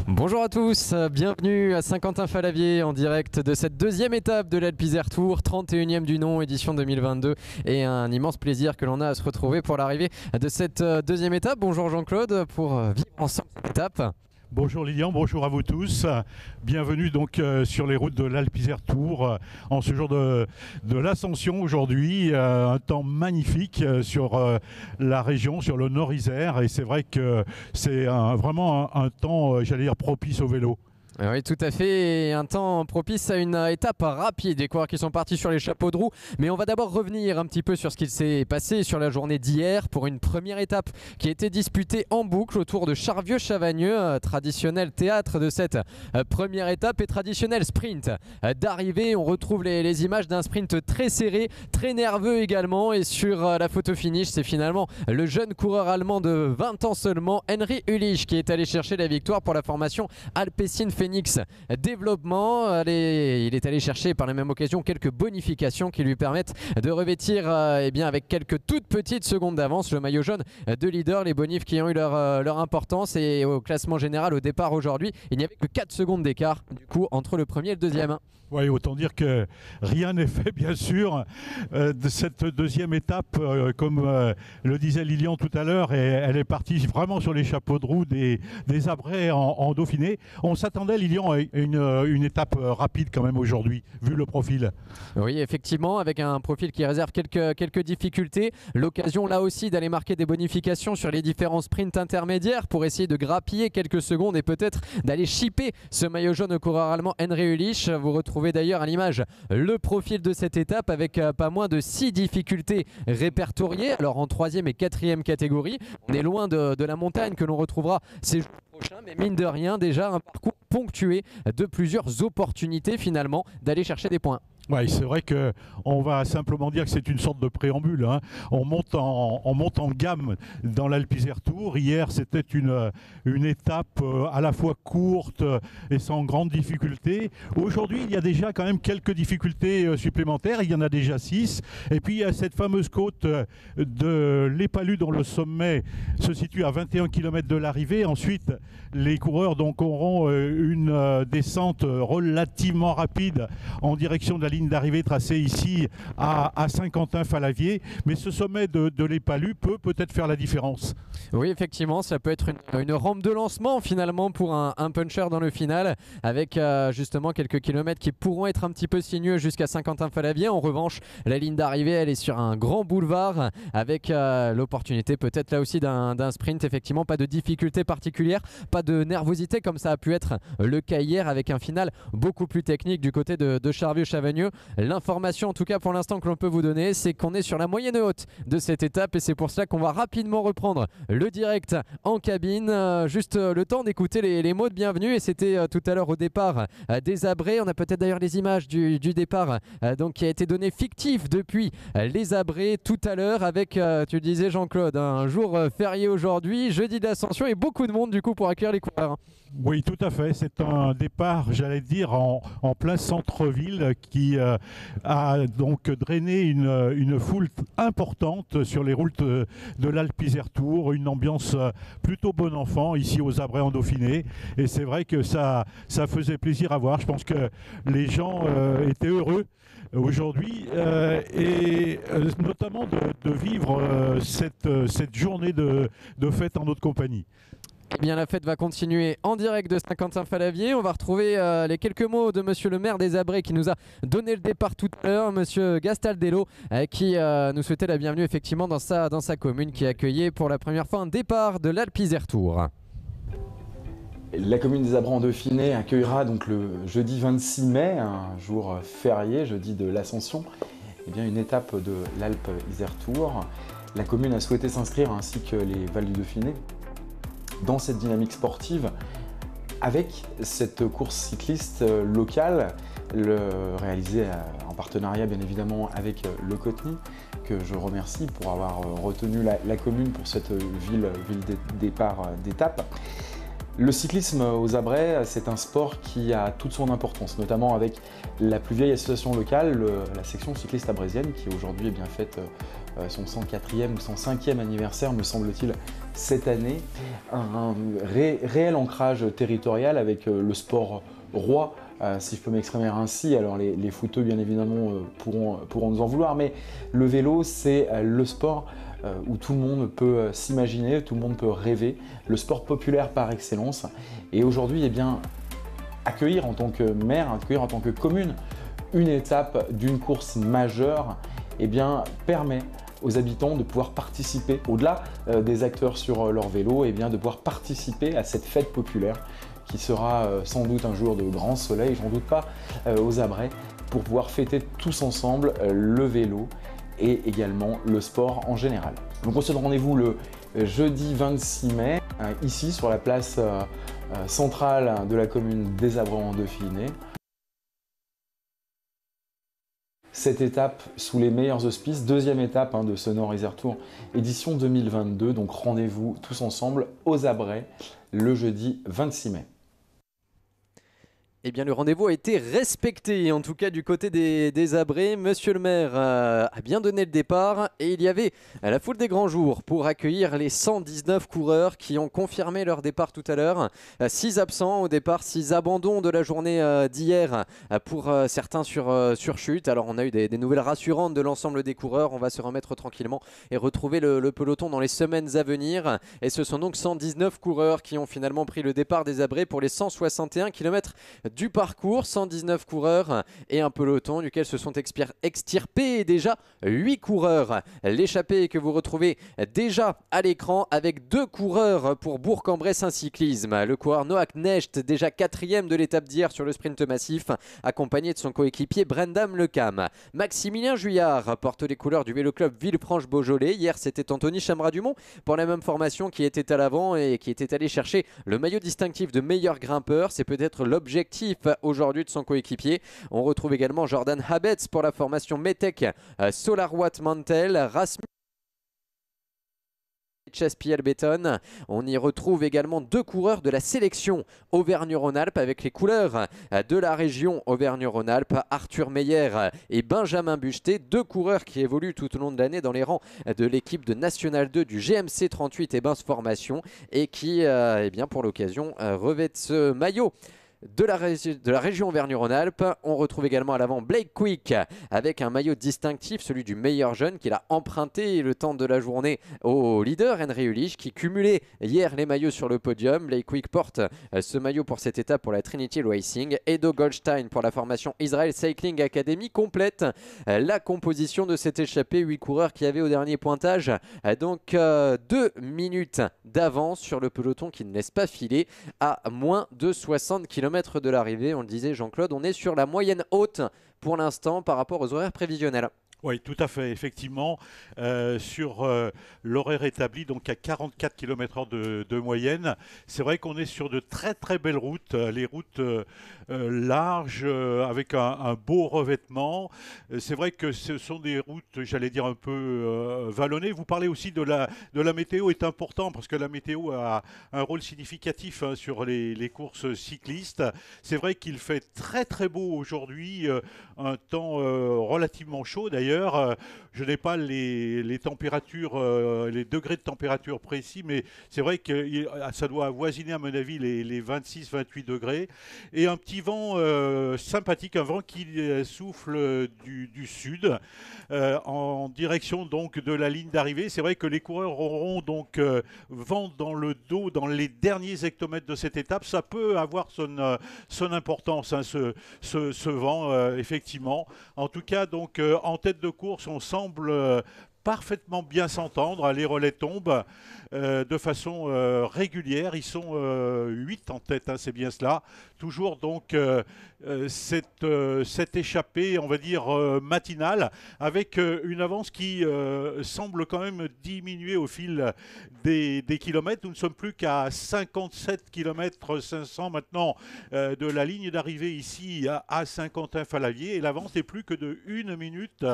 Bonjour à tous, bienvenue à Saint-Quentin-Fallavier en direct de cette deuxième étape de l'Alpe Isère Tour, 31e du nom, édition 2022, et un immense plaisir que l'on a à se retrouver pour l'arrivée de cette deuxième étape. Bonjour Jean-Claude pour vivre ensemble cette étape. Bonjour Lilian, bonjour à vous tous. Bienvenue donc sur les routes de l'Alpe Isère Tour en ce jour de l'Ascension aujourd'hui. Un temps magnifique sur la région, sur le Nord Isère, et c'est vrai que c'est vraiment un temps, j'allais dire, propice au vélo. Oui, tout à fait, et un temps propice à une étape rapide. Les coureurs qui sont partis sur les chapeaux de roue, mais on va d'abord revenir un petit peu sur ce qu'il s'est passé sur la journée d'hier pour une première étape qui a été disputée en boucle autour de Charvieux-Chavagneux, traditionnel théâtre de cette première étape et traditionnel sprint d'arrivée. On retrouve les images d'un sprint très serré, très nerveux également, et sur la photo finish, c'est finalement le jeune coureur allemand de 20 ans seulement, Henry Ulich, qui est allé chercher la victoire pour la formation Alpecin Phoenix Développement. Il est allé chercher par la même occasion quelques bonifications qui lui permettent de revêtir avec quelques toutes petites secondes d'avance le maillot jaune de leader. Les bonifs qui ont eu leur importance, et au classement général au départ aujourd'hui, il n'y avait que 4 secondes d'écart du coup entre le premier et le deuxième. Oui, autant dire que rien n'est fait, bien sûr, de cette deuxième étape, comme le disait Lilian tout à l'heure, et elle est partie vraiment sur les chapeaux de roue des Abrets en Dauphiné. On s'attendait, Lilian, à une étape rapide quand même aujourd'hui, vu le profil. Oui, effectivement, avec un profil qui réserve quelques difficultés. L'occasion là aussi d'aller marquer des bonifications sur les différents sprints intermédiaires pour essayer de grappiller quelques secondes et peut-être d'aller chipper ce maillot jaune au coureur allemand Henry Ulich. Vous retrouvez d'ailleurs à l'image le profil de cette étape avec pas moins de 6 difficultés répertoriées. Alors en 3e et 4e catégorie, on est loin de la montagne que l'on retrouvera ces jours prochains, mais mine de rien déjà un parcours ponctué de plusieurs opportunités finalement d'aller chercher des points. Oui, c'est vrai qu'on va simplement dire que c'est une sorte de préambule, hein. On monte en gamme dans l'Alpe Isère Tour. Hier, c'était une étape à la fois courte et sans grande difficulté. Aujourd'hui, il y a déjà quand même quelques difficultés supplémentaires. Il y en a déjà 6. Et puis, il y a cette fameuse côte de l'Épalu dont le sommet se situe à 21 km de l'arrivée. Ensuite, les coureurs donc auront une descente relativement rapide en direction de la ligne d'arrivée tracée ici à Saint-Quentin-Fallavier, mais ce sommet de l'Épalu peut-être faire la différence. Oui, effectivement, ça peut être une rampe de lancement finalement pour un puncher dans le final, avec justement quelques kilomètres qui pourront être un petit peu sinueux jusqu'à Saint-Quentin-Fallavier. En revanche, la ligne d'arrivée, elle est sur un grand boulevard avec l'opportunité peut-être là aussi d'un sprint. Effectivement, pas de difficulté particulière, pas de nervosité comme ça a pu être le cas hier, avec un final beaucoup plus technique du côté de Charvieux-Chavagneux. L'information en tout cas pour l'instant que l'on peut vous donner, c'est qu'on est sur la moyenne haute de cette étape, et c'est pour cela qu'on va rapidement reprendre le direct en cabine. Juste le temps d'écouter les mots de bienvenue, et c'était tout à l'heure au départ des Abrets. On a peut-être d'ailleurs les images du départ donc qui a été donné fictif depuis les Abrets tout à l'heure, avec tu le disais Jean-Claude, un jour férié aujourd'hui, jeudi de l'Ascension, et beaucoup de monde du coup pour accueillir les coureurs. Oui, tout à fait. C'est un départ, j'allais dire, en plein centre-ville qui a donc drainé une foule importante sur les routes de l'Alpe Isère Tour. Une ambiance plutôt bon enfant ici aux Abrets en Dauphiné. Et c'est vrai que ça faisait plaisir à voir. Je pense que les gens étaient heureux aujourd'hui et notamment de vivre cette journée de fête en notre compagnie. Eh bien, la fête va continuer en direct de Saint-Quentin-Fallavier. On va retrouver les quelques mots de monsieur le maire des Abrets qui nous a donné le départ tout à l'heure, monsieur Gastaldello, qui nous souhaitait la bienvenue effectivement dans sa commune, qui accueillait pour la première fois un départ de l'Alpe Isère Tour. La commune des Abrets en Dauphiné accueillera donc le jeudi 26 mai, un jour férié, jeudi de l'Ascension, une étape de l'Alpe Isère Tour. La commune a souhaité s'inscrire, ainsi que les Vals du Dauphiné, dans cette dynamique sportive avec cette course cycliste locale, réalisée en partenariat bien évidemment avec le Coteny, que je remercie pour avoir retenu la commune pour cette ville départ d'étape. Le cyclisme aux Abrets, c'est un sport qui a toute son importance, notamment avec la plus vieille association locale, la section cycliste abrésienne, qui aujourd'hui est bien faite son 104e ou 105e anniversaire, me semble-t-il, cette année. Un réel ancrage territorial avec le sport roi, si je peux m'exprimer ainsi. Alors les footeux, bien évidemment, pourront nous en vouloir, mais le vélo, c'est le sport où tout le monde peut s'imaginer, tout le monde peut rêver, le sport populaire par excellence. Et aujourd'hui, eh bien, accueillir en tant que maire, accueillir en tant que commune une étape d'une course majeure, eh bien, permet aux habitants de pouvoir participer, au-delà des acteurs sur leur vélo, eh bien, de pouvoir participer à cette fête populaire qui sera sans doute un jour de grand soleil, j'en doute pas, aux Abrets, pour pouvoir fêter tous ensemble le vélo et également le sport en général. Donc on se donne rendez-vous le jeudi 26 mai, ici sur la place centrale de la commune des Abrets en Dauphiné. Cette étape sous les meilleurs auspices, deuxième étape de ce Nord Isère Tour édition 2022, donc rendez-vous tous ensemble aux Abrets le jeudi 26 mai. Eh bien, le rendez-vous a été respecté, en tout cas du côté des Abrets. Monsieur le maire a bien donné le départ et il y avait la foule des grands jours pour accueillir les 119 coureurs qui ont confirmé leur départ tout à l'heure. 6 absents au départ, 6 abandons de la journée d'hier pour certains sur chute. Alors, on a eu des nouvelles rassurantes de l'ensemble des coureurs. On va se remettre tranquillement et retrouver le peloton dans les semaines à venir. Et ce sont donc 119 coureurs qui ont finalement pris le départ des Abrets pour les 161 km du parcours, 119 coureurs et un peloton duquel se sont extirpés déjà 8 coureurs. L'échappée que vous retrouvez déjà à l'écran avec 2 coureurs pour Bourg-en-Bresse cyclisme. Le coureur Noah Knecht, déjà 4e de l'étape d'hier sur le sprint massif, accompagné de son coéquipier Brendam Lecam. Maximilien Juillard porte les couleurs du vélo club Villefranche-Beaujolais. Hier, c'était Anthony Chamra-Dumont pour la même formation qui était à l'avant et qui était allé chercher le maillot distinctif de meilleur grimpeur. C'est peut-être l'objectif aujourd'hui de son coéquipier. On retrouve également Jordan Habetz pour la formation Metec Solarwatt Mantel, Rasmus Chespiel Béton. On y retrouve également 2 coureurs de la sélection Auvergne-Rhône-Alpes avec les couleurs de la région Auvergne-Rhône-Alpes, Arthur Meyer et Benjamin Bucheté, 2 coureurs qui évoluent tout au long de l'année dans les rangs de l'équipe de National 2 du GMC 38 et Bins Formation et qui, eh bien, pour l'occasion, revêtent ce maillot de la région Auvergne-Rhône-Alpes. On retrouve également à l'avant Blake Quick avec un maillot distinctif, celui du meilleur jeune qu'il a emprunté le temps de la journée au leader Henry Ulich qui cumulait hier les maillots sur le podium. Blake Quick porte ce maillot pour cette étape pour la Trinity Racing. Edo Goldstein pour la formation Israel Cycling Academy complète la composition de cette échappée. 8 coureurs qui avaient au dernier pointage donc 2 minutes d'avance sur le peloton qui ne laisse pas filer à moins de 60 km de l'arrivée. On le disait, Jean-Claude, on est sur la moyenne haute pour l'instant par rapport aux horaires prévisionnels. Oui, tout à fait, effectivement, sur l'horaire établi, donc à 44 km/h de moyenne. C'est vrai qu'on est sur de très très belles routes, les routes larges, avec un beau revêtement. C'est vrai que ce sont des routes, j'allais dire, un peu vallonnées. Vous parlez aussi de la météo, est important, parce que la météo a un rôle significatif sur les courses cyclistes. C'est vrai qu'il fait très très beau aujourd'hui, un temps relativement chaud d'ailleurs. Je n'ai pas les températures, les degrés de température précis, mais c'est vrai que ça doit avoisiner à mon avis les 26-28 degrés. Et un petit vent sympathique, un vent qui souffle du sud en direction donc de la ligne d'arrivée. C'est vrai que les coureurs auront donc vent dans le dos dans les derniers hectomètres de cette étape. Ça peut avoir son importance, hein, ce vent, effectivement. En tout cas, donc en tête de course, on semble parfaitement bien s'entendre. Les relais tombent de façon régulière. Ils sont 8 en tête, hein, c'est bien cela. Toujours donc cette échappée, on va dire, matinale, avec une avance qui semble quand même diminuer au fil des kilomètres. Nous ne sommes plus qu'à 57 km 500 maintenant de la ligne d'arrivée ici à Saint-Quentin-Fallavier. Et l'avance n'est plus que de 1 minute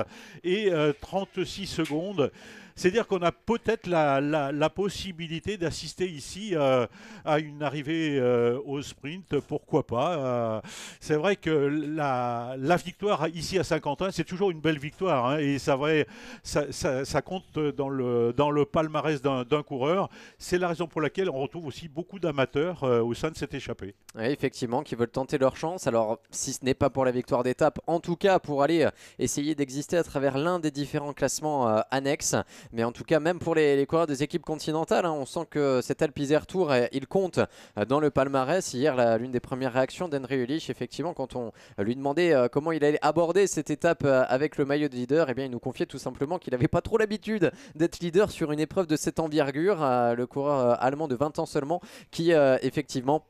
et 36 secondes. C'est-à-dire qu'on a peut-être la possibilité possibilité d'assister ici à une arrivée au sprint, pourquoi pas. C'est vrai que la victoire ici à Saint-Quentin, c'est toujours une belle victoire, hein, et ça compte dans le palmarès d'un coureur. C'est la raison pour laquelle on retrouve aussi beaucoup d'amateurs au sein de cette échappée. Oui, effectivement, qui veulent tenter leur chance. Alors, si ce n'est pas pour la victoire d'étape, en tout cas pour aller essayer d'exister à travers l'un des différents classements annexes. Mais en tout cas, même pour les coureurs des équipes continentales, hein, on sent que cet Alpe d'Isère Tour, il compte dans le palmarès. Hier, l'une des premières réactions d'Henry Ulich, effectivement, quand on lui demandait comment il allait aborder cette étape avec le maillot de leader, eh bien, il nous confiait tout simplement qu'il n'avait pas trop l'habitude d'être leader sur une épreuve de cette envergure. Le coureur allemand de 20 ans seulement qui, effectivement,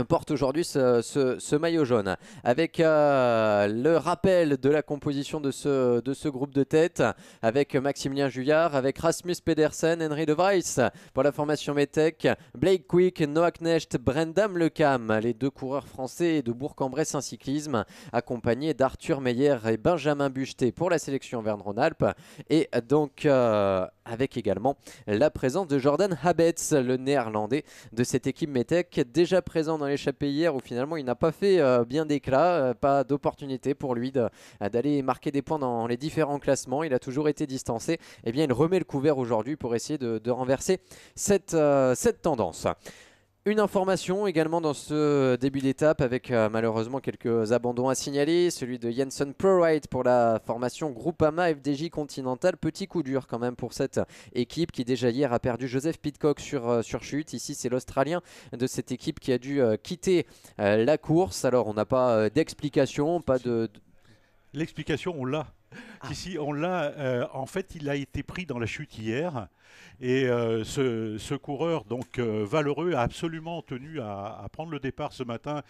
porte aujourd'hui ce maillot jaune avec le rappel de la composition de ce groupe de tête avec Maximilien Juillard, avec Rasmus Pedersen, Henry de Vries pour la formation Metec, Blake Quick, Noah Knecht, Brendam Lecam, les deux coureurs français de Bourg-en-Bresse en cyclisme, accompagnés d'Arthur Meyer et Benjamin Bucheté pour la sélection Auvergne-Rhône-Alpes, et donc avec également la présence de Jordan Habets, le néerlandais de cette équipe Metec, déjà présent dans l'échappée hier où finalement il n'a pas fait bien d'éclat, pas d'opportunité pour lui d'aller marquer des points dans les différents classements. Il a toujours été distancé. Eh bien, il remet le couvert aujourd'hui pour essayer de renverser cette tendance. Une information également dans ce début d'étape avec malheureusement quelques abandons à signaler. Celui de Jensen Prowright pour la formation Groupama FDJ Continental. Petit coup dur quand même pour cette équipe qui déjà hier a perdu Joseph Pidcock sur chute. Ici c'est l'Australien de cette équipe qui a dû quitter la course. Alors on n'a pas d'explication, pas de... L'explication, on l'a. Ici, on l'a. En fait, il a été pris dans la chute hier. Et ce coureur, donc valeureux, a absolument tenu à prendre le départ ce matin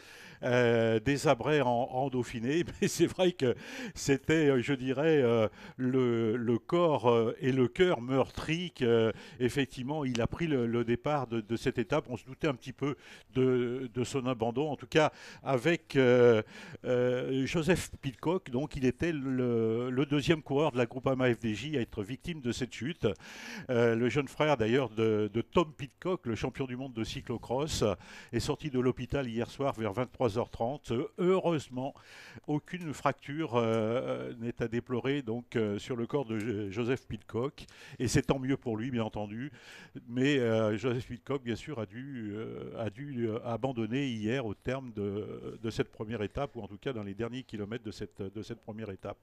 des Abrets en Dauphiné. Mais c'est vrai que c'était, je dirais, le corps et le cœur meurtri qu'effectivement, il a pris le départ de cette étape. On se doutait un petit peu de son abandon. En tout cas, avec Joseph Pidcock, donc il était le deuxième coureur de la Groupama FDJ à être victime de cette chute. Le jeune frère d'ailleurs de Tom Pidcock, le champion du monde de cyclocross, est sorti de l'hôpital hier soir vers 23h30. Heureusement, aucune fracture n'est à déplorer donc, sur le corps de Joseph Pidcock. Et c'est tant mieux pour lui, bien entendu. Mais Joseph Pidcock, bien sûr, a dû abandonner hier au terme de cette première étape, ou en tout cas dans les derniers kilomètres de cette première étape.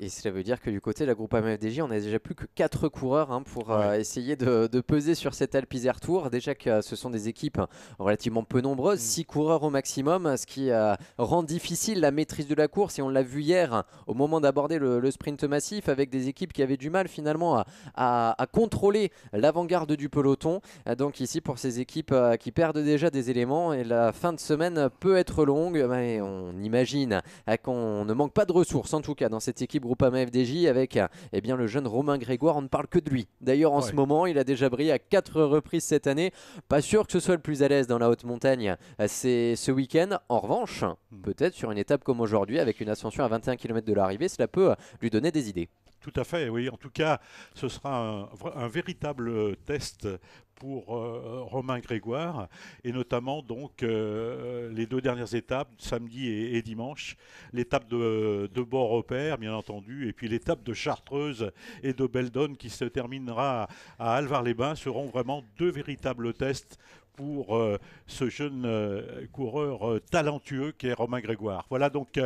Et cela veut dire que du côté de la Groupama FDJ, on n'a déjà plus que 4 coureurs pour essayer de peser sur cet Alpe d'Isère Tour. Déjà que ce sont des équipes relativement peu nombreuses, 6 coureurs au maximum, ce qui rend difficile la maîtrise de la course. Et on l'a vu hier au moment d'aborder le sprint massif avec des équipes qui avaient du mal finalement à contrôler l'avant-garde du peloton. Donc ici pour ces équipes qui perdent déjà des éléments, et la fin de semaine peut être longue, mais on imagine qu'on ne manque pas de ressources en tout cas dans cette équipe Groupama FDJ avec bien, le jeune Romain Grégoire. On ne parle que de lui. D'ailleurs en ce moment il a déjà brillé à 4 reprises cette année. Pas sûr que ce soit le plus à l'aise dans la haute montagne c'est ce week-end. En revanche, peut-être sur une étape comme aujourd'hui avec une ascension à 21 km de l'arrivée, cela peut lui donner des idées. Tout à fait, oui. En tout cas, ce sera un véritable test pour Romain Grégoire, et notamment donc les 2 dernières étapes, samedi et dimanche, l'étape de Bord-Repère, bien entendu, et puis l'étape de Chartreuse et de Beldon qui se terminera à Alvar-les-Bains, seront vraiment 2 véritables tests pour ce jeune coureur talentueux qu'est Romain Grégoire. Voilà donc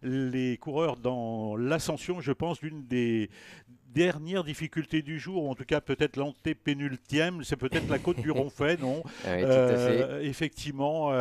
les coureurs dans l'ascension, je pense, l'une des dernières difficultés du jour, ou en tout cas peut-être l'antépénultième, c'est peut-être la côte du Ronfay, non? Oui, tout à fait. Effectivement,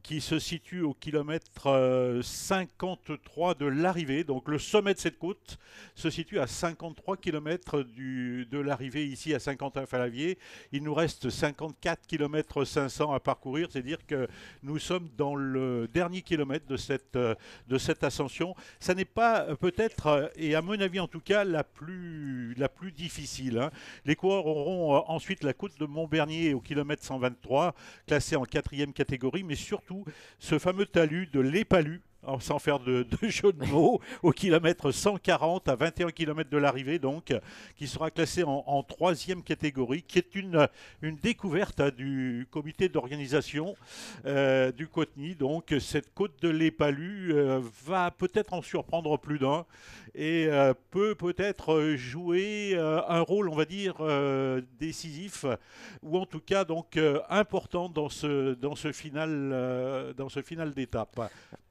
qui se situe au kilomètre 53 de l'arrivée. Donc le sommet de cette côte se situe à 53 km de l'arrivée ici à Saint-Quentin-Fallavier. Il nous reste 54 km 500 à parcourir, c'est-à-dire que nous sommes dans le dernier kilomètre de cette ascension. Ça n'est pas peut-être, et à mon avis en tout cas, la plus difficile, hein. Les coureurs auront ensuite la côte de Montbernier au kilomètre 123, classée en 4e catégorie, mais surtout ce fameux talus de l'Épalu, sans faire de jeu de mots, au kilomètre 140 à 21 km de l'arrivée, donc, qui sera classé en troisième catégorie, qui est une découverte du comité d'organisation du Coteny. Donc cette côte de l'Épalu va peut-être en surprendre plus d'un et peut-être jouer un rôle, on va dire, décisif, ou en tout cas donc important dans ce final d'étape.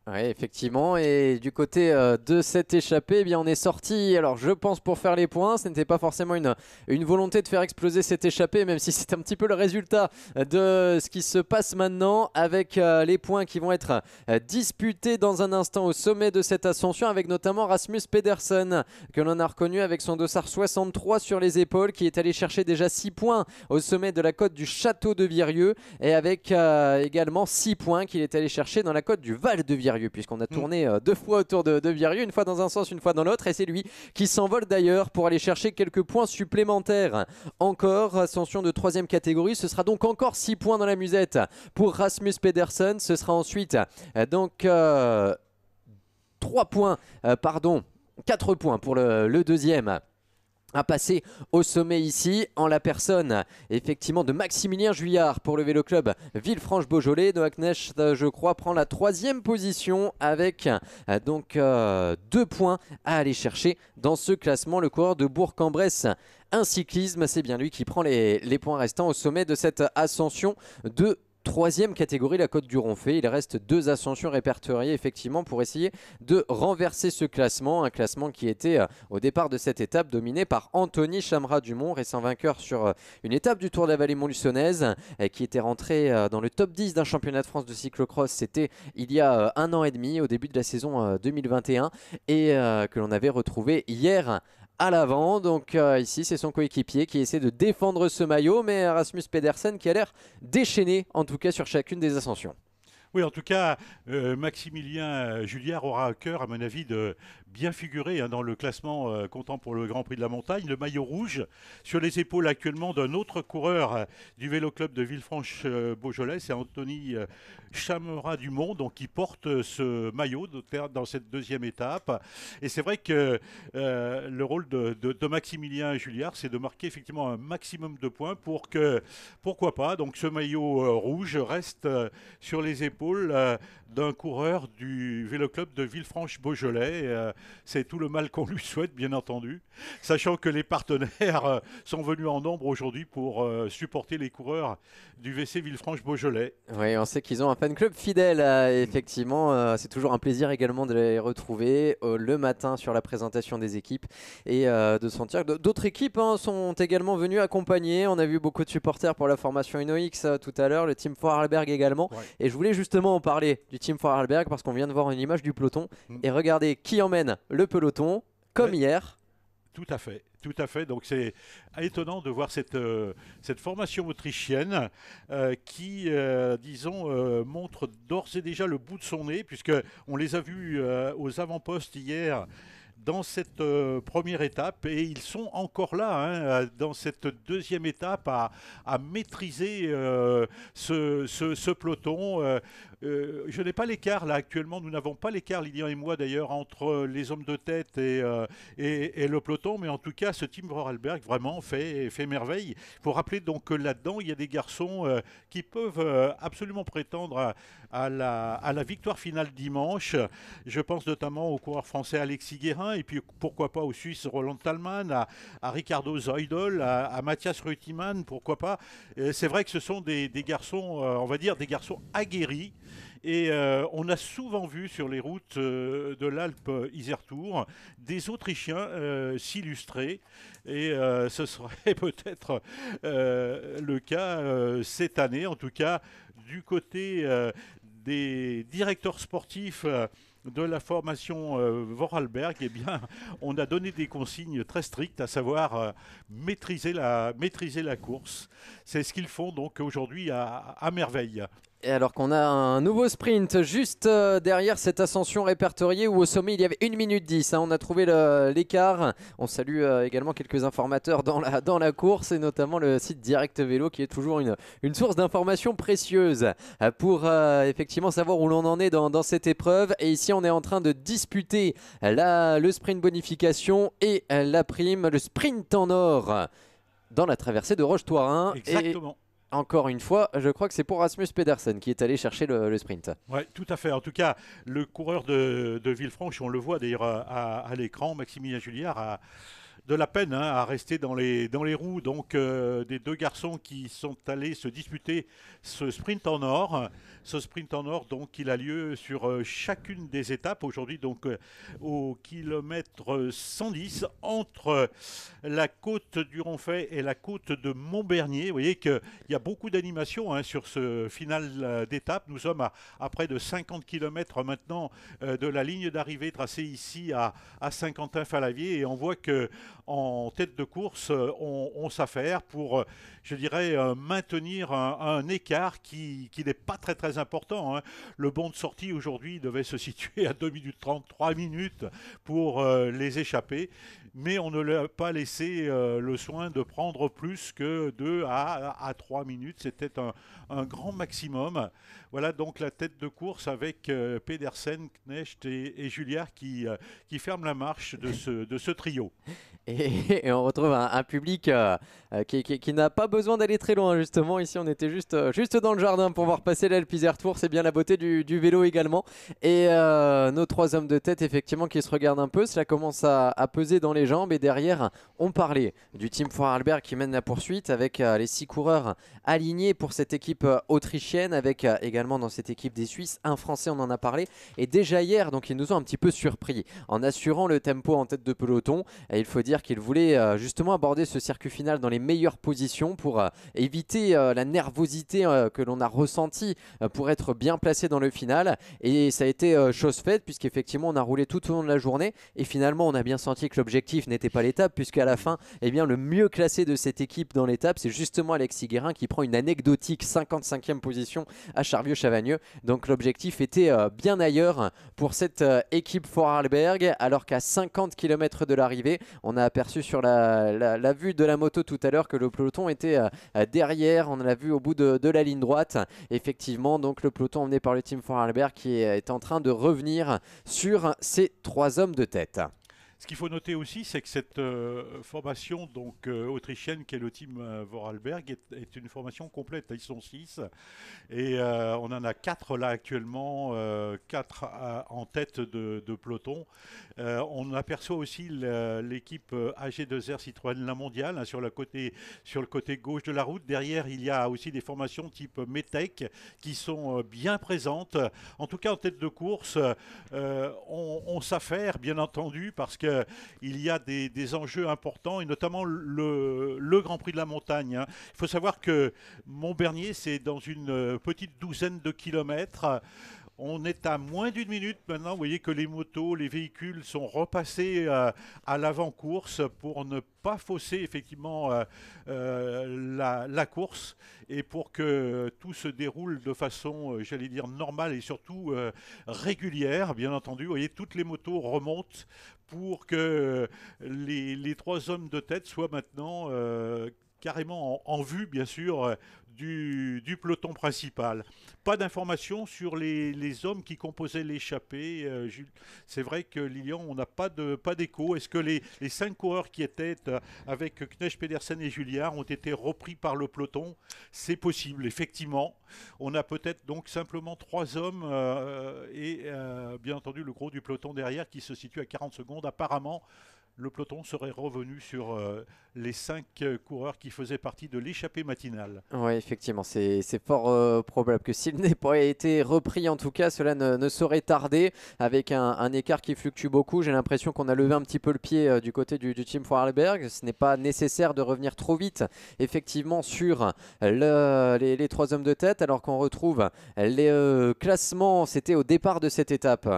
Oui, effectivement. Et du côté de cette échappée, eh bien, on est sorti. Alors, je pense pour faire les points, ce n'était pas forcément une volonté de faire exploser cette échappée, même si c'est un petit peu le résultat de ce qui se passe maintenant, avec les points qui vont être disputés dans un instant au sommet de cette ascension, avec notamment Rasmus Pedersen, que l'on a reconnu avec son dossard 63 sur les épaules, qui est allé chercher déjà 6 points au sommet de la côte du Château de Virieu, et avec également 6 points qu'il est allé chercher dans la côte du Val de Virieu, puisqu'on a tourné 2 fois autour de Virieu, une fois dans un sens, une fois dans l'autre, et c'est lui qui s'envole d'ailleurs pour aller chercher quelques points supplémentaires. Encore ascension de 3e catégorie, ce sera donc encore 6 points dans la musette pour Rasmus Pedersen. Ce sera ensuite donc 4 points pour le deuxième à passer au sommet ici, en la personne effectivement de Maximilien Juillard pour le Vélo Club Villefranche-Beaujolais. Noah Knecht, je crois, prend la 3e position avec donc 2 points à aller chercher dans ce classement. Le coureur de Bourg-en-Bresse, un cyclisme, c'est bien lui qui prend les points restants au sommet de cette ascension de 3e catégorie, la côte du Ronfet. Il reste 2 ascensions répertoriées effectivement pour essayer de renverser ce classement. Un classement qui était au départ de cette étape dominé par Anthony Chamra-Dumont, récent vainqueur sur une étape du Tour de la Vallée Montluçonnaise, qui était rentré dans le top 10 d'un championnat de France de cyclocross. C'était il y a 1 an et demi, au début de la saison 2021, et que l'on avait retrouvé hier à l'avant. Donc ici c'est son coéquipier qui essaie de défendre ce maillot, mais Rasmus Pedersen qui a l'air déchaîné en tout cas sur chacune des ascensions. Oui, en tout cas, Maximilien Juillard aura à cœur, à mon avis, de bien figurer dans le classement comptant pour le Grand Prix de la Montagne. Le maillot rouge sur les épaules actuellement d'un autre coureur du Vélo Club de Villefranche-Beaujolais, c'est Anthony Chamra-Dumont, donc qui porte ce maillot dans cette 2e étape. Et c'est vrai que le rôle de Maximilien Juillard, c'est de marquer effectivement un maximum de points pour que, pourquoi pas, donc ce maillot rouge reste sur les épaules d'un coureur du Vélo Club de Villefranche-Beaujolais. C'est tout le mal qu'on lui souhaite, bien entendu, sachant que les partenaires sont venus en nombre aujourd'hui pour supporter les coureurs du VC Villefranche-Beaujolais. Oui, on sait qu'ils ont un fan club fidèle, effectivement. C'est toujours un plaisir également de les retrouver le matin sur la présentation des équipes et de sentir que d'autres équipes sont également venues accompagner. On a vu beaucoup de supporters pour la formation InnoX tout à l'heure, le Team Vorarlberg également. Ouais. Et je voulais justement en parler du Team Vorarlberg parce qu'on vient de voir une image du peloton et regardez qui emmène le peloton comme hier. Tout à fait, tout à fait. Donc c'est étonnant de voir cette formation autrichienne qui, disons, montre d'ores et déjà le bout de son nez, puisqu'on les a vus aux avant-postes hier dans cette première étape, et ils sont encore là dans cette 2e étape à maîtriser ce peloton. Je n'ai pas l'écart là actuellement, nous n'avons pas l'écart, Lilian et moi d'ailleurs, entre les hommes de tête et le peloton, mais en tout cas ce Team Vorarlberg vraiment fait merveille. Il faut rappeler donc que là-dedans il y a des garçons qui peuvent absolument prétendre à la victoire finale dimanche. Je pense notamment au coureur français Alexis Guérin, et puis pourquoi pas au Suisse Roland Thalmann, à Ricardo Zeudel, à Mathias Reutemann, pourquoi pas. C'est vrai que ce sont des garçons, on va dire des garçons aguerris. Et on a souvent vu sur les routes de l'Alpe Isertour des Autrichiens s'illustrer. Et ce serait peut-être le cas cette année, en tout cas du côté des directeurs sportifs de la formation Vorarlberg. Eh bien, on a donné des consignes très strictes, à savoir maîtriser la course. C'est ce qu'ils font donc aujourd'hui à merveille. Et alors qu'on a un nouveau sprint juste derrière cette ascension répertoriée où au sommet il y avait 1 minute 10. On a trouvé l'écart. On salue également quelques informateurs dans la course et notamment le site Direct Vélo qui est toujours une source d'informations précieuses pour effectivement savoir où l'on en est dans cette épreuve. Et ici on est en train de disputer le sprint bonification et la prime, le sprint en or dans la traversée de Roche-Thouarin. Exactement. Encore une fois, je crois que c'est pour Rasmus Pedersen qui est allé chercher le sprint. Oui, tout à fait. En tout cas, le coureur de Villefranche, on le voit d'ailleurs à l'écran, Maximilien Julliard a de la peine à rester dans les roues. Donc des deux garçons qui sont allés se disputer ce sprint en or. Ce sprint en or, donc, il a lieu sur chacune des étapes. Aujourd'hui, donc, au kilomètre 110, entre la côte du Ronfay et la côte de Montbernier. Vous voyez qu'il y a beaucoup d'animation sur ce final d'étape. Nous sommes à près de 50 km maintenant de la ligne d'arrivée tracée ici à Saint-Quentin-Fallavier. Et on voit que en tête de course, on s'affaire pour, je dirais, maintenir un écart qui n'est pas très très important. Le bon de sortie aujourd'hui devait se situer à 2 minutes 30, 3 minutes pour les échapper. Mais on ne leur a pas laissé le soin de prendre plus que 2 à 3 minutes. C'était un grand maximum. Voilà donc la tête de course avec Pedersen, Knecht et Julliard qui ferment la marche de ce trio. Et on retrouve un public qui n'a pas besoin d'aller très loin justement. Ici on était juste dans le jardin pour voir passer l'Alpe Isère Tour. C'est bien la beauté du vélo également. Et nos 3 hommes de tête effectivement qui se regardent un peu. Cela commence à peser dans les jambes. Et derrière on parlait du Team Vorarlberg qui mène la poursuite avec les 6 coureurs alignés pour cette équipe autrichienne. Avec également dans cette équipe des Suisses un Français, on en a parlé. Et déjà hier donc ils nous ont un petit peu surpris en assurant le tempo en tête de peloton. Et il faut dire qu'il voulait justement aborder ce circuit final dans les meilleures positions pour éviter la nervosité que l'on a ressentie pour être bien placé dans le final. Et ça a été chose faite puisqu'effectivement on a roulé tout au long de la journée et finalement on a bien senti que l'objectif n'était pas l'étape puisqu'à la fin eh bien, le mieux classé de cette équipe dans l'étape c'est justement Alexis Guérin qui prend une anecdotique 55e position à Charvieux-Chavagneux. Donc l'objectif était bien ailleurs pour cette équipe Vorarlberg alors qu'à 50 km de l'arrivée on a aperçu sur la vue de la moto tout à l'heure que le peloton était derrière. On l'a vu au bout de la ligne droite. Effectivement, donc le peloton emmené par le Team Vorarlberg qui est en train de revenir sur ces 3 hommes de tête. Ce qu'il faut noter aussi, c'est que cette formation donc, autrichienne, qui est le Team Vorarlberg, est une formation complète. Ils sont 6 et on en a 4 là actuellement, 4 en tête de peloton. On aperçoit aussi l'équipe AG2R Citroën La Mondiale sur le côté gauche de la route. Derrière, il y a aussi des formations type Metec qui sont bien présentes. En tout cas, en tête de course, on s'affaire, bien entendu, parce que il y a des enjeux importants et notamment le Grand Prix de la montagne. Il faut savoir que Montbernier, c'est dans une petite douzaine de kilomètres. On est à moins d'1 minute maintenant. Vous voyez que les motos, les véhicules sont repassés à l'avant-course pour ne pas fausser effectivement la course et pour que tout se déroule de façon, j'allais dire, normale et surtout régulière, bien entendu. Vous voyez, toutes les motos remontent pour que les 3 hommes de tête soient maintenant carrément en vue, bien sûr, du peloton principal. Pas d'informations sur les hommes qui composaient l'échappée. C'est vrai que Lilian, on n'a pas d'écho. Est-ce que les 5 coureurs qui étaient avec Knecht, Pedersen et Julliard ont été repris par le peloton? C'est possible, effectivement. On a peut-être donc simplement 3 hommes et bien entendu le gros du peloton derrière qui se situe à 40 secondes. Apparemment, le peloton serait revenu sur les 5 coureurs qui faisaient partie de l'échappée matinale. Oui, effectivement, c'est fort probable que s'il n'ait pas été repris, en tout cas, cela ne saurait tarder avec un écart qui fluctue beaucoup. J'ai l'impression qu'on a levé un petit peu le pied du côté du Team Vorarlberg. Ce n'est pas nécessaire de revenir trop vite, effectivement, sur les 3 hommes de tête, alors qu'on retrouve les classements. C'était au départ de cette étape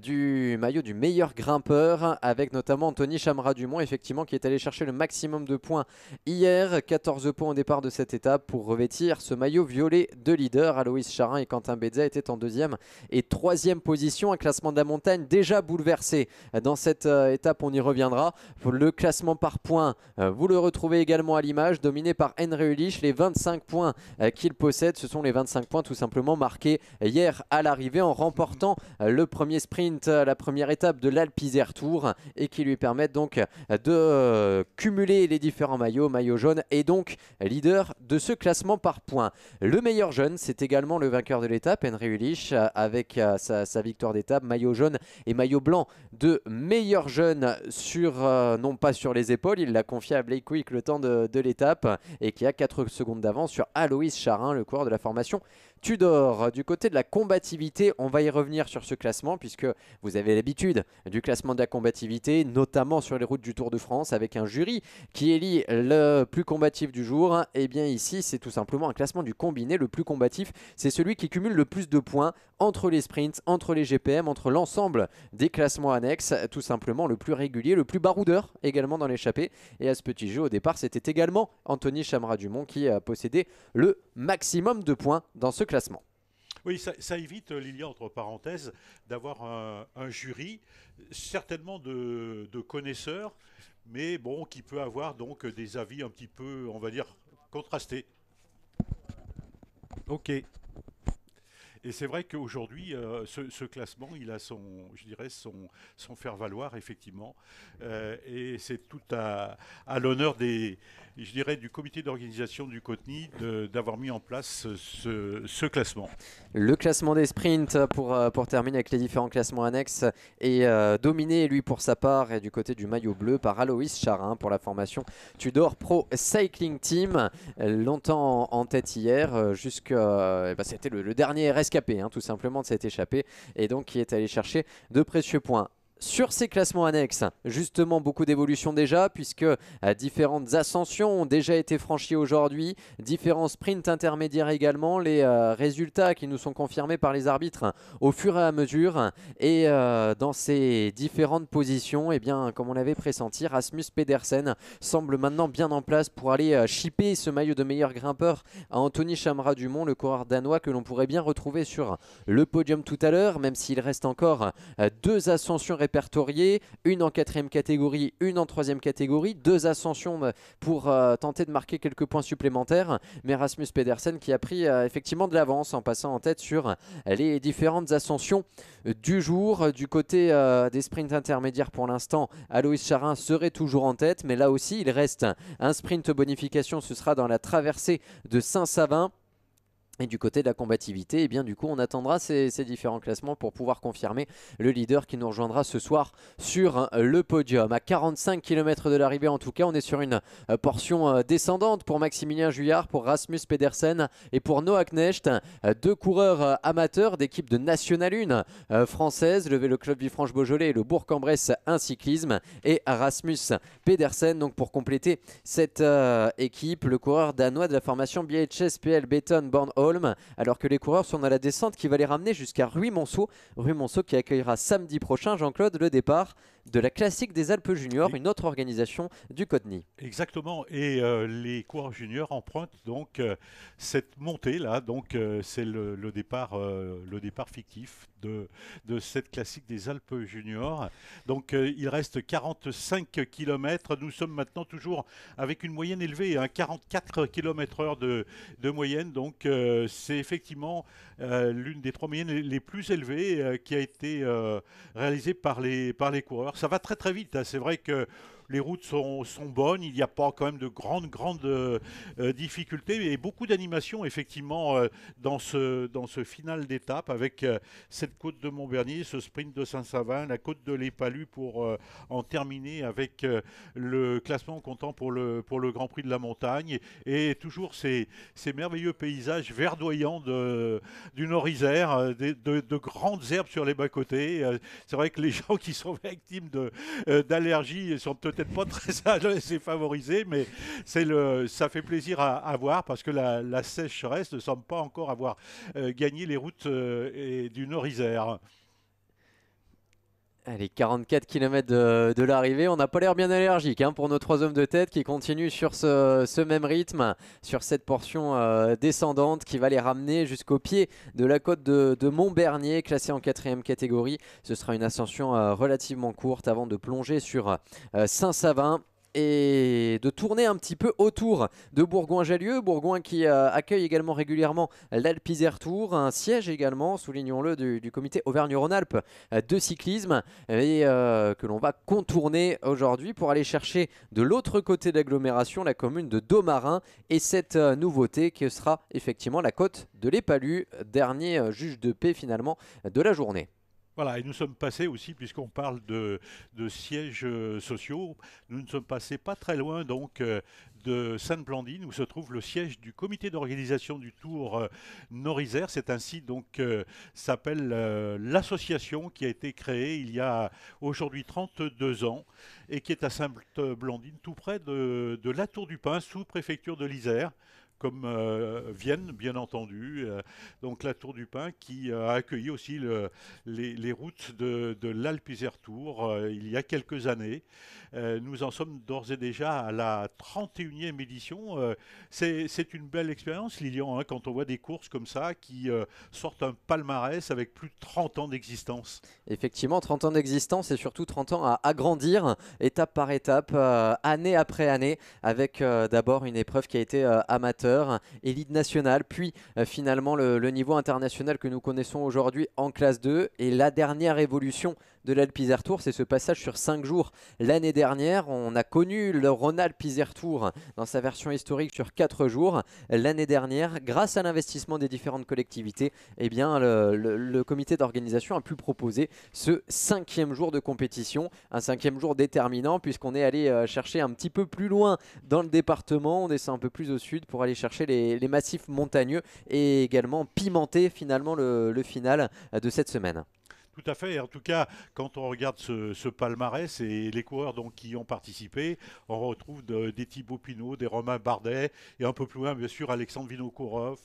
du maillot du meilleur grimpeur, avec notamment Anthony Anthony Chamra-Dumont, effectivement, qui est allé chercher le maximum de points hier. 14 points au départ de cette étape pour revêtir ce maillot violet de leader. Aloïs Charin et Quentin Bedza étaient en deuxième et troisième position. Un classement de la montagne déjà bouleversé dans cette étape, on y reviendra. Pour le classement par points, vous le retrouvez également à l'image, dominé par Henry Ulich. Les 25 points qu'il possède, ce sont les 25 points tout simplement marqués hier à l'arrivée en remportant le premier sprint, la première étape de l'Alpe Isère Tour, et qui lui permettent donc de cumuler les différents maillots, maillot jaune, et donc leader de ce classement par points. Le meilleur jeune, c'est également le vainqueur de l'étape, Henry Ulich, avec sa victoire d'étape, maillot jaune et maillot blanc de meilleur jeune sur, non pas sur les épaules, il l'a confié à Blake Quick le temps de l'étape, et qui a 4 secondes d'avance sur Aloïs Charin, le coureur de la formation Tudor. Du côté de la combativité, on va y revenir sur ce classement puisque vous avez l'habitude du classement de la combativité, notamment sur les routes du Tour de France, avec un jury qui élit le plus combatif du jour. Et bien ici, c'est tout simplement un classement du combiné. Le plus combatif, c'est celui qui cumule le plus de points entre les sprints, entre les GPM, entre l'ensemble des classements annexes. Tout simplement le plus régulier, le plus baroudeur également dans l'échappée. Et à ce petit jeu, au départ, c'était également Anthony Chamra-Dumont qui a possédé le maximum de points dans ce classement. Oui, ça évite, Lilian, entre parenthèses, d'avoir un jury, certainement de connaisseurs, mais bon, qui peut avoir donc des avis un petit peu, on va dire, contrastés. Ok. Et c'est vrai qu'aujourd'hui, ce classement, il a son, je dirais, son faire-valoir, effectivement. Et c'est tout à l'honneur je dirais, du comité d'organisation du Cotni d'avoir mis en place ce classement. Le classement des sprints, pour terminer avec les différents classements annexes, est dominé, lui, pour sa part, et du côté du maillot bleu, par Aloïs Charin pour la formation Tudor Pro Cycling Team. Longtemps en tête hier, c'était le dernier rescapé, tout simplement, de cette échappée, et donc qui est allé chercher de précieux points. Sur ces classements annexes, justement beaucoup d'évolutions déjà, puisque différentes ascensions ont déjà été franchies aujourd'hui, différents sprints intermédiaires également, les résultats qui nous sont confirmés par les arbitres au fur et à mesure. Et dans ces différentes positions, eh bien, comme on l'avait pressenti, Rasmus Pedersen semble maintenant bien en place pour aller shipper ce maillot de meilleur grimpeur à Anthony Chamra-Dumont, le coureur danois que l'on pourrait bien retrouver sur le podium tout à l'heure, même s'il reste encore 2 ascensions répertoriées, une en 4e catégorie, une en 3e catégorie, 2 ascensions pour tenter de marquer quelques points supplémentaires, mais Rasmus Pedersen qui a pris effectivement de l'avance en passant en tête sur les différentes ascensions du jour. Du côté des sprints intermédiaires, pour l'instant, Aloïs Charin serait toujours en tête, mais là aussi il reste un sprint bonification, ce sera dans la traversée de Saint-Savin. Et du côté de la combativité, eh bien, du coup, on attendra ces différents classements pour pouvoir confirmer le leader qui nous rejoindra ce soir sur le podium. À 45 km de l'arrivée, en tout cas, on est sur une portion descendante pour Maximilien Juillard, pour Rasmus Pedersen et pour Noah Knecht, 2 coureurs amateurs d'équipe de National 1 française, le Vélo Club Villefranche-Beaujolais et le Bourg-en-Bresse un cyclisme, et Rasmus Pedersen. Donc pour compléter cette équipe, le coureur danois de la formation BHS PL Beton Bornholm, alors que les coureurs sont dans la descente qui va les ramener jusqu'à Ruy-Monceau. Ruy-Monceau qui accueillera samedi prochain, Jean-Claude, le départ de la Classique des Alpes Juniors, une autre organisation du Cotni. Exactement, et les coureurs juniors empruntent donc cette montée-là, donc c'est le départ fictif de cette Classique des Alpes Juniors. Donc il reste 45 km, nous sommes maintenant toujours avec une moyenne élevée, 44 km/h de moyenne, donc c'est effectivement l'une des 3 moyennes les plus élevées qui a été réalisée par les coureurs. Ça va très très vite, c'est vrai que les routes sont bonnes, il n'y a pas quand même de grandes difficultés et beaucoup d'animation effectivement dans ce final d'étape avec cette côte de Montbernier, ce sprint de Saint-Savin, la côte de l'Épalu pour en terminer avec le classement comptant pour le Grand Prix de la montagne et toujours ces merveilleux paysages verdoyants du Nord-Isère, de grandes herbes sur les bas-côtés. C'est vrai que les gens qui sont victimes d'allergies sont peut-être pas très favorisés, mais ça fait plaisir à voir parce que la sécheresse ne semble pas encore avoir gagné les routes du Nord-Isère. Allez, 44 km de l'arrivée, on n'a pas l'air bien allergique pour nos 3 hommes de tête qui continuent sur ce même rythme, sur cette portion descendante qui va les ramener jusqu'au pied de la côte de Montbernier, classée en 4e catégorie. Ce sera une ascension relativement courte avant de plonger sur Saint-Savin et de tourner un petit peu autour de Bourgoin-Jallieu. Bourgoin qui accueille également régulièrement l'Alpe Isère Tour, un siège également, soulignons-le, du comité Auvergne-Rhône-Alpes de cyclisme et que l'on va contourner aujourd'hui pour aller chercher de l'autre côté de l'agglomération la commune de Domarin et cette nouveauté qui sera effectivement la côte de l'Épalu, dernier juge de paix finalement de la journée. Voilà, et nous sommes passés aussi, puisqu'on parle de sièges sociaux, nous ne sommes passés pas très loin donc de Sainte-Blandine, où se trouve le siège du comité d'organisation du Tour Nord-Isère. C'est ainsi donc s'appelle l'association qui a été créée il y a aujourd'hui 32 ans et qui est à Sainte-Blandine, tout près de la Tour du Pin, sous-préfecture de l'Isère, comme Vienne, bien entendu. Donc la Tour du Pin qui a accueilli aussi les routes de l'Alpe Isère Tour il y a quelques années. Nous en sommes d'ores et déjà à la 31e édition. C'est une belle expérience, Lilian, quand on voit des courses comme ça qui sortent un palmarès avec plus de 30 ans d'existence. Effectivement, 30 ans d'existence et surtout 30 ans à agrandir, étape par étape, année après année, avec d'abord une épreuve qui a été amateur, élite nationale, puis finalement le niveau international que nous connaissons aujourd'hui en classe 2 et la dernière évolution de l'Alpe Isère Tour, c'est ce passage sur 5 jours l'année dernière. On a connu le Rhône-Alpes Isère Tour dans sa version historique sur 4 jours l'année dernière. Grâce à l'investissement des différentes collectivités, eh bien, le comité d'organisation a pu proposer ce 5e jour de compétition, un 5e jour déterminant puisqu'on est allé chercher un petit peu plus loin dans le département, on descend un peu plus au sud pour aller chercher les massifs montagneux et également pimenter finalement le final de cette semaine. Tout à fait. Et en tout cas, quand on regarde ce palmarès et les coureurs donc, qui y ont participé, on retrouve des Thibaut Pinot, des Romain Bardet et un peu plus loin, bien sûr, Alexandre Vinokourov,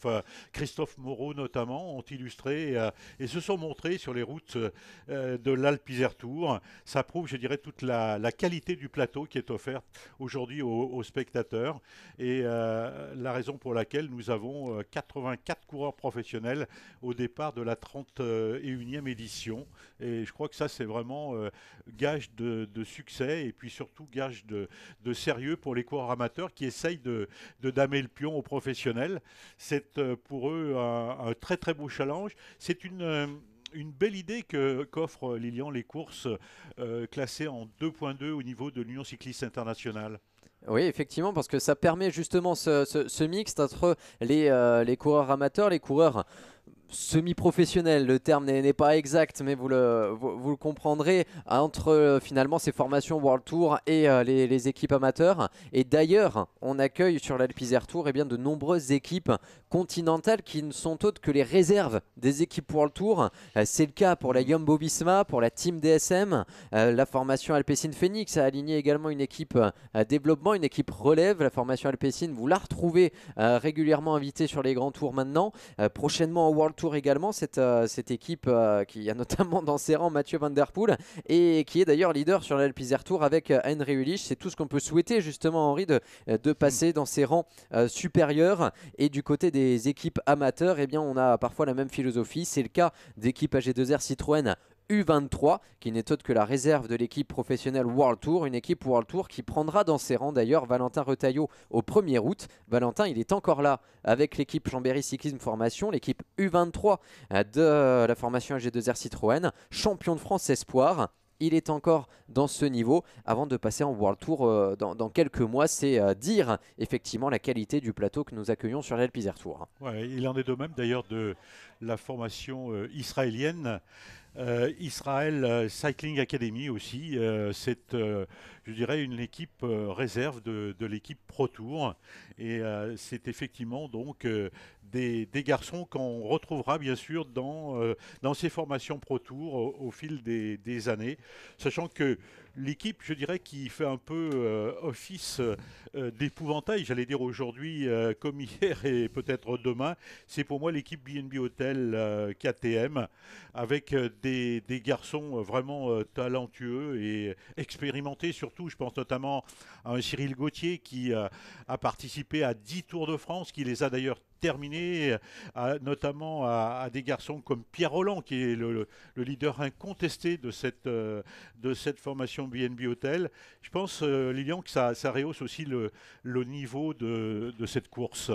Christophe Moreau notamment, ont illustré et se sont montrés sur les routes de l'Alpe Isère Tour. Ça prouve, je dirais, toute la qualité du plateau qui est offerte aujourd'hui aux spectateurs et la raison pour laquelle nous avons 84 coureurs professionnels au départ de la 31e édition. Et je crois que ça, c'est vraiment gage de succès et puis surtout gage de sérieux pour les coureurs amateurs qui essayent de damer le pion aux professionnels. C'est pour eux un très très beau challenge. C'est une belle idée qu'offrent Lilian les courses classées en 2.2 au niveau de l'Union cycliste internationale. Oui, effectivement, parce que ça permet justement ce mixte entre les coureurs amateurs, les coureurs semi-professionnel, le terme n'est pas exact, mais vous le comprendrez, entre finalement ces formations World Tour et les équipes amateurs. Et d'ailleurs, on accueille sur l'Alpe Isère Tour de nombreuses équipes continentales qui ne sont autres que les réserves des équipes World Tour. C'est le cas pour la Jumbo-Visma, pour la Team DSM, la formation Alpecin Phoenix a aligné également une équipe développement, une équipe relève. La formation Alpecin, vous la retrouvez régulièrement invitée sur les grands tours maintenant. Prochainement au World Tour également, cette équipe qui a notamment dans ses rangs Mathieu Van Der Poel et qui est d'ailleurs leader sur l'Alpe Isère Tour avec Henry Ulich. C'est tout ce qu'on peut souhaiter justement, Henri, de passer dans ses rangs supérieurs. Et du côté des équipes amateurs, eh bien, on a parfois la même philosophie. C'est le cas d'équipe AG2R Citroën U23 qui n'est autre que la réserve de l'équipe professionnelle World Tour, une équipe World Tour qui prendra dans ses rangs d'ailleurs Valentin Retailleau au 1er août. Valentin, il est encore là avec l'équipe Chambéry Cyclisme Formation, l'équipe U23 de la formation AG2R Citroën, champion de France Espoir. Il est encore dans ce niveau avant de passer en World Tour dans quelques mois. C'est dire effectivement la qualité du plateau que nous accueillons sur l'Alpe Isère Tour. Ouais, il en est de même d'ailleurs de la formation israélienne. Israël Cycling Academy aussi, c'est je dirais une équipe réserve de l'équipe Pro Tour et c'est effectivement donc des garçons qu'on retrouvera bien sûr dans ces formations Pro Tour au fil des années, sachant que l'équipe, je dirais, qui fait un peu office d'épouvantail, j'allais dire aujourd'hui comme hier et peut-être demain, c'est pour moi l'équipe B&B Hotel KTM, avec des garçons vraiment talentueux et expérimentés surtout. Je pense notamment à un Cyril Gauthier qui a participé à 10 Tours de France, qui les a d'ailleurs terminés, notamment à des garçons comme Pierre Rolland, qui est le leader incontesté de cette formation B&B Hotel. Je pense, Lilian, que ça rehausse aussi le niveau de cette course.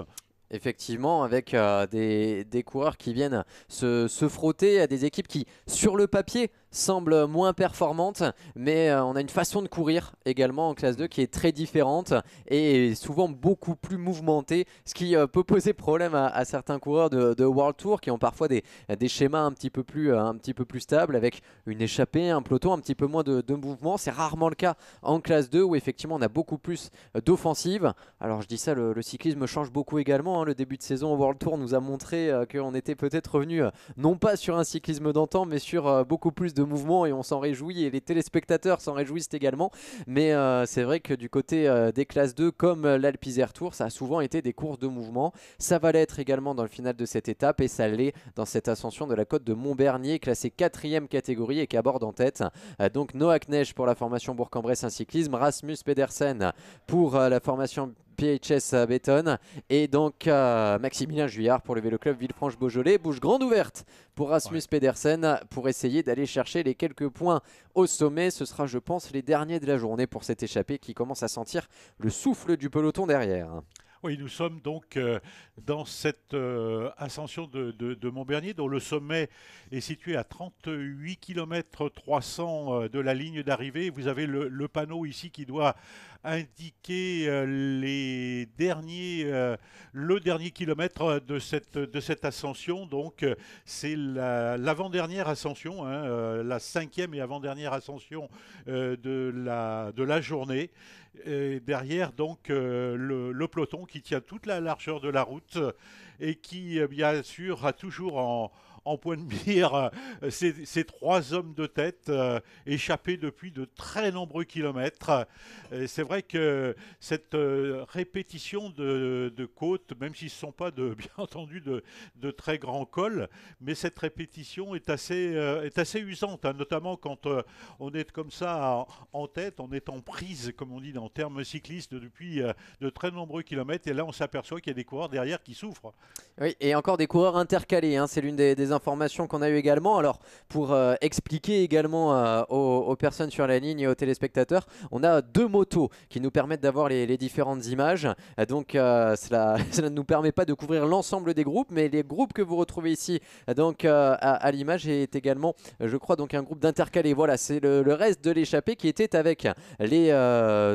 Effectivement, avec des coureurs qui viennent se frotter à des équipes qui, sur le papier, semblent moins performantes, mais on a une façon de courir également en classe 2 qui est très différente et souvent beaucoup plus mouvementée, ce qui peut poser problème à certains coureurs de World Tour qui ont parfois des schémas un petit peu plus stables, avec une échappée, un peloton, un petit peu moins de mouvement. C'est rarement le cas en classe 2 où effectivement on a beaucoup plus d'offensive. Alors je dis ça, le cyclisme change beaucoup également, hein. Le début de saison au World Tour nous a montré qu'on était peut-être revenu non pas sur un cyclisme d'antan, mais sur beaucoup plus de mouvement, et on s'en réjouit, et les téléspectateurs s'en réjouissent également. Mais c'est vrai que du côté des classes 2 comme l'Alpe Isère Tour, ça a souvent été des courses de mouvement. Ça va l'être également dans le final de cette étape, et ça l'est dans cette ascension de la côte de Montbernier, classée 4e catégorie et qui aborde en tête donc Noah Knecht pour la formation Bourg-en-Bresse cyclisme, Rasmus Pedersen pour la formation PHS Béton, et donc Maximilien Juillard pour le Vélo Club Villefranche-Beaujolais. Bouche grande ouverte pour Rasmus Pedersen pour essayer d'aller chercher les quelques points au sommet. Ce sera, je pense, les derniers de la journée pour cette échappée qui commence à sentir le souffle du peloton derrière. Oui, nous sommes donc dans cette ascension de Montbernier, dont le sommet est situé à 38 km 300 de la ligne d'arrivée. Vous avez le panneau ici qui doit indiquer le dernier kilomètre de cette ascension. Donc, c'est l'avant-dernière ascension, hein, la 5e et avant-dernière ascension de la journée. Et derrière, donc, le peloton qui tient toute la largeur de la route et qui, bien sûr, a toujours en point de mire ces trois hommes de tête échappés depuis de très nombreux kilomètres. C'est vrai que cette répétition de côtes, même s'ils ne sont pas bien entendu de très grands cols, mais cette répétition est assez usante, hein, notamment quand on est comme ça en tête, on est en prise, comme on dit en termes cyclistes, depuis de très nombreux kilomètres, et là on s'aperçoit qu'il y a des coureurs derrière qui souffrent. Oui, et encore des coureurs intercalés, hein, c'est l'une des informations qu'on a eu également. Alors pour expliquer également aux personnes sur la ligne et aux téléspectateurs, on a deux motos qui nous permettent d'avoir les différentes images. Donc cela ne nous permet pas de couvrir l'ensemble des groupes, mais les groupes que vous retrouvez ici donc à l'image est également, je crois, donc un groupe d'intercalés. Voilà, c'est le reste de l'échappée qui était avec les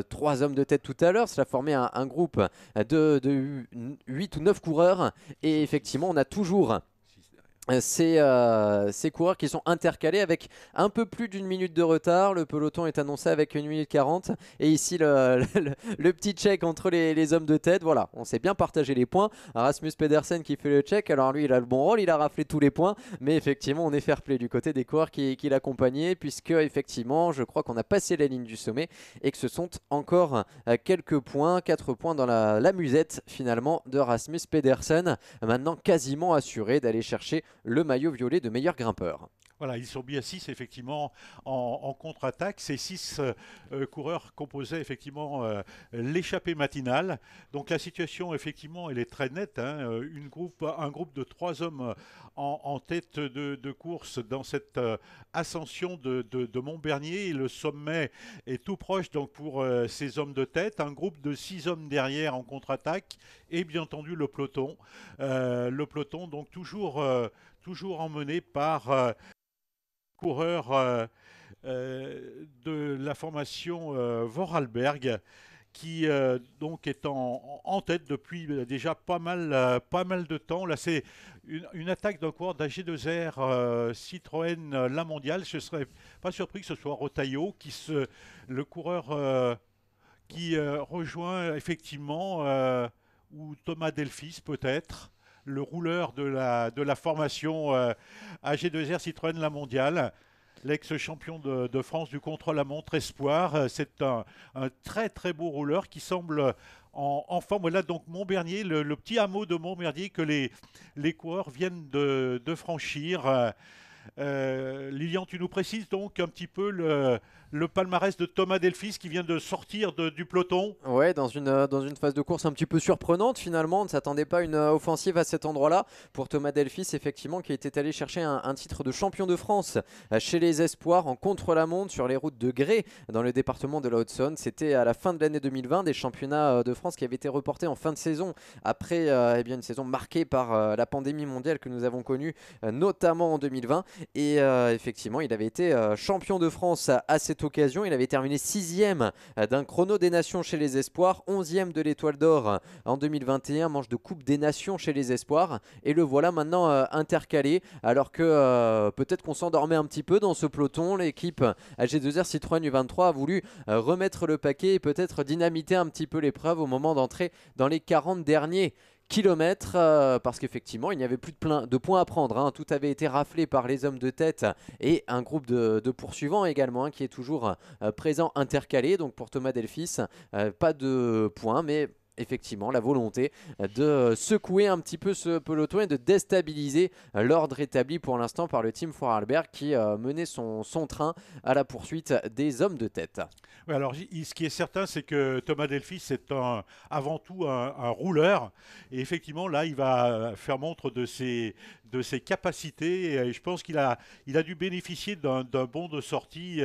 trois hommes de tête tout à l'heure. Cela formait un groupe de 8 ou 9 coureurs, et effectivement on a toujours ces coureurs qui sont intercalés avec un peu plus d'une minute de retard. Le peloton est annoncé avec 1 minute 40, et ici le petit check entre les hommes de tête. Voilà, on s'est bien partagé les points. Rasmus Pedersen qui fait le check, alors lui il a le bon rôle, il a raflé tous les points, mais effectivement on est fair play du côté des coureurs qui l'accompagnaient, puisque effectivement je crois qu'on a passé la ligne du sommet et que ce sont encore quelques points, 4 points dans la musette finalement de Rasmus Pedersen, maintenant quasiment assuré d'aller chercher le maillot violet de meilleur grimpeur. Voilà, ils sont bien 6 effectivement en contre-attaque. Ces 6 coureurs composaient effectivement l'échappée matinale. Donc la situation effectivement elle est très nette, hein. Un groupe de 3 hommes en tête de course dans cette ascension de Montbernier. Le sommet est tout proche donc pour ces hommes de tête. Un groupe de 6 hommes derrière en contre-attaque, et bien entendu le peloton. Le peloton donc toujours emmené par coureur de la formation Vorarlberg, qui donc est en tête depuis déjà pas mal de temps. Là, c'est une attaque d'un coureur d'AG2R Citroën La Mondiale. Je ne serais pas surpris que ce soit Rotaillot, le coureur qui rejoint effectivement, ou Thomas Delphis peut-être, le rouleur de la formation AG2R Citroën La Mondiale. l'ex-champion de France du contre-la-montre espoir. C'est un très très beau rouleur qui semble en forme. Voilà donc Montbernier, le petit hameau de Montbernier que les coureurs viennent de franchir. Lilian, tu nous précises donc un petit peu le palmarès de Thomas Delphis qui vient de sortir du peloton. Ouais, dans une phase de course un petit peu surprenante finalement, on ne s'attendait pas à une offensive à cet endroit-là pour Thomas Delphis effectivement qui était allé chercher un titre de champion de France chez les espoirs en contre-la-montre sur les routes de Grès dans le département de la Haute-Saône. C'était à la fin de l'année 2020, des championnats de France qui avaient été reportés en fin de saison après eh bien, une saison marquée par la pandémie mondiale que nous avons connue notamment en 2020 et effectivement il avait été champion de France à cette occasion. Il avait terminé 6e d'un chrono des nations chez les espoirs, 11e de l'étoile d'or en 2021, manche de coupe des nations chez les espoirs et le voilà maintenant intercalé alors que peut-être qu'on s'endormait un petit peu dans ce peloton. L'équipe AG2R Citroën U23 a voulu remettre le paquet et peut-être dynamiter un petit peu l'épreuve au moment d'entrer dans les 40 derniers kilomètres parce qu'effectivement il n'y avait plus de points à prendre, hein. Tout avait été raflé par les hommes de tête et un groupe de poursuivants également, hein, qui est toujours présent intercalé. Donc pour Thomas Delphis pas de points mais effectivement la volonté de secouer un petit peu ce peloton et de déstabiliser l'ordre établi pour l'instant par le team Vorarlberg qui menait son train à la poursuite des hommes de tête. Oui, alors, ce qui est certain, c'est que Thomas Delphis est avant tout un rouleur. Et effectivement, là, il va faire montre de ses capacités. Et je pense qu'il a dû bénéficier d'un bon de sortie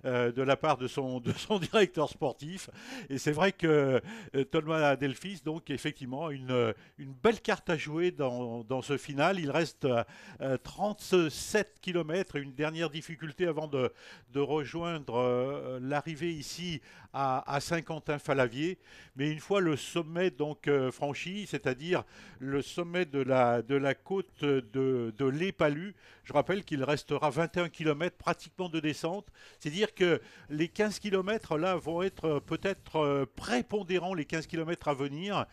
de la part de son directeur sportif. Et c'est vrai que Thomas Delphis, donc, effectivement, une belle carte à jouer dans ce final. Il reste 37 km, une dernière difficulté avant de rejoindre l'arrivée ici à Saint-Quentin-Fallavier, mais une fois le sommet donc franchi, c'est-à-dire le sommet de la côte de l'Épalu, je rappelle qu'il restera 21 km pratiquement de descente, c'est-à-dire que les 15 km là vont être peut-être prépondérants, les 15 km à venir,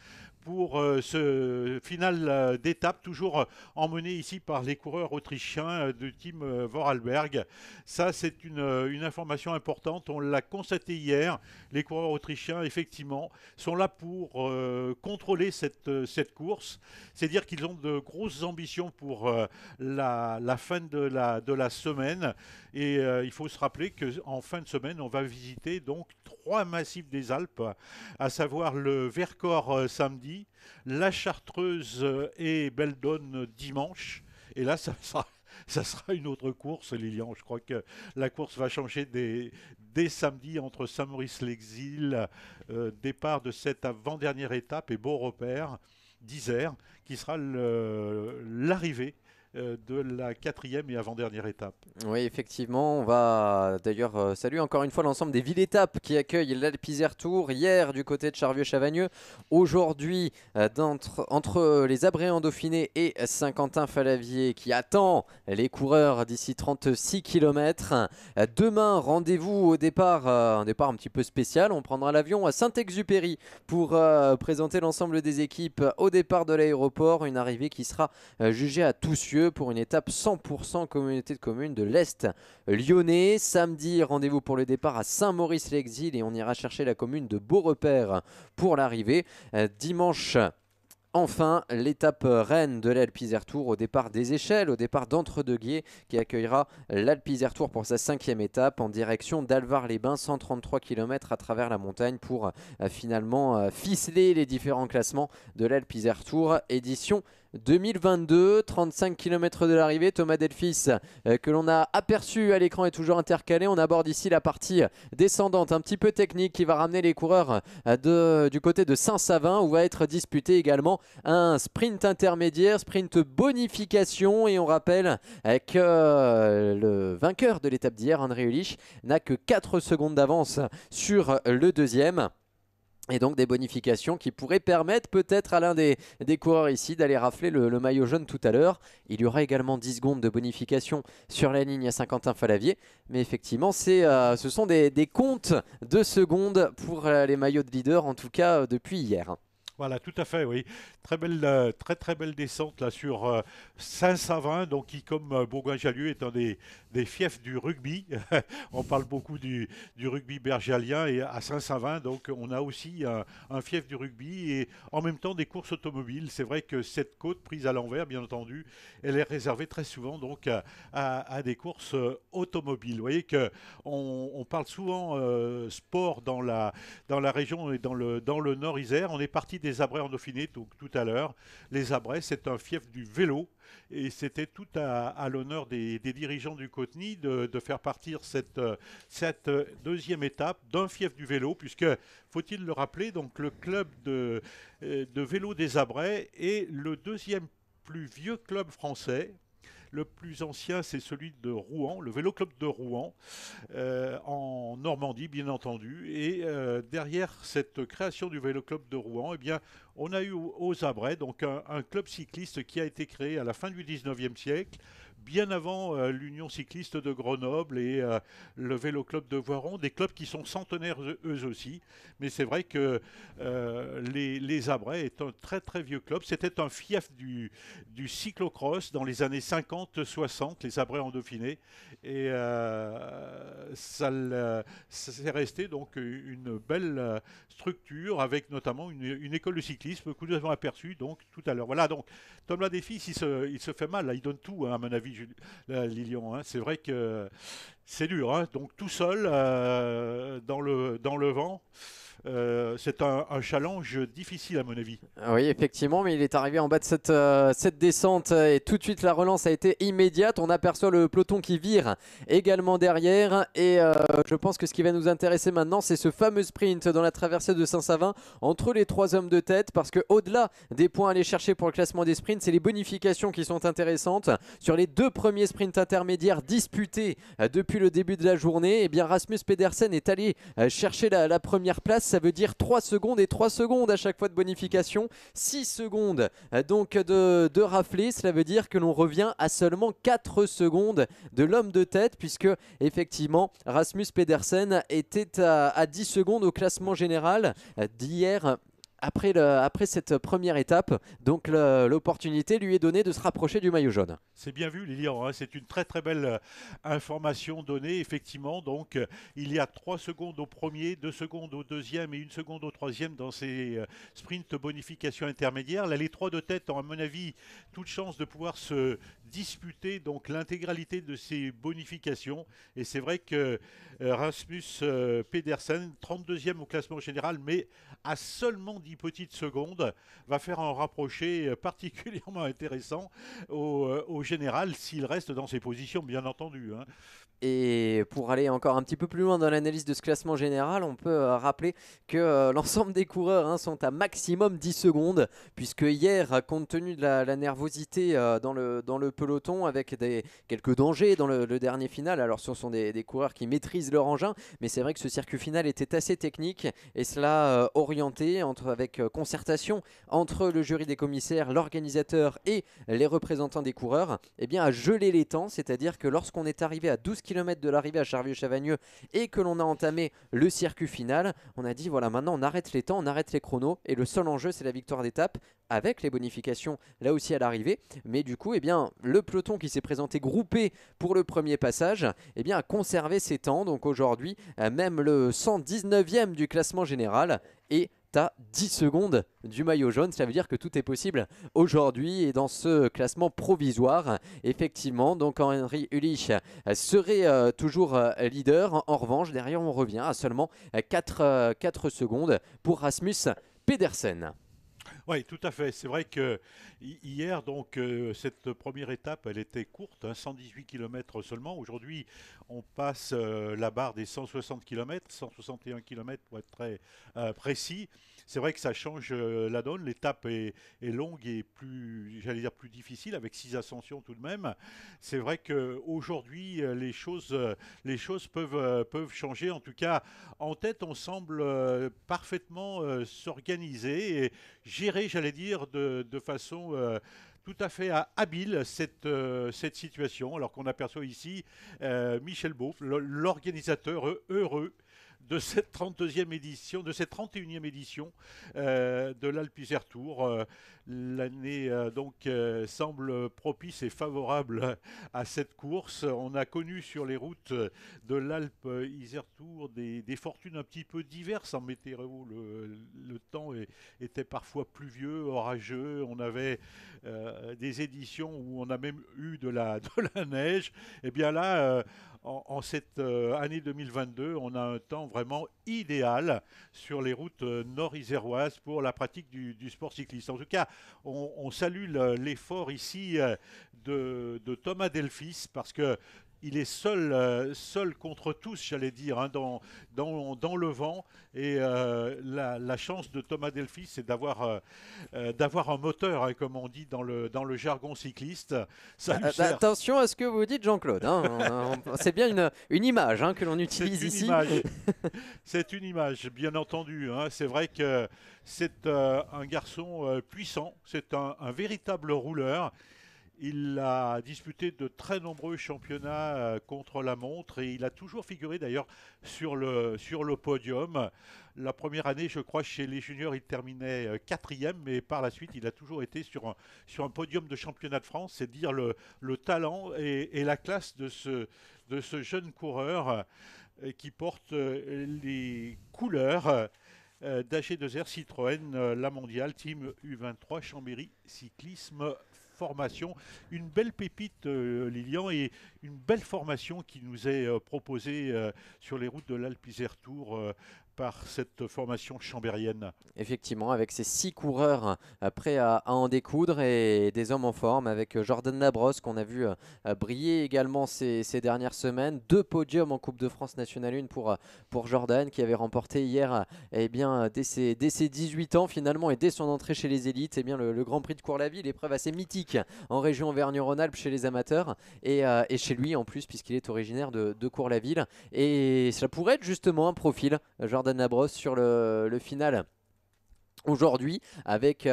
pour ce final d'étape, toujours emmené ici par les coureurs autrichiens du team Vorarlberg. Ça, c'est une information importante. On l'a constaté hier. Les coureurs autrichiens, effectivement, sont là pour contrôler cette course. C'est-à-dire qu'ils ont de grosses ambitions pour la fin de la semaine. Et il faut se rappeler qu'en fin de semaine, on va visiter donc 3 massifs des Alpes, à savoir le Vercors samedi, la Chartreuse et Beldon dimanche. Et là, ça sera une autre course, Lilian. Je crois que la course va changer dès samedi entre Saint-Maurice-l'Exil, départ de cette avant-dernière étape et beau repère d'Isère, qui sera l'arrivée de la 4e et avant-dernière étape. Oui, effectivement, on va d'ailleurs saluer encore une fois l'ensemble des villes étapes qui accueillent l'Alpe Isère Tour. Hier du côté de Charvieux-Chavagneux, aujourd'hui entre les Abrets en Dauphiné et Saint-Quentin-Fallavier qui attend les coureurs d'ici 36 km. Demain, rendez-vous au départ, un départ un petit peu spécial. On prendra l'avion à Saint-Exupéry pour présenter l'ensemble des équipes au départ de l'aéroport. Une arrivée qui sera jugée à Toussieux pour une étape 100% communauté de communes de l'Est lyonnais. Samedi, rendez-vous pour le départ à Saint-Maurice-l'Exil et on ira chercher la commune de Beaurepaire pour l'arrivée. Dimanche, enfin, l'étape reine de l'Alpe Isère Tour au départ des Échelles, au départ d'Entre-deux-Guiers qui accueillera l'Alpe Isère Tour pour sa 5e étape en direction d'Alvar-les-Bains, 133 km à travers la montagne pour finalement ficeler les différents classements de l'Alpe Isère Tour édition 2022, 35 km de l'arrivée. Thomas Delphis que l'on a aperçu à l'écran est toujours intercalé. On aborde ici la partie descendante un petit peu technique qui va ramener les coureurs du côté de Saint-Savin où va être disputé également un sprint intermédiaire, sprint bonification, et on rappelle que le vainqueur de l'étape d'hier, André Ulich, n'a que 4 secondes d'avance sur le deuxième. Et donc des bonifications qui pourraient permettre peut-être à l'un des coureurs ici d'aller rafler le maillot jaune tout à l'heure. Il y aura également 10 secondes de bonification sur la ligne à Saint-Quentin-Fallavier. Mais effectivement, ce sont des comptes de secondes pour les maillots de leader, en tout cas depuis hier. Voilà, tout à fait, oui. Très très belle descente là sur Saint-Savin, donc qui, comme Bourgoin-Jallieu, est un des fiefs du rugby. On parle beaucoup du rugby bergalien et à Saint-Savin, donc on a aussi un fief du rugby et en même temps des courses automobiles. C'est vrai que cette côte prise à l'envers, bien entendu, elle est réservée très souvent donc à des courses automobiles. Vous voyez que on parle souvent sport dans la région et dans le Nord Isère. On est parti des Abrets en Dauphiné tout à l'heure. Les Abrets, c'est un fief du vélo et c'était tout à l'honneur des dirigeants du Coteny de faire partir cette deuxième étape d'un fief du vélo, puisque, faut-il le rappeler, donc le club de vélo des Abrets est le deuxième plus vieux club français. Le plus ancien, c'est celui de Rouen, le Vélo Club de Rouen, en Normandie, bien entendu. Et derrière cette création du Vélo Club de Rouen, eh bien, on a eu aux Abrets donc un club cycliste qui a été créé à la fin du 19e siècle, bien avant l'Union cycliste de Grenoble et le Vélo Club de Voiron, des clubs qui sont centenaires eux aussi. Mais c'est vrai que les Abrets est un très très vieux club. C'était un fief du cyclocross dans les années 50-60, les Abrets en Dauphiné. Et c'est resté donc une belle structure avec notamment une école de cyclisme que nous avons aperçue donc tout à l'heure. Voilà, donc Tom Ladefis, il se fait mal, là, il donne tout, hein, à mon avis, Lilian. Hein. C'est vrai que c'est dur, hein. Donc tout seul dans le vent. C'est un challenge difficile à mon avis. Oui, effectivement, mais il est arrivé en bas de cette descente et tout de suite la relance a été immédiate. On aperçoit le peloton qui vire également derrière et je pense que ce qui va nous intéresser maintenant, c'est ce fameux sprint dans la traversée de Saint-Savin entre les trois hommes de tête, parce que au-delà des points à aller chercher pour le classement des sprints, c'est les bonifications qui sont intéressantes. Sur les deux premiers sprints intermédiaires disputés depuis le début de la journée, eh bien Rasmus Pedersen est allé chercher la première place. Ça veut dire 3 secondes et 3 secondes à chaque fois de bonification, 6 secondes donc de raflée. Cela veut dire que l'on revient à seulement 4 secondes de l'homme de tête, puisque effectivement Rasmus Pedersen était à 10 secondes au classement général d'hier. Après cette première étape, donc l'opportunité lui est donnée de se rapprocher du maillot jaune. C'est bien vu, Lilian, hein. C'est une très très belle information donnée, effectivement. Donc, il y a 3 secondes au premier, 2 secondes au deuxième et 1 seconde au troisième dans ces sprints bonification intermédiaire. Là, les 3 de tête ont, à mon avis, toute chance de pouvoir se disputer donc l'intégralité de ces bonifications. Et c'est vrai que Rasmus Pedersen, 32e au classement général, mais à seulement 10 petites secondes, va faire un rapproché particulièrement intéressant au général s'il reste dans ses positions, bien entendu. Hein. Et pour aller encore un petit peu plus loin dans l'analyse de ce classement général, on peut rappeler que l'ensemble des coureurs sont à maximum 10 secondes, puisque hier, compte tenu de la nervosité dans le peloton, avec quelques dangers dans le dernier final, alors ce sont des coureurs qui maîtrisent leur engin, mais c'est vrai que ce circuit final était assez technique, et cela orienté avec concertation entre le jury des commissaires, l'organisateur et les représentants des coureurs, eh bien, à geler les temps, c'est-à-dire que lorsqu'on est arrivé à 12 km de l'arrivée à Charvieux-Chavagneux et que l'on a entamé le circuit final, on a dit voilà, maintenant on arrête les temps, on arrête les chronos et le seul enjeu c'est la victoire d'étape avec les bonifications là aussi à l'arrivée. Mais du coup, eh bien, le peloton qui s'est présenté groupé pour le premier passage, eh bien, a conservé ses temps. Donc aujourd'hui, même le 119e du classement général est à 10 secondes du maillot jaune. Cela veut dire que tout est possible aujourd'hui et dans ce classement provisoire. Effectivement, donc Henri Ulich serait toujours leader. En revanche, derrière, on revient à seulement 4 secondes pour Rasmus Pedersen. Oui, tout à fait. C'est vrai que hier, donc, cette première étape, elle était courte, hein, 118 km seulement. Aujourd'hui, on passe la barre des 160 km, 161 km pour être très précis. C'est vrai que ça change la donne. L'étape est longue et plus, j'allais dire, plus difficile, avec 6 ascensions tout de même. C'est vrai qu'aujourd'hui, les choses peuvent changer. En tout cas, en tête, on semble parfaitement s'organiser et gérer, j'allais dire, de façon tout à fait habile cette situation, alors qu'on aperçoit ici Michel Beauf, l'organisateur heureux de cette 32e édition, de cette 31e édition de l'Alpe Isère Tour. L'année semble propice et favorable à cette course. On a connu sur les routes de l'Alpe Isère Tour des fortunes un petit peu diverses en météo. Le temps était parfois pluvieux, orageux. On avait des éditions où on a même eu de la neige. Et bien là, en cette année 2022, on a un temps vraiment idéal sur les routes nord-iséroises pour la pratique du sport cycliste. En tout cas, on salue l'effort ici de Thomas Delphis parce que il est seul contre tous, j'allais dire, hein, dans le vent. Et la chance de Thomas Delphis, c'est d'avoir un moteur, hein, comme on dit dans le jargon cycliste. Ça lui sert. Attention à ce que vous dites, Jean-Claude. Hein. C'est bien une image, hein, que l'on utilise ici. C'est une image, bien entendu. Hein. C'est vrai que c'est un garçon puissant, c'est un véritable rouleur. Il a disputé de très nombreux championnats contre la montre et il a toujours figuré d'ailleurs sur le podium. La première année, je crois, chez les juniors, il terminait quatrième, mais par la suite, il a toujours été sur un podium de championnat de France. C'est dire le talent et la classe de ce jeune coureur qui porte les couleurs d'AG2R Citroën, la mondiale, Team U23 Chambéry Cyclisme Formation. Une belle pépite, Lilian, et une belle formation qui nous est proposée sur les routes de l'Alpe Isère Tour par cette formation chambérienne. Effectivement, avec ces 6 coureurs prêts à en découdre et des hommes en forme, avec Jordan Labrosse qu'on a vu briller également ces dernières semaines. 2 podiums en Coupe de France Nationale 1 pour Jordan, qui avait remporté hier dès ses 18 ans finalement et dès son entrée chez les élites le Grand Prix de Cours-la-Ville, épreuve assez mythique en région Auvergne-Rhône-Alpes chez les amateurs et chez lui en plus puisqu'il est originaire de Cours-la-Ville. Et ça pourrait être justement un profil, Jordan Labrosse, sur le final aujourd'hui avec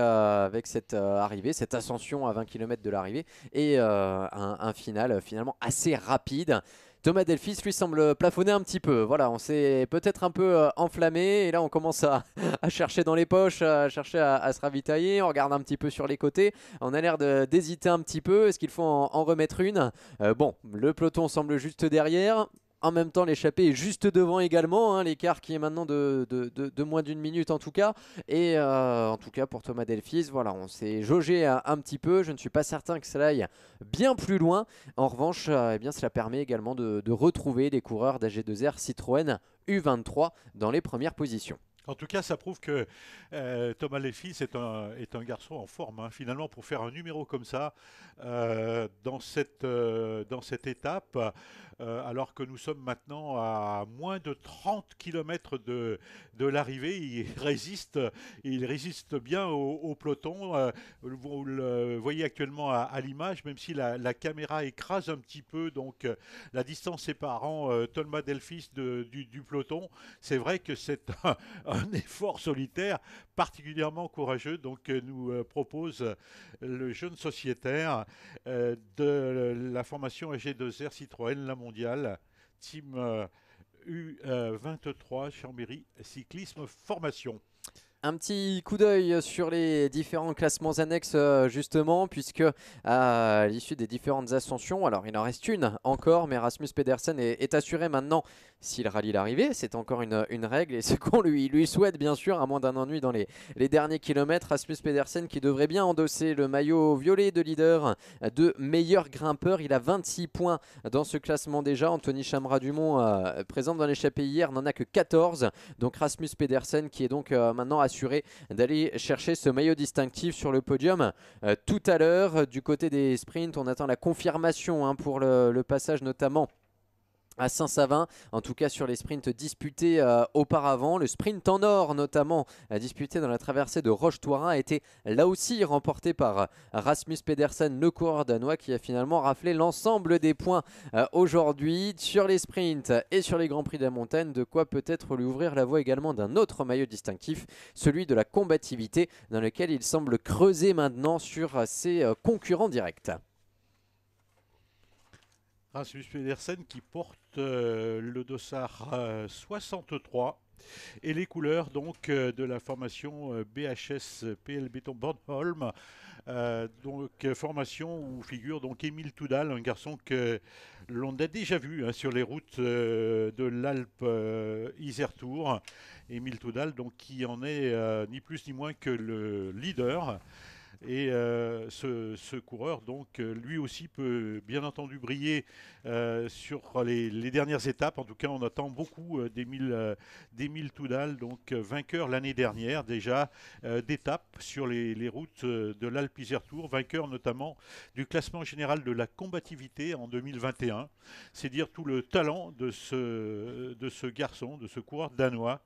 cette arrivée, cette ascension à 20 km de l'arrivée et un final finalement assez rapide. Thomas Delphis lui semble plafonner un petit peu. Voilà, on s'est peut-être un peu enflammé et là on commence à chercher dans les poches, à chercher à se ravitailler. On regarde un petit peu sur les côtés. On a l'air d'hésiter un petit peu. Est-ce qu'il faut en remettre une? Bon, le peloton semble juste derrière. En même temps, l'échappée est juste devant également, hein, l'écart qui est maintenant de moins d'une minute en tout cas. Et en tout cas pour Thomas Delphis, voilà, on s'est jaugé un petit peu. Je ne suis pas certain que cela aille bien plus loin. En revanche, cela permet également de retrouver des coureurs d'AG2R Citroën U23 dans les premières positions. En tout cas, ça prouve que Thomas Delphis est un garçon en forme. Hein. Finalement, pour faire un numéro comme ça, dans cette étape, alors que nous sommes maintenant à moins de 30 km de l'arrivée, il résiste bien au peloton. Vous le voyez actuellement à l'image, même si la caméra écrase un petit peu, donc la distance séparant Thomas Delphis du peloton. C'est vrai que c'est un effort solitaire particulièrement courageux, donc nous propose le jeune sociétaire de la formation AG2R Citroën, la mondiale, Team U23 Chambéry Cyclisme Formation. Un petit coup d'œil sur les différents classements annexes justement, puisque à l'issue des différentes ascensions, alors il en reste une encore, mais Rasmus Pedersen est assuré maintenant s'il rallie l'arrivée. C'est encore une règle et ce qu'on lui souhaite bien sûr, à moins d'un ennui dans les derniers kilomètres. Rasmus Pedersen qui devrait bien endosser le maillot violet de leader de meilleur grimpeur. Il a 26 points dans ce classement déjà. Anthony Chamra-Dumont, présent dans l'échappée hier, n'en a que 14. Donc Rasmus Pedersen qui est donc maintenant assuré d'aller chercher ce maillot distinctif sur le podium tout à l'heure. Du côté des sprints, on attend la confirmation pour le passage notamment à Saint-Savin, en tout cas sur les sprints disputés auparavant. Le sprint en or notamment disputé dans la traversée de Roche-Thouarin a été là aussi remporté par Rasmus Pedersen, le coureur danois, qui a finalement raflé l'ensemble des points aujourd'hui sur les sprints et sur les Grands Prix de la Montagne, de quoi peut-être lui ouvrir la voie également d'un autre maillot distinctif, celui de la combativité, dans lequel il semble creuser maintenant sur ses concurrents directs. Rasmus Pedersen qui porte le dossard 63 et les couleurs donc de la formation BHS PL Béton Bornholm, donc formation où figure donc Émile Toudal, un garçon que l'on a déjà vu sur les routes de l'Alpe Isère Tour. Émile Toudal donc qui en est ni plus ni moins que le leader. Et ce coureur, donc, lui aussi peut bien entendu briller sur les dernières étapes. En tout cas, on attend beaucoup d'Émile Toudal, donc vainqueur l'année dernière déjà d'étapes sur les routes de l'Alpe Isère Tour, vainqueur notamment du classement général de la combativité en 2021. C'est dire tout le talent de ce garçon, de ce coureur danois,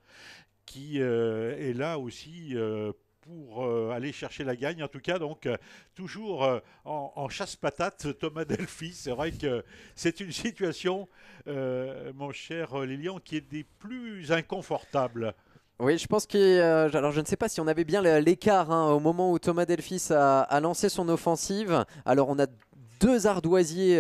qui est là aussi pour aller chercher la gagne. En tout cas, donc, toujours en chasse-patate, Thomas Delphi. C'est vrai que c'est une situation, mon cher Lilian, qui est des plus inconfortables. Oui, je pense alors je ne sais pas si on avait bien l'écart au moment où Thomas Delphis a lancé son offensive. Alors on a deux ardoisiers,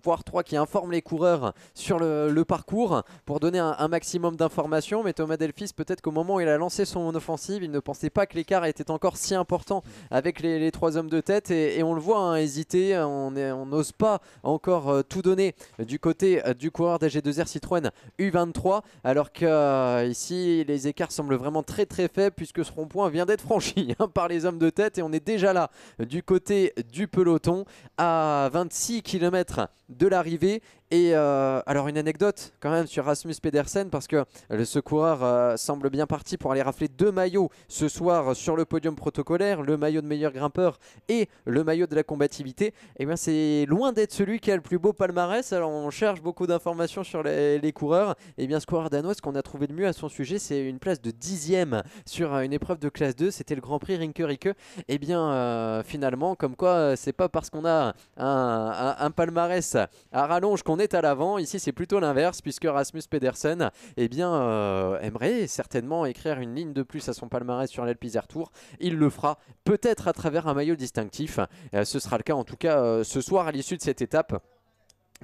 voire trois, qui informent les coureurs sur le parcours pour donner un maximum d'informations. Mais Thomas Delphis, peut-être qu'au moment où il a lancé son offensive, il ne pensait pas que l'écart était encore si important avec les trois hommes de tête. Et on le voit hésiter, on n'ose pas encore tout donner du côté du coureur d'AG2R Citroën U23. Alors que ici, les écarts semblent vraiment très très faibles puisque ce rond-point vient d'être franchi par les hommes de tête. Et on est déjà là du côté du peloton à 26 km de l'arrivée. Et alors une anecdote quand même sur Rasmus Pedersen, parce que ce coureur semble bien parti pour aller rafler deux maillots ce soir sur le podium protocolaire, le maillot de meilleur grimpeur et le maillot de la combativité. Et bien c'est loin d'être celui qui a le plus beau palmarès. Alors on cherche beaucoup d'informations sur les coureurs. Et bien ce coureur danois, ce qu'on a trouvé de mieux à son sujet, c'est une place de 10e sur une épreuve de classe 2. C'était le Grand Prix Rinke-Rike. Et bien finalement, comme quoi c'est pas parce qu'on a un palmarès à rallonge qu'on est à l'avant. Ici c'est plutôt l'inverse, puisque Rasmus Pedersen aimerait certainement écrire une ligne de plus à son palmarès sur l'Alpe Isère Tour. Il le fera peut-être à travers un maillot distinctif. Ce sera le cas en tout cas ce soir à l'issue de cette étape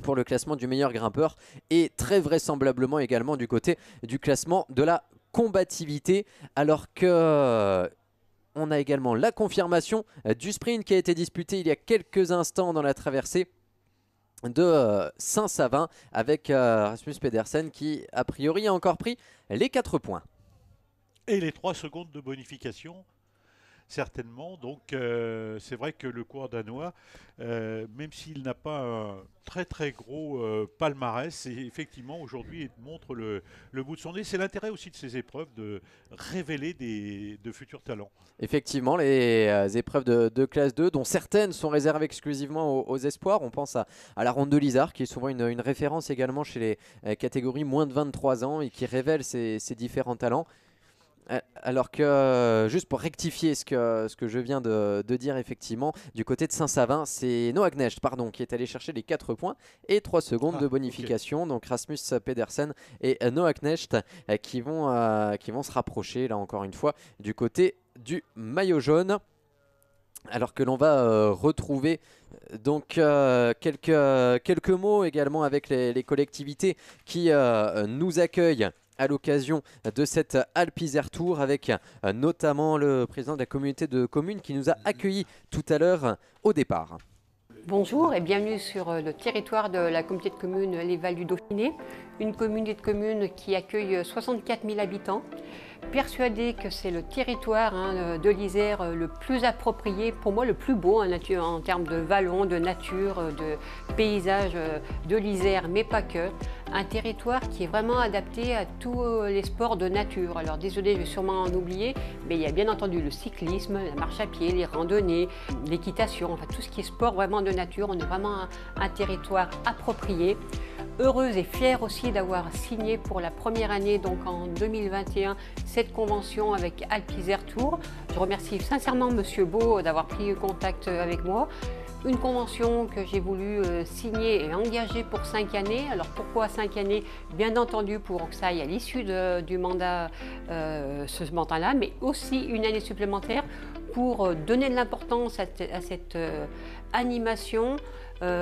pour le classement du meilleur grimpeur, et très vraisemblablement également du côté du classement de la combativité, alors que on a également la confirmation du sprint qui a été disputé il y a quelques instants dans la traversée de Saint-Savin, avec Rasmus Pedersen qui a priori a encore pris les 4 points. Et les 3 secondes de bonification, certainement. Donc c'est vrai que le coureur danois, même s'il n'a pas un très très gros palmarès, effectivement aujourd'hui il montre le bout de son nez. C'est l'intérêt aussi de ces épreuves, de révéler de futurs talents. Effectivement, les épreuves de classe 2, dont certaines sont réservées exclusivement aux espoirs. On pense à la ronde de l'Isard, qui est souvent une référence également chez les catégories moins de 23 ans et qui révèle ces différents talents. Alors que, juste pour rectifier ce que je viens de dire, effectivement, du côté de Saint-Savin, c'est Noah Knecht qui est allé chercher les 4 points et 3 secondes de bonification. Okay. Donc Rasmus Pedersen et Noah Knecht qui vont se rapprocher, là encore une fois, du côté du maillot jaune. Alors que l'on va retrouver donc quelques mots également avec les collectivités qui nous accueillent à l'occasion de cette Alpe Isère Tour, avec notamment le président de la communauté de communes qui nous a accueillis tout à l'heure au départ. Bonjour et bienvenue sur le territoire de la communauté de communes Les Vals du Dauphiné, une communauté de communes qui accueille 64 000 habitants. Persuadée que c'est le territoire de l'Isère le plus approprié, pour moi le plus beau en termes de vallons, de nature, de paysages de l'Isère, mais pas que. Un territoire qui est vraiment adapté à tous les sports de nature. Alors désolé, je vais sûrement en oublier, mais il y a bien entendu le cyclisme, la marche à pied, les randonnées, l'équitation, enfin tout ce qui est sport vraiment de nature. On est vraiment un territoire approprié. Heureuse et fière aussi d'avoir signé pour la première année, donc en 2021, cette convention avec Alpe Isère Tour. Je remercie sincèrement Monsieur Beau d'avoir pris contact avec moi. Une convention que j'ai voulu signer et engager pour 5 années. Alors pourquoi 5 années? Bien entendu pour que ça aille à l'issue du mandat, ce mandat-là, mais aussi une année supplémentaire pour donner de l'importance à cette animation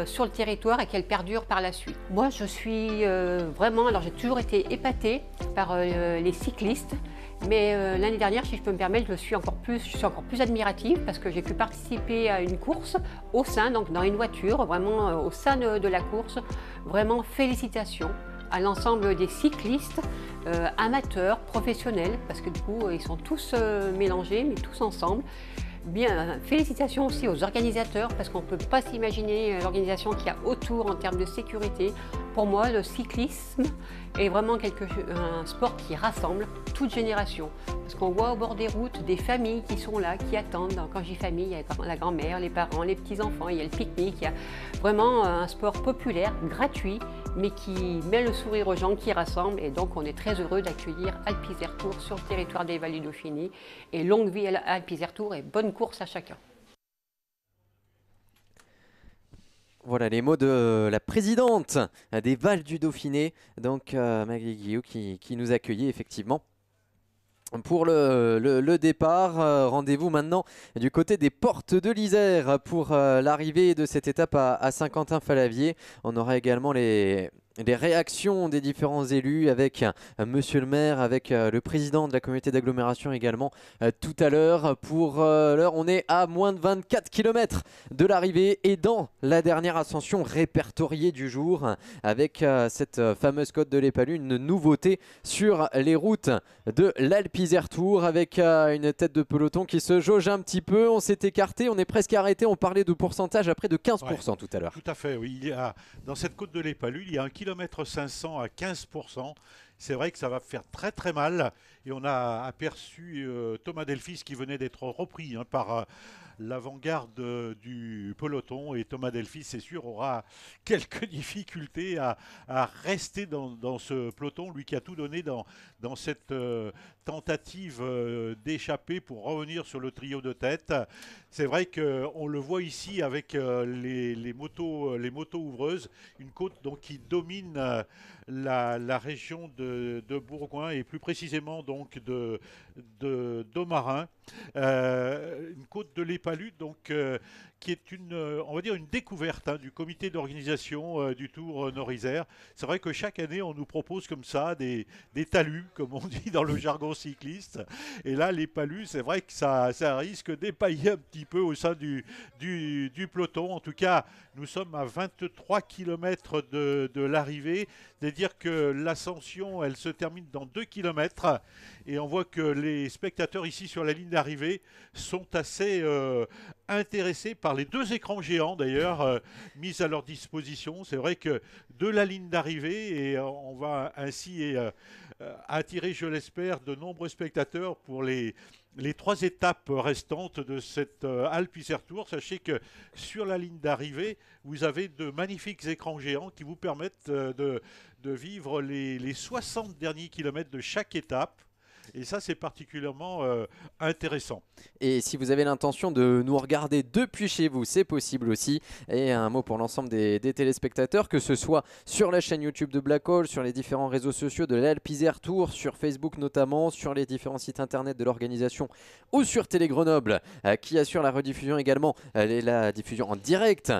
sur le territoire et qu'elle perdure par la suite. Moi, je suis vraiment, alors j'ai toujours été épatée par les cyclistes, mais l'année dernière, si je peux me permettre, je suis encore plus admirative parce que j'ai pu participer à une course au sein, donc dans une voiture, vraiment au sein de la course. Vraiment, félicitations à l'ensemble des cyclistes, amateurs, professionnels, parce que du coup, ils sont tous mélangés, mais tous ensemble. Bien, félicitations aussi aux organisateurs, parce qu'on ne peut pas s'imaginer l'organisation qu'il y a autour en termes de sécurité. Pour moi, le cyclisme est vraiment un sport qui rassemble toute génération. Parce qu'on voit au bord des routes des familles qui sont là, qui attendent. Quand je dis famille, il y a la grand-mère, les parents, les petits-enfants, il y a le pique-nique. Il y a vraiment un sport populaire, gratuit, mais qui met le sourire aux gens, qui rassemble. Et donc, on est très heureux d'accueillir Alpes-Isère Tours sur le territoire des Vallées Dauphiné. Et longue vie à Alpes-Isère Tours et bonne course à chacun. Voilà les mots de la présidente des Vals du Dauphiné, donc Magali Guillot qui nous accueillait effectivement. Pour le départ, rendez-vous maintenant du côté des portes de l'Isère pour l'arrivée de cette étape à Saint-Quentin-Fallavier. On aura également les réactions des différents élus avec monsieur le maire, avec le président de la communauté d'agglomération également tout à l'heure. Pour l'heure, on est à moins de 24 km de l'arrivée et dans la dernière ascension répertoriée du jour avec cette fameuse côte de l'Épalu, une nouveauté sur les routes de l'Alpes-Isère Tours avec une tête de peloton qui se jauge un petit peu. On s'est écarté, on est presque arrêté, on parlait de pourcentage à près de 15% tout à l'heure. Tout à fait, oui. Dans cette côte de l'Épalu, il y a 1,5 km à 15%. C'est vrai que ça va faire très très mal. Et on a aperçu Thomas Delphis qui venait d'être repris par l'avant-garde du peloton. Et Thomas Delphis, c'est sûr, aura quelques difficultés à rester dans ce peloton. Lui qui a tout donné dans cette tentative d'échapper pour revenir sur le trio de tête. C'est vrai qu'on le voit ici avec les motos ouvreuses. Une côte donc, qui domine la région de Bourgoin et plus précisément donc d'Aumarin, une côte de l'Épalu donc qui est on va dire une découverte du comité d'organisation du Tour Nord-Isère. C'est vrai que chaque année on nous propose comme ça des talus comme on dit dans le jargon cycliste, et là l'Épalu c'est vrai que ça risque d'épailler un petit peu au sein du peloton. En tout cas nous sommes à 23 km de l'arrivée, c'est-à-dire que l'ascension elle se termine dans 2 km et on voit que les spectateurs ici sur la ligne d'arrivée sont assez intéressés par les 2 écrans géants d'ailleurs mis à leur disposition. C'est vrai que de la ligne d'arrivée, et on va ainsi attirer, je l'espère, de nombreux spectateurs pour les 3 étapes restantes de cette Alpes-Isère Tours. Sachez que sur la ligne d'arrivée, vous avez de magnifiques écrans géants qui vous permettent de vivre les 60 derniers kilomètres de chaque étape. Et ça, c'est particulièrement intéressant. Et si vous avez l'intention de nous regarder depuis chez vous, c'est possible aussi. Et un mot pour l'ensemble des téléspectateurs, que ce soit sur la chaîne YouTube de Black Hole, sur les différents réseaux sociaux de l'Alpes-Isère Tours, sur Facebook notamment, sur les différents sites internet de l'organisation ou sur Télé Grenoble qui assure la rediffusion également, la diffusion en direct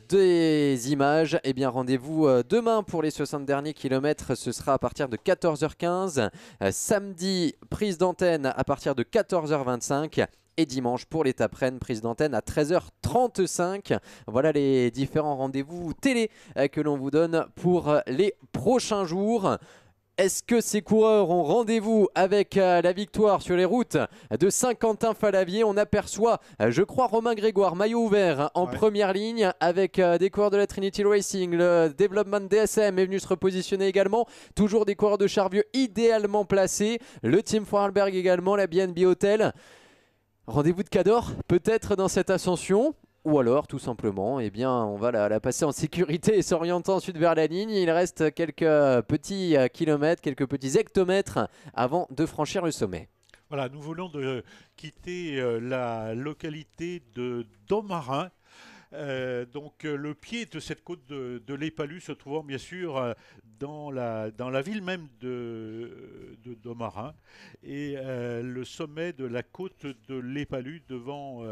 des images. Et bien rendez-vous demain pour les 60 derniers kilomètres. Ce sera à partir de 14h15. Samedi, prise d'antenne à partir de 14h25 et dimanche pour l'étape Rennes, prise d'antenne à 13h35. Voilà les différents rendez-vous télé que l'on vous donne pour les prochains jours. Est-ce que ces coureurs ont rendez-vous avec la victoire sur les routes de Saint-Quentin-Fallavier? On aperçoit, je crois, Romain Grégoire, maillot ouvert en première ligne avec des coureurs de la Trinity Racing. Le Development DSM est venu se repositionner également. Toujours des coureurs de Charvieux idéalement placés. Le Team Vorarlberg également, la BNB Hotel. Rendez-vous de Cador peut-être dans cette ascension? Ou alors, tout simplement, eh bien, on va la passer en sécurité et s'orienter ensuite vers la ligne. Il reste quelques petits kilomètres, quelques petits hectomètres avant de franchir le sommet. Voilà, nous venons de quitter la localité d'Aumarin. Donc le pied de cette côte de l'Épalus se trouvant bien sûr dans la ville même de Domarin, et le sommet de la côte de l'Épalus devant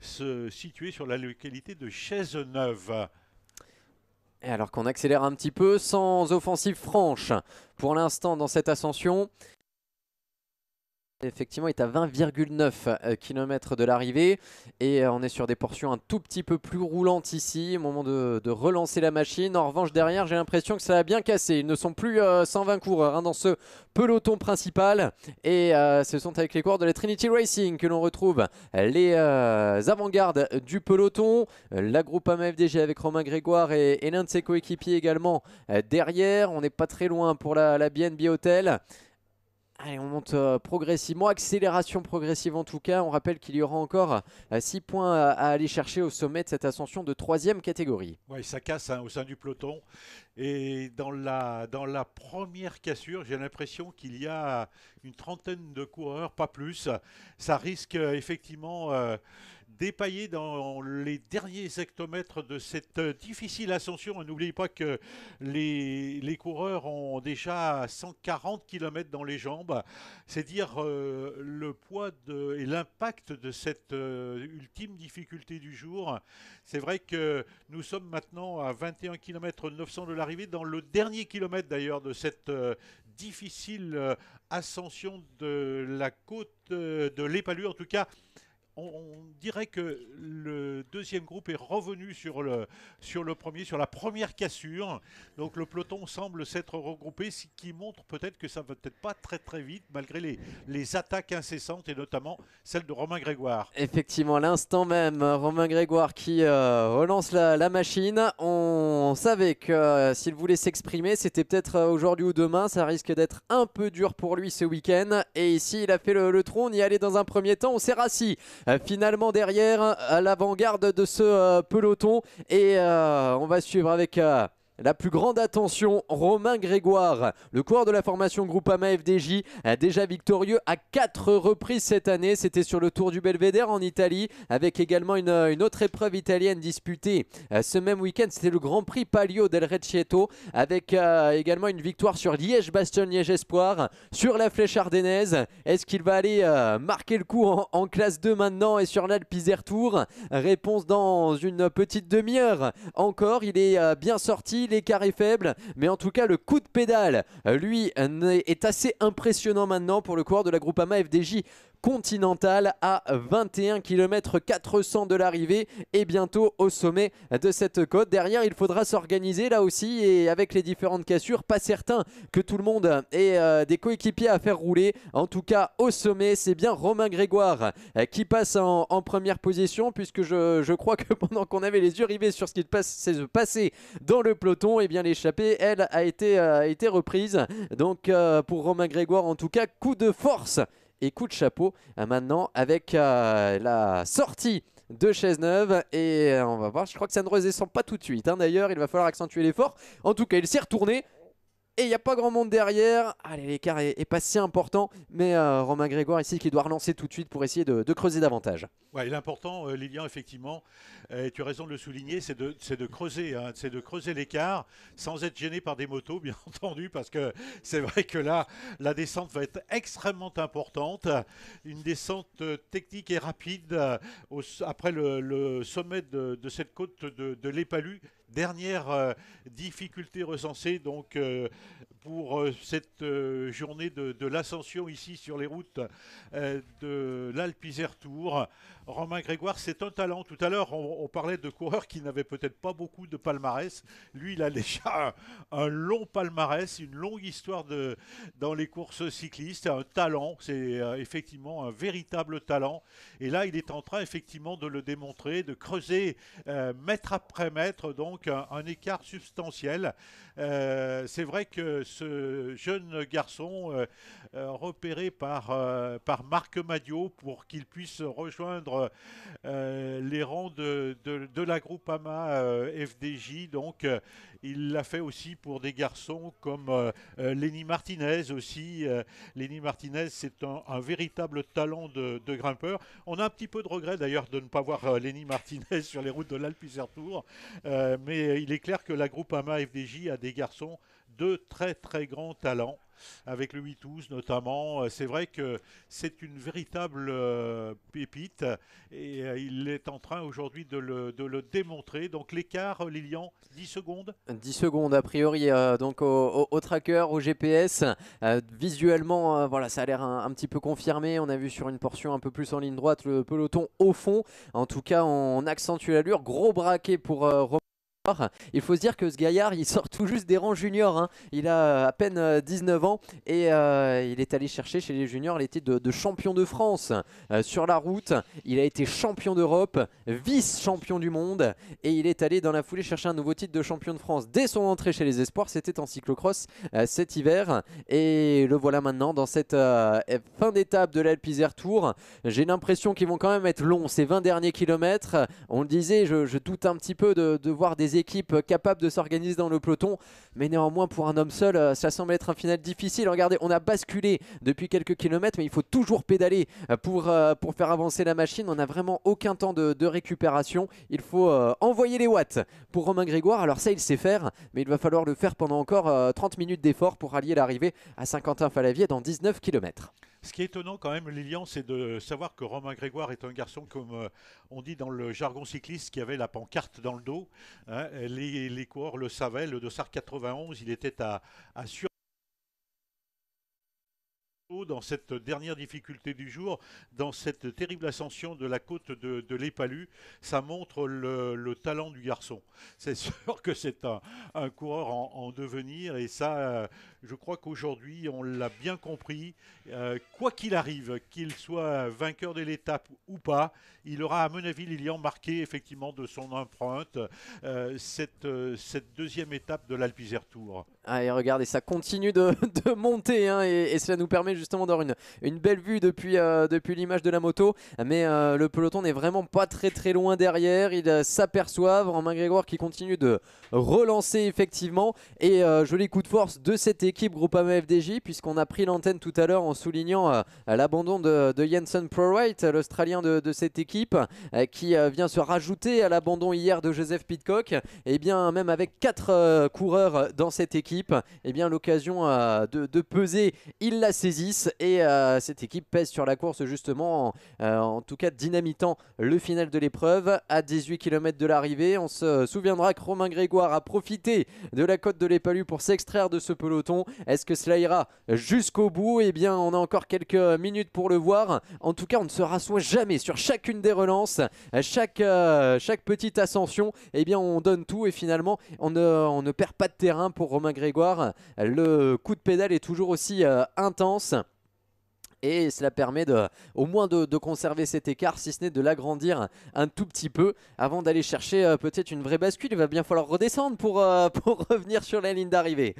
se situer sur la localité de Chaiseneuve. Et alors qu'on accélère un petit peu, sans offensive franche pour l'instant dans cette ascension. Effectivement, il est à 20,9 km de l'arrivée et on est sur des portions un tout petit peu plus roulantes ici au moment de relancer la machine. En revanche, derrière, j'ai l'impression que ça a bien cassé. Ils ne sont plus 120 coureurs dans ce peloton principal et ce sont avec les coureurs de la Trinity Racing que l'on retrouve les avant-gardes du peloton. La Groupama FDJ avec Romain Grégoire et l'un de ses coéquipiers également derrière. On n'est pas très loin pour la BNB Hotel. Allez, on monte progressivement, accélération progressive en tout cas. On rappelle qu'il y aura encore 6 points à aller chercher au sommet de cette ascension de 3e catégorie. Oui, ça casse au sein du peloton. Et dans la première cassure, j'ai l'impression qu'il y a une trentaine de coureurs, pas plus. Ça risque effectivement d'épailler dans les derniers hectomètres de cette difficile ascension. N'oubliez pas que les coureurs ont déjà 140 km dans les jambes. C'est dire le poids et l'impact de cette ultime difficulté du jour. C'est vrai que nous sommes maintenant à 21 km 900 de l'arrivée, dans le dernier kilomètre d'ailleurs de cette difficile ascension de la côte de l'Épalus. En tout cas, on dirait que le deuxième groupe est revenu sur la première cassure. Donc le peloton semble s'être regroupé, ce qui montre peut-être que ça ne va peut-être pas très très vite, malgré les attaques incessantes, et notamment celle de Romain Grégoire. Effectivement, à l'instant même, Romain Grégoire qui relance la machine. On savait que s'il voulait s'exprimer, c'était peut-être aujourd'hui ou demain. Ça risque d'être un peu dur pour lui ce week-end. Et ici, il a fait le trou. On y allait dans un premier temps. On s'est rassis finalement derrière à l'avant-garde de ce peloton. Et on va suivre avec la plus grande attention Romain Grégoire, le coureur de la formation Groupama FDJ, déjà victorieux à 4 reprises cette année. C'était sur le Tour du Belvédère en Italie, avec également une autre épreuve italienne disputée ce même week-end. C'était le Grand Prix Palio del Recieto, avec également une victoire sur Liège-Bastogne-Liège Espoir, sur la Flèche Ardennaise. Est-ce qu'il va aller marquer le coup en classe 2 maintenant et sur l'Alpe Isère Tour? Réponse dans une petite demi-heure encore. Il est bien sorti. L'écart est faible, mais en tout cas le coup de pédale lui est assez impressionnant maintenant pour le coureur de la Groupama FDJ Continental, à 21 km 400 de l'arrivée et bientôt au sommet de cette côte. Derrière, il faudra s'organiser là aussi, et avec les différentes cassures, pas certain que tout le monde ait des coéquipiers à faire rouler. En tout cas, au sommet, c'est bien Romain Grégoire qui passe en première position, puisque je crois que pendant qu'on avait les yeux rivés sur ce qui se passait dans le peloton, et bien l'échappée, elle, a été reprise. Donc pour Romain Grégoire, en tout cas, coup de force et coup de chapeau maintenant avec la sortie de Chaiseneuve, et on va voir, je crois que ça ne redescend pas tout de suite d'ailleurs, il va falloir accentuer l'effort. En tout cas, il s'est retourné et il n'y a pas grand monde derrière. Allez, l'écart est pas si important, mais Romain Grégoire ici qui doit relancer tout de suite pour essayer de creuser davantage. Ouais, l'important, Lilian, effectivement, et tu as raison de le souligner, c'est de creuser, c'est de creuser l'écart sans être gêné par des motos, bien entendu, parce que c'est vrai que là, la descente va être extrêmement importante. Une descente technique et rapide après le sommet de cette côte de l'Épalus. Dernière difficulté recensée donc pour cette journée de l'ascension ici sur les routes de l'Alpe Isère Tour. Romain Grégoire, c'est un talent. Tout à l'heure, on parlait de coureurs qui n'avaient peut-être pas beaucoup de palmarès. Lui, il a déjà un long palmarès, une longue histoire dans les courses cyclistes. Un talent, c'est effectivement un véritable talent. Et là, il est en train effectivement de le démontrer, de creuser mètre après mètre. Donc, donc un écart substantiel. C'est vrai que ce jeune garçon, repéré par Marc Madiot pour qu'il puisse rejoindre les rangs de la Groupama FDJ, donc il l'a fait aussi pour des garçons comme Lenny Martinez aussi. Lenny Martinez, c'est un véritable talent de grimpeur. On a un petit peu de regret d'ailleurs de ne pas voir Lenny Martinez sur les routes de l'Alpe Isère Tour, mais il est clair que la Groupama FDJ a des garçons de très très grands talents, avec le 8-12 notamment. C'est vrai que c'est une véritable pépite et il est en train aujourd'hui de le démontrer. Donc l'écart, Lilian, 10 secondes 10 secondes a priori donc au tracker, au GPS. Visuellement, voilà, ça a l'air un petit peu confirmé. On a vu sur une portion un peu plus en ligne droite le peloton au fond. En tout cas, on accentue l'allure. Gros braquet pour Romain. Il faut se dire que ce gaillard, il sort tout juste des rangs juniors, hein. Il a à peine 19 ans et il est allé chercher chez les juniors les titres de champion de France sur la route. Il a été champion d'Europe, vice-champion du monde et il est allé dans la foulée chercher un nouveau titre de champion de France dès son entrée chez les Espoirs. C'était en cyclocross cet hiver et le voilà maintenant dans cette fin d'étape de l'Alpe Isère Tour. J'ai l'impression qu'ils vont quand même être longs ces 20 derniers kilomètres. On le disait, je doute un petit peu de voir des équipes capables de s'organiser dans le peloton, mais néanmoins pour un homme seul ça semble être un final difficile. Regardez, on a basculé depuis quelques kilomètres, mais il faut toujours pédaler pour faire avancer la machine. On n'a vraiment aucun temps de récupération. Il faut envoyer les watts pour Romain Grégoire. Alors ça, il sait faire, mais il va falloir le faire pendant encore 30 minutes d'effort pour allier l'arrivée à Saint-Quentin-Falavier dans 19 km. Ce qui est étonnant quand même, Lilian, c'est de savoir que Romain Grégoire est un garçon, comme on dit dans le jargon cycliste, qui avait la pancarte dans le dos. Hein. Les coureurs le savaient, le Dossard 91, il était à sur dans cette dernière difficulté du jour, dans cette terrible ascension de la côte de l'Épalu. Ça montre le talent du garçon. C'est sûr que c'est un coureur en devenir et ça, je crois qu'aujourd'hui, on l'a bien compris. Quoi qu'il arrive, qu'il soit vainqueur de l'étape ou pas, il aura, à mon avis, Lilian, marqué effectivement de son empreinte cette deuxième étape de l'Alpe Isère Tour. Ah, et regardez, ça continue de monter hein, et cela nous permet justement d'avoir une belle vue depuis l'image de la moto. Mais le peloton n'est vraiment pas très loin derrière. Ils s'aperçoivent. Romain Grégoire qui continue de relancer effectivement. Et joli coup de force de cette équipe Groupama FDJ, puisqu'on a pris l'antenne tout à l'heure en soulignant l'abandon de Jensen Prowright, l'Australien de cette équipe, qui vient se rajouter à l'abandon hier de Joseph Pidcock. Et bien même avec 4 coureurs dans cette équipe, et bien l'occasion de peser, ils la saisissent et cette équipe pèse sur la course justement en tout cas dynamitant le final de l'épreuve à 18 km de l'arrivée. On se souviendra que Romain Grégoire a profité de la côte de l'Épalu pour s'extraire de ce peloton. Est-ce que cela ira jusqu'au bout? Eh bien on a encore quelques minutes pour le voir. En tout cas on ne se rassoit jamais sur chacune des relances, chaque petite ascension, eh bien on donne tout et finalement on ne perd pas de terrain pour Romain Grégoire. Le coup de pédale est toujours aussi intense. Et cela permet au moins de conserver cet écart, si ce n'est de l'agrandir un tout petit peu avant d'aller chercher peut-être une vraie bascule. Il va bien falloir redescendre pour revenir sur la ligne d'arrivée.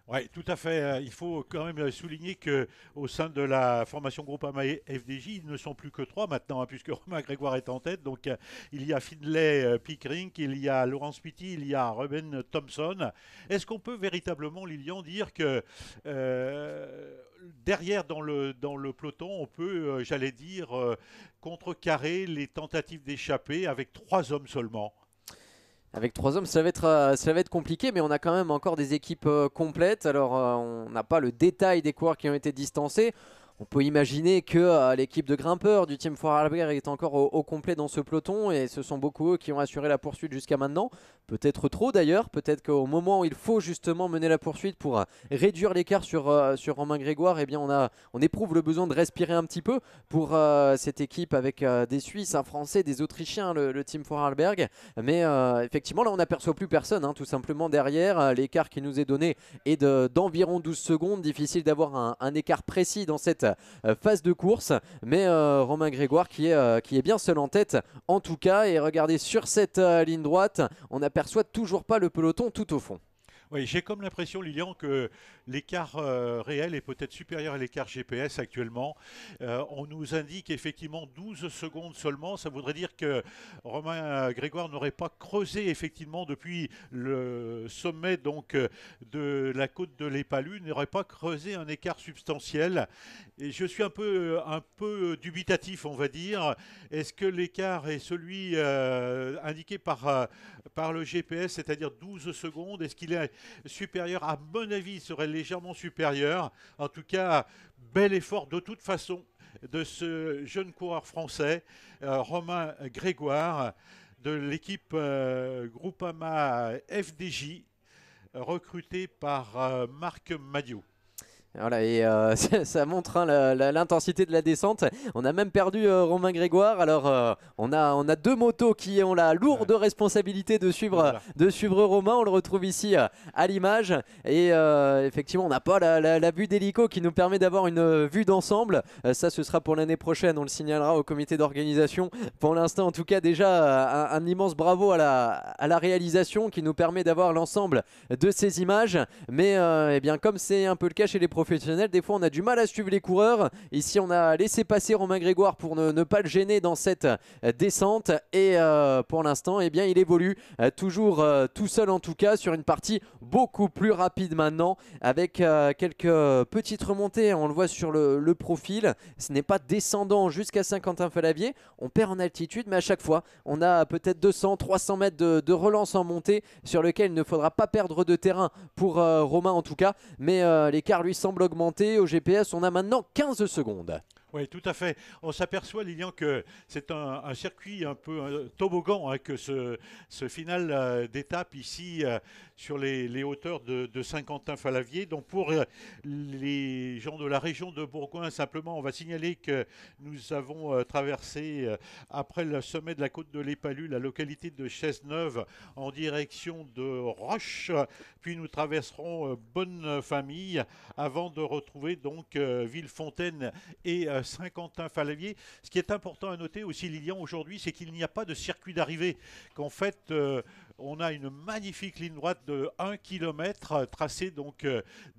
Oui, tout à fait. Il faut quand même souligner qu'au sein de la formation Groupama FDJ, ils ne sont plus que 3 maintenant, hein, puisque Romain Grégoire est en tête. Donc il y a Finlay Pickering, il y a Laurence Pitty, il y a Ruben Thompson. Est-ce qu'on peut véritablement, Lilian, dire que derrière dans le peloton, on peut, j'allais dire, contrecarrer les tentatives d'échapper avec 3 hommes seulement? Avec 3 hommes, ça va être compliqué, mais on a quand même encore des équipes complètes. Alors, on n'a pas le détail des coureurs qui ont été distancés. On peut imaginer que l'équipe de grimpeurs du Team Vorarlberg est encore au complet dans ce peloton et ce sont beaucoup eux qui ont assuré la poursuite jusqu'à maintenant. Peut-être trop d'ailleurs, peut-être qu'au moment où il faut justement mener la poursuite pour réduire l'écart sur Romain Grégoire, eh bien on éprouve le besoin de respirer un petit peu pour cette équipe avec des Suisses, un Français, des Autrichiens, le Team Vorarlberg. Mais effectivement là on n'aperçoit plus personne, hein, tout simplement derrière. L'écart qui nous est donné est d'environ 12 secondes. Difficile d'avoir un écart précis dans cette cette phase de course. Mais Romain Grégoire qui est bien seul en tête en tout cas. Et regardez sur cette ligne droite, on n'aperçoit toujours pas le peloton tout au fond. Oui, j'ai comme l'impression, Lilian, que l'écart réel est peut-être supérieur à l'écart GPS actuellement. On nous indique effectivement 12 secondes seulement. Ça voudrait dire que Romain Grégoire n'aurait pas creusé effectivement depuis le sommet donc, de la côte de l'Épalus, n'aurait pas creusé un écart substantiel. Et je suis un peu dubitatif, on va dire. Est-ce que l'écart est celui indiqué par le GPS, c'est-à-dire 12 secondes? Est-ce qu'il est supérieur? À mon avis, il serait légèrement supérieur. En tout cas, bel effort de toute façon de ce jeune coureur français, Romain Grégoire, de l'équipe Groupama FDJ, recruté par Marc Madiot. Voilà, et ça montre hein, l'intensité de la descente. On a même perdu Romain Grégoire. Alors on a deux motos qui ont la lourde responsabilité de suivre Romain. On le retrouve ici à l'image. Et effectivement, on n'a pas la vue d'hélico qui nous permet d'avoir une vue d'ensemble. Ça, ce sera pour l'année prochaine. On le signalera au comité d'organisation. Pour l'instant, en tout cas, déjà un immense bravo à la réalisation qui nous permet d'avoir l'ensemble de ces images. Mais eh bien, comme c'est un peu le cas chez les professionnels, des fois on a du mal à suivre les coureurs. Ici on a laissé passer Romain Grégoire pour ne pas le gêner dans cette descente. Et pour l'instant eh bien, il évolue toujours tout seul en tout cas sur une partie beaucoup plus rapide maintenant. Avec quelques petites remontées, on le voit sur le profil. Ce n'est pas descendant jusqu'à Saint-Quentin-Falavier. On perd en altitude mais à chaque fois on a peut-être 200-300 mètres de relance en montée sur lequel il ne faudra pas perdre de terrain pour Romain en tout cas. Mais l'écart lui semble augmenter. Au GPS, on a maintenant 15 secondes. Oui, tout à fait. On s'aperçoit, Lilian, que c'est un circuit un peu toboggan hein, que ce final d'étape ici sur les hauteurs de Saint-Quentin-Falavier. Donc pour les gens de la région de Bourgoin, simplement, on va signaler que nous avons traversé, après le sommet de la côte de l'Épalus, la localité de Chesneuve en direction de Roche. Puis nous traverserons Bonne-Famille avant de retrouver donc Villefontaine et Saint-Quentin-Falavier. Ce qui est important à noter aussi, Lilian, aujourd'hui, c'est qu'il n'y a pas de circuit d'arrivée. Qu'en fait, on a une magnifique ligne droite de 1 km tracée donc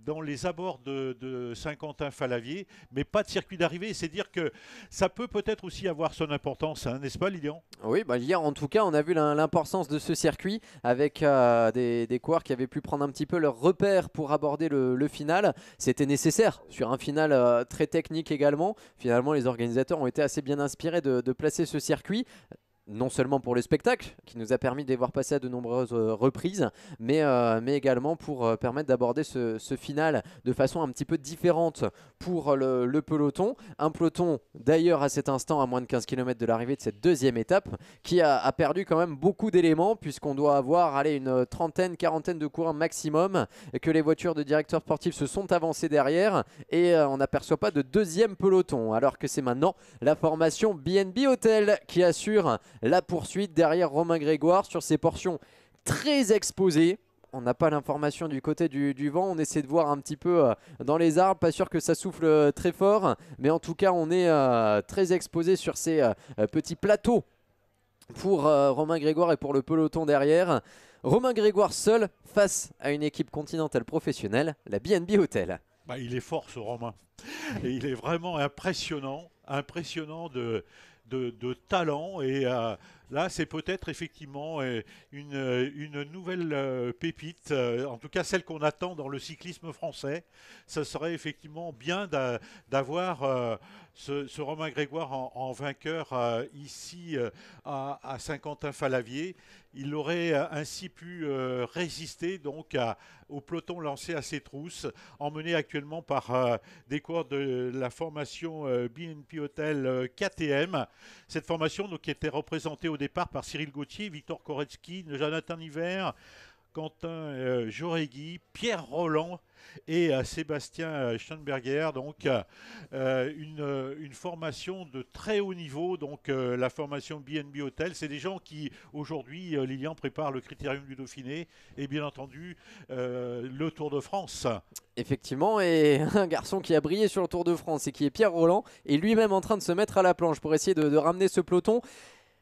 dans les abords de Saint-Quentin-Falavier, mais pas de circuit d'arrivée. C'est dire que ça peut-être aussi avoir son importance, hein, n'est-ce pas, Lilian? Oui, bah, hier en tout cas, on a vu l'importance de ce circuit avec des coureurs qui avaient pu prendre un petit peu leur repère pour aborder le final. C'était nécessaire sur un final très technique également. Finalement, les organisateurs ont été assez bien inspirés de placer ce circuit. Non seulement pour le spectacle, qui nous a permis de les voir passer à de nombreuses reprises, mais également pour permettre d'aborder ce final de façon un petit peu différente pour le peloton. Un peloton d'ailleurs à cet instant à moins de 15 km de l'arrivée de cette deuxième étape qui a perdu quand même beaucoup d'éléments puisqu'on doit avoir une trentaine, quarantaine de coureurs maximum et que les voitures de directeurs sportifs se sont avancées derrière et on n'aperçoit pas de deuxième peloton alors que c'est maintenant la formation BNB Hotel qui assure la poursuite derrière Romain Grégoire sur ces portions très exposées. On n'a pas l'information du côté du vent, on essaie de voir un petit peu dans les arbres, pas sûr que ça souffle très fort, mais en tout cas on est très exposé sur ces petits plateaux pour Romain Grégoire et pour le peloton derrière. Romain Grégoire seul face à une équipe continentale professionnelle, la BNB Hotel. Bah, il est fort ce Romain, et il est vraiment impressionnant de talent et là c'est peut-être effectivement une nouvelle pépite, en tout cas celle qu'on attend dans le cyclisme français. Ça serait effectivement bien d'avoir ce Romain Grégoire en vainqueur ici à Saint-Quentin-Falavier. Il aurait ainsi pu résister donc au peloton lancé à ses trousses, emmené actuellement par des coureurs de la formation BNB Hotel KTM. Cette formation donc, qui était représentée au départ par Cyril Gauthier, Victor Koretsky, Jonathan Hiver, Quentin Joregui, Pierre Roland et Sébastien Steinberger. Donc une formation de très haut niveau, donc la formation BNB Hotel. C'est des gens qui aujourd'hui, Lilian, prépare le Critérium du Dauphiné et bien entendu le Tour de France. Effectivement, et un garçon qui a brillé sur le Tour de France et qui est Pierre Rolland est lui-même en train de se mettre à la planche pour essayer de ramener ce peloton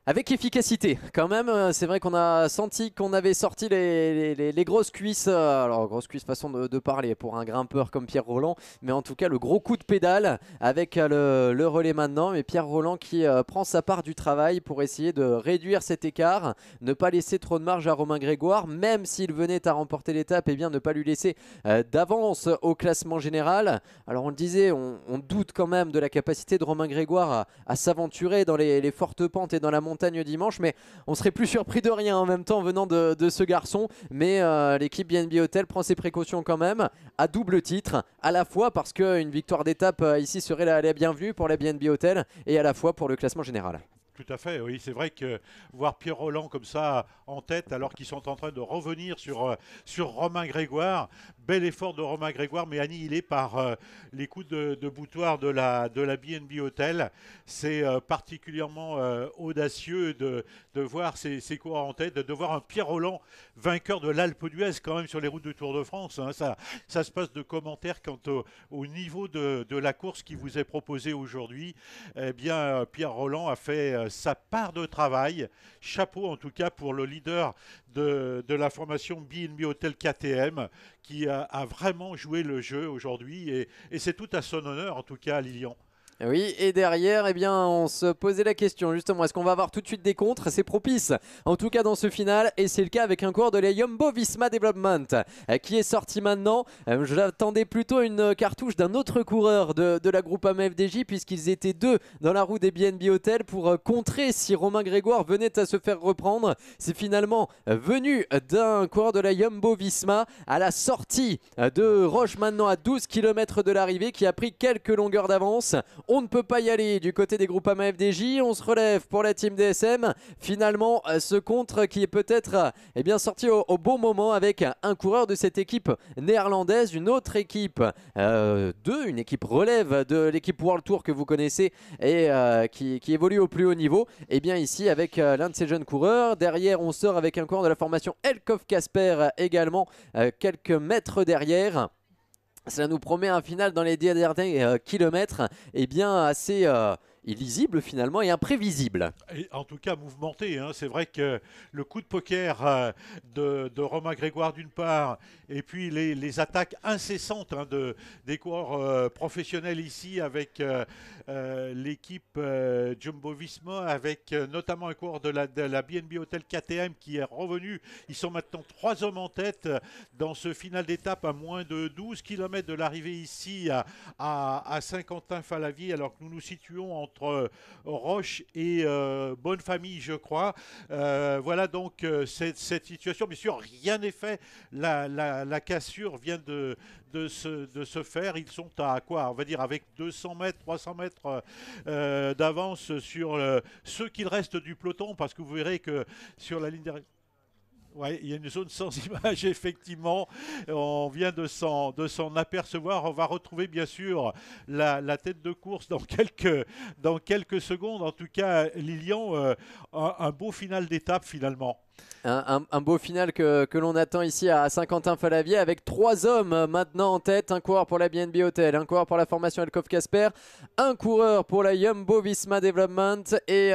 avec efficacité. Quand même, c'est vrai qu'on a senti qu'on avait sorti les grosses cuisses, alors grosses cuisses façon de parler pour un grimpeur comme Pierre Rolland, mais en tout cas le gros coup de pédale avec le relais maintenant, mais Pierre Rolland qui prend sa part du travail pour essayer de réduire cet écart, ne pas laisser trop de marge à Romain Grégoire, même s'il venait à remporter l'étape, et bien ne pas lui laisser d'avance au classement général. Alors on le disait, on doute quand même de la capacité de Romain Grégoire à s'aventurer dans les fortes pentes et dans la montagne dimanche, mais on serait plus surpris de rien en même temps venant de ce garçon. Mais l'équipe BNB Hotel prend ses précautions quand même, à double titre, à la fois parce qu'une victoire d'étape ici serait la bienvenue pour la BNB Hotel et à la fois pour le classement général. Tout à fait, oui, c'est vrai que voir Pierre Rolland comme ça en tête alors qu'ils sont en train de revenir sur Romain Grégoire, bel effort de Romain Grégoire mais annihilé par les coups de boutoir de la BNB Hotel. C'est particulièrement audacieux de voir ces coureurs en tête, de voir un Pierre Rolland vainqueur de l'Alpe d'Huez quand même sur les routes du Tour de France. Hein. Ça se passe de commentaires quant au niveau de la course qui vous est proposée aujourd'hui. Eh bien, Pierre Rolland a fait sa part de travail. Chapeau en tout cas pour le leader de la formation BNB Hotel KTM qui a vraiment joué le jeu aujourd'hui et c'est tout à son honneur en tout cas à Lilian. Oui, et derrière, eh bien, on se posait la question justement, est-ce qu'on va avoir tout de suite des contres? C'est propice, en tout cas dans ce final, et c'est le cas avec un coureur de la Jumbo Visma Development qui est sorti maintenant. J'attendais plutôt une cartouche d'un autre coureur de la Groupama FDJ, puisqu'ils étaient deux dans la roue des BNB Hotel pour contrer si Romain Grégoire venait à se faire reprendre. C'est finalement venu d'un coureur de la Jumbo Visma à la sortie de Roche, maintenant à 12 km de l'arrivée, qui a pris quelques longueurs d'avance. On ne peut pas y aller du côté des Groupama FDJ. On se relève pour la team DSM. Finalement, ce contre qui est peut-être bien sorti au bon moment avec un coureur de cette équipe néerlandaise, une autre équipe une équipe relève de l'équipe World Tour que vous connaissez et qui évolue au plus haut niveau. Et bien ici avec l'un de ces jeunes coureurs. Derrière, on sort avec un coureur de la formation Elkhoff Casper également quelques mètres derrière. Cela nous promet un final dans les derniers kilomètres bien assez illisible finalement et imprévisible. Et en tout cas mouvementé, hein. C'est vrai que le coup de poker de Romain Grégoire d'une part et puis les attaques incessantes des coureurs professionnels ici avec l'équipe Jumbo Visma, avec notamment un coureur de la BNB Hotel KTM qui est revenu. Ils sont maintenant 3 hommes en tête dans ce final d'étape à moins de 12 km de l'arrivée ici à Saint-Quentin-Fallavier, alors que nous nous situons entre Roche et Bonne Famille, je crois. Voilà donc cette situation. Bien sûr, rien n'est fait. La cassure vient de se faire. Ils sont à quoi? On va dire avec 200 mètres, 300 mètres d'avance sur ceux qu'il reste du peloton, parce que vous verrez que sur la ligne d'arrivée, ouais, il y a une zone sans image, effectivement. On vient de s'en apercevoir. On va retrouver, bien sûr, la tête de course dans quelques secondes. En tout cas, Lilian, un beau final d'étape, finalement. Un beau final que l'on attend ici à Saint-Quentin-Fallavier avec 3 hommes maintenant en tête. Un coureur pour la BNB Hotel, un coureur pour la formation Elkhoff Casper, un coureur pour la Jumbo Visma Development. Et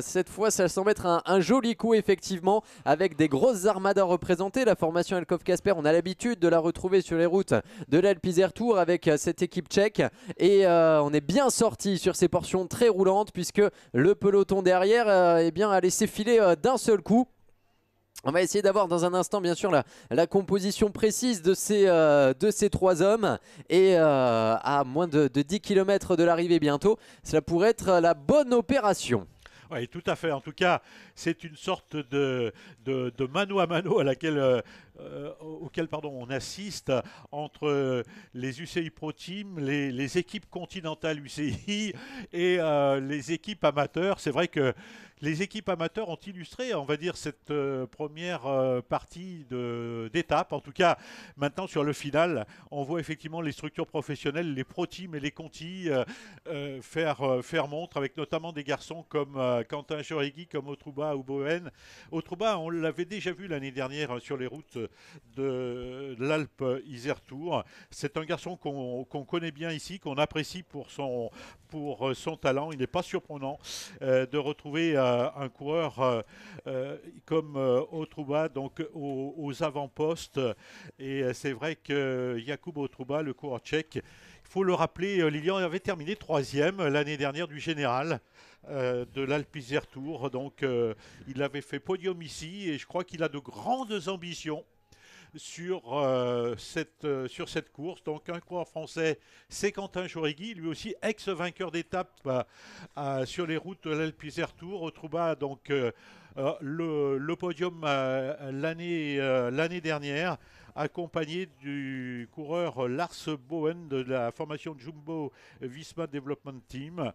cette fois, ça semble être un joli coup effectivement avec des grosses armadas représentées. La formation Elkhoff Casper, on a l'habitude de la retrouver sur les routes de l'Alpe Isère Tour avec cette équipe tchèque. Et on est bien sorti sur ces portions très roulantes puisque le peloton derrière a laissé filer d'un seul coup. On va essayer d'avoir dans un instant bien sûr la composition précise de ces 3 hommes et à moins de 10 km de l'arrivée bientôt, cela pourrait être la bonne opération. Oui, tout à fait. En tout cas, c'est une sorte de mano à mano auquel on assiste entre les UCI Pro Team, les équipes continentales UCI et les équipes amateurs. C'est vrai que les équipes amateurs ont illustré, on va dire, cette première partie d'étape. En tout cas, maintenant sur le final, on voit effectivement les structures professionnelles, les Pro Team et les Conti faire montre, avec notamment des garçons comme Quentin Chorigui, comme Otruba ou Bohen. Otruba, on l'avait déjà vu l'année dernière sur les routes de l'Alpe Isère Tour. C'est un garçon qu'on connaît bien ici, qu'on apprécie pour son talent. Il n'est pas surprenant de retrouver un coureur comme Otruba, donc aux avant-postes. Et c'est vrai que Jakub Otruba, le coureur tchèque, il faut le rappeler, Lilian avait terminé 3e l'année dernière du général de l'Alpe Isère Tour. Donc il avait fait podium ici et je crois qu'il a de grandes ambitions sur cette course. Donc un coureur français, c'est Quentin Jauregui, lui aussi ex-vainqueur d'étape sur les routes de l'Alpe Isère Tour. Otruba, donc le podium l'année dernière, accompagné du coureur Lars Bowen de la formation Jumbo Visma Development Team.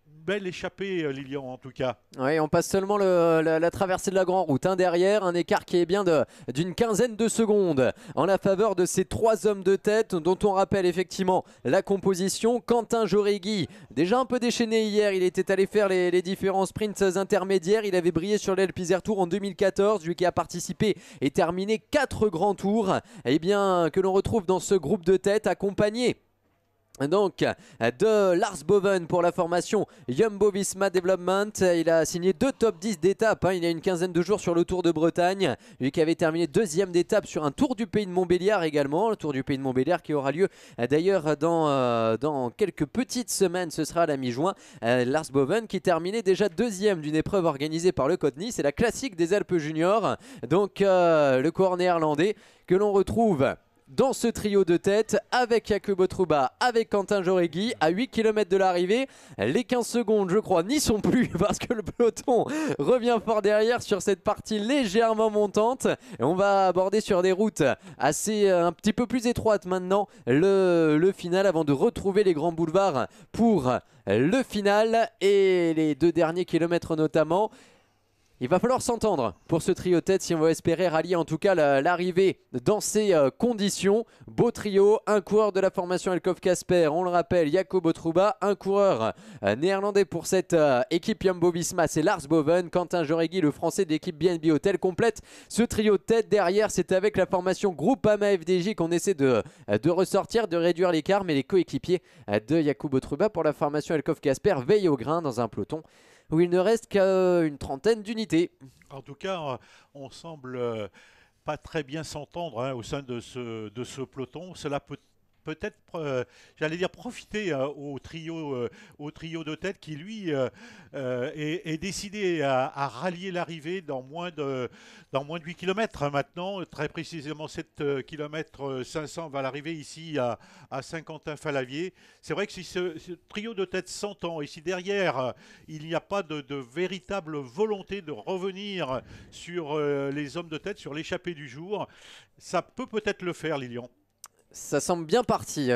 Belle échappée, Lilian, en tout cas. Oui, on passe seulement la traversée de la Grande Route. Derrière, un écart qui est bien d'une quinzaine de secondes en la faveur de ces 3 hommes de tête dont on rappelle effectivement la composition. Quentin Jauregui, déjà un peu déchaîné hier, il était allé faire les différents sprints intermédiaires. Il avait brillé sur l'Alpe Isère Tour en 2014, lui qui a participé et terminé 4 grands tours. Eh bien, que l'on retrouve dans ce groupe de tête accompagné donc de Lars Boven pour la formation Jumbo Visma Development. Il a signé 2 top 10 d'étape, il y a une quinzaine de jours sur le Tour de Bretagne, lui qui avait terminé 2e d'étape sur un Tour du Pays de Montbéliard également, le Tour du Pays de Montbéliard qui aura lieu d'ailleurs dans quelques petites semaines, ce sera à la mi-juin. Lars Boven qui terminait déjà 2e d'une épreuve organisée par le Côte Nice, c'est la classique des Alpes Juniors, donc le coureur néerlandais que l'on retrouve dans ce trio de tête avec Jakub Otruba, avec Quentin Jauregui à 8 km de l'arrivée. Les 15 secondes, je crois, n'y sont plus parce que le peloton revient fort derrière sur cette partie légèrement montante. Et on va aborder sur des routes un petit peu plus étroites maintenant le final avant de retrouver les grands boulevards pour le final et les 2 derniers kilomètres notamment. Il va falloir s'entendre pour ce trio tête si on veut espérer rallier en tout cas l'arrivée dans ces conditions. Beau trio, un coureur de la formation Elkhoff Casper, on le rappelle, Jakub Otruba, un coureur néerlandais pour cette équipe Jumbo Visma, c'est Lars Boven, Quentin Jauregui, le français de l'équipe BNB Hotel, complète ce trio tête. Derrière, c'est avec la formation Groupama FDJ qu'on essaie de ressortir, de réduire l'écart, mais les coéquipiers de Jakub Otruba pour la formation Elkhoff Casper veillent au grain dans un peloton où il ne reste qu'une trentaine d'unités. En tout cas, on semble pas très bien s'entendre au sein de ce peloton. Cela peut-être, j'allais dire, profiter au trio de tête qui, lui, est décidé à rallier l'arrivée dans moins de 8 km maintenant. Très précisément, 7 km 500 va l'arrivée ici à Saint-Quentin-Fallavier. C'est vrai que si ce trio de tête s'entend et si derrière, il n'y a pas de véritable volonté de revenir sur les hommes de tête, sur l'échappée du jour, ça peut peut-être le faire, Lilian. Ça semble bien parti.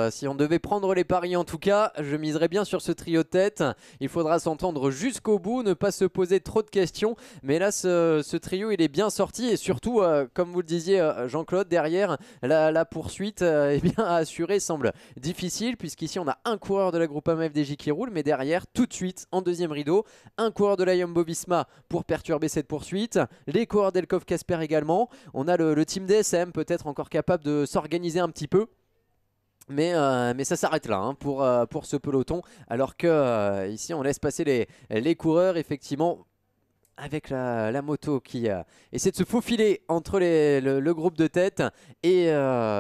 Si on devait prendre les paris en tout cas, je miserais bien sur ce trio de tête. Il faudra s'entendre jusqu'au bout, ne pas se poser trop de questions. Mais là, ce trio, il est bien sorti. Et surtout, comme vous le disiez, Jean-Claude, derrière, la poursuite bien assurée semble difficile. Puisqu'ici, on a un coureur de la Groupama FDJ qui roule. Mais derrière, tout de suite, en deuxième rideau, un coureur de la Jumbo Visma pour perturber cette poursuite. Les coureurs d'Elkhoff Casper également. On a le team DSM peut-être encore capable de s'organiser un petit peu, mais ça s'arrête là pour ce peloton, alors que ici on laisse passer les coureurs effectivement avec la moto qui essaie de se faufiler entre le groupe de tête et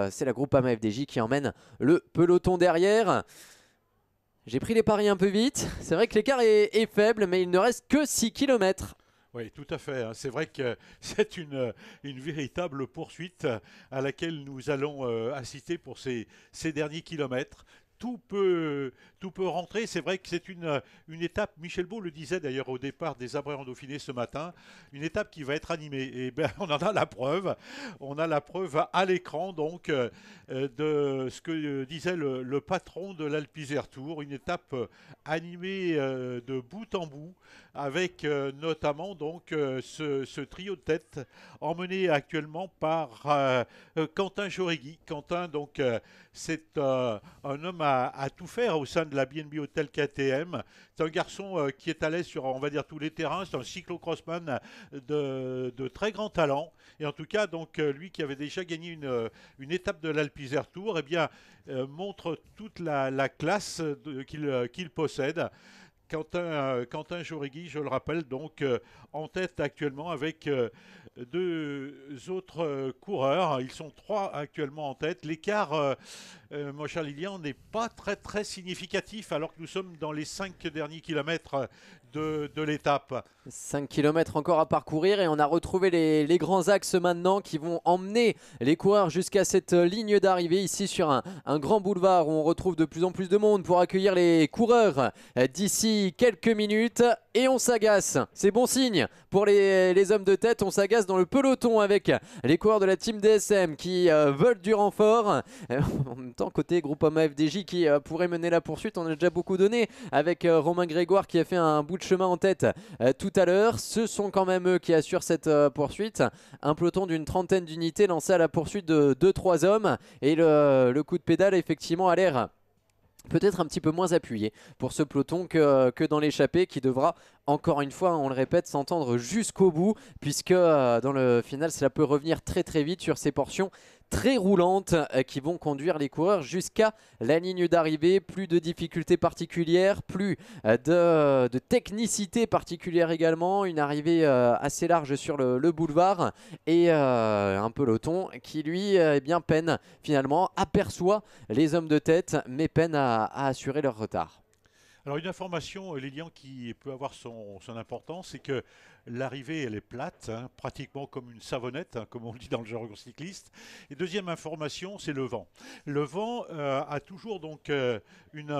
c'est la Groupama FDJ qui emmène le peloton derrière. J'ai pris les paris un peu vite, c'est vrai que l'écart est faible, mais il ne reste que 6 km. Oui, tout à fait. C'est vrai que c'est une véritable poursuite à laquelle nous allons assister pour ces derniers kilomètres. Tout peut rentrer. C'est vrai que c'est une étape, Michel Beau le disait d'ailleurs au départ des Abrers en Dauphiné ce matin, une étape qui va être animée. Et bien, on en a la preuve. On a la preuve à l'écran donc de ce que disait le patron de l'Alpe Isère Tour. Une étape animée de bout en bout avec notamment donc ce trio de tête emmené actuellement par Quentin Jauregui. Quentin, donc, c'est un homme à tout faire au sein de la BNB Hotel KTM. C'est un garçon qui est à l'aise sur, on va dire, tous les terrains. C'est un cyclocrossman de très grand talent. Et en tout cas, donc, lui qui avait déjà gagné une étape de l'Alpe Isère Tour, eh bien, montre toute la classe qu'il possède. Quentin Jauregui, je le rappelle, donc en tête actuellement avec deux autres coureurs. Ils sont 3 actuellement en tête. L'écart, mon cher Lilian, n'est pas très significatif alors que nous sommes dans les 5 derniers kilomètres de l'étape. 5 km encore à parcourir et on a retrouvé les grands axes maintenant qui vont emmener les coureurs jusqu'à cette ligne d'arrivée ici sur un grand boulevard où on retrouve de plus en plus de monde pour accueillir les coureurs d'ici quelques minutes et on s'agace. C'est bon signe pour les hommes de tête, on s'agace dans le peloton avec les coureurs de la team DSM qui veulent du renfort. En même temps côté Groupama FDJ qui pourrait mener la poursuite, on a déjà beaucoup donné avec Romain Grégoire qui a fait un bout de chemin en tête tout à l'heure. Ce sont quand même eux qui assurent cette poursuite. Un peloton d'une trentaine d'unités lancé à la poursuite de 2-3 hommes et le coup de pédale effectivement a l'air peut-être un petit peu moins appuyé pour ce peloton que dans l'échappée qui devra encore une fois, on le répète, s'entendre jusqu'au bout puisque dans le final cela peut revenir très vite sur ces portions très roulantes qui vont conduire les coureurs jusqu'à la ligne d'arrivée. Plus de difficultés particulières, plus de technicité particulière également, une arrivée assez large sur le boulevard et un peloton qui lui eh bien, peine finalement, aperçoit les hommes de tête mais peine à assurer leur retard. Alors une information, Lilian, qui peut avoir son importance, c'est que l'arrivée, elle est plate, hein, pratiquement comme une savonnette, hein, comme on le dit dans le jargon cycliste. Et deuxième information, c'est le vent. Le vent a toujours donc une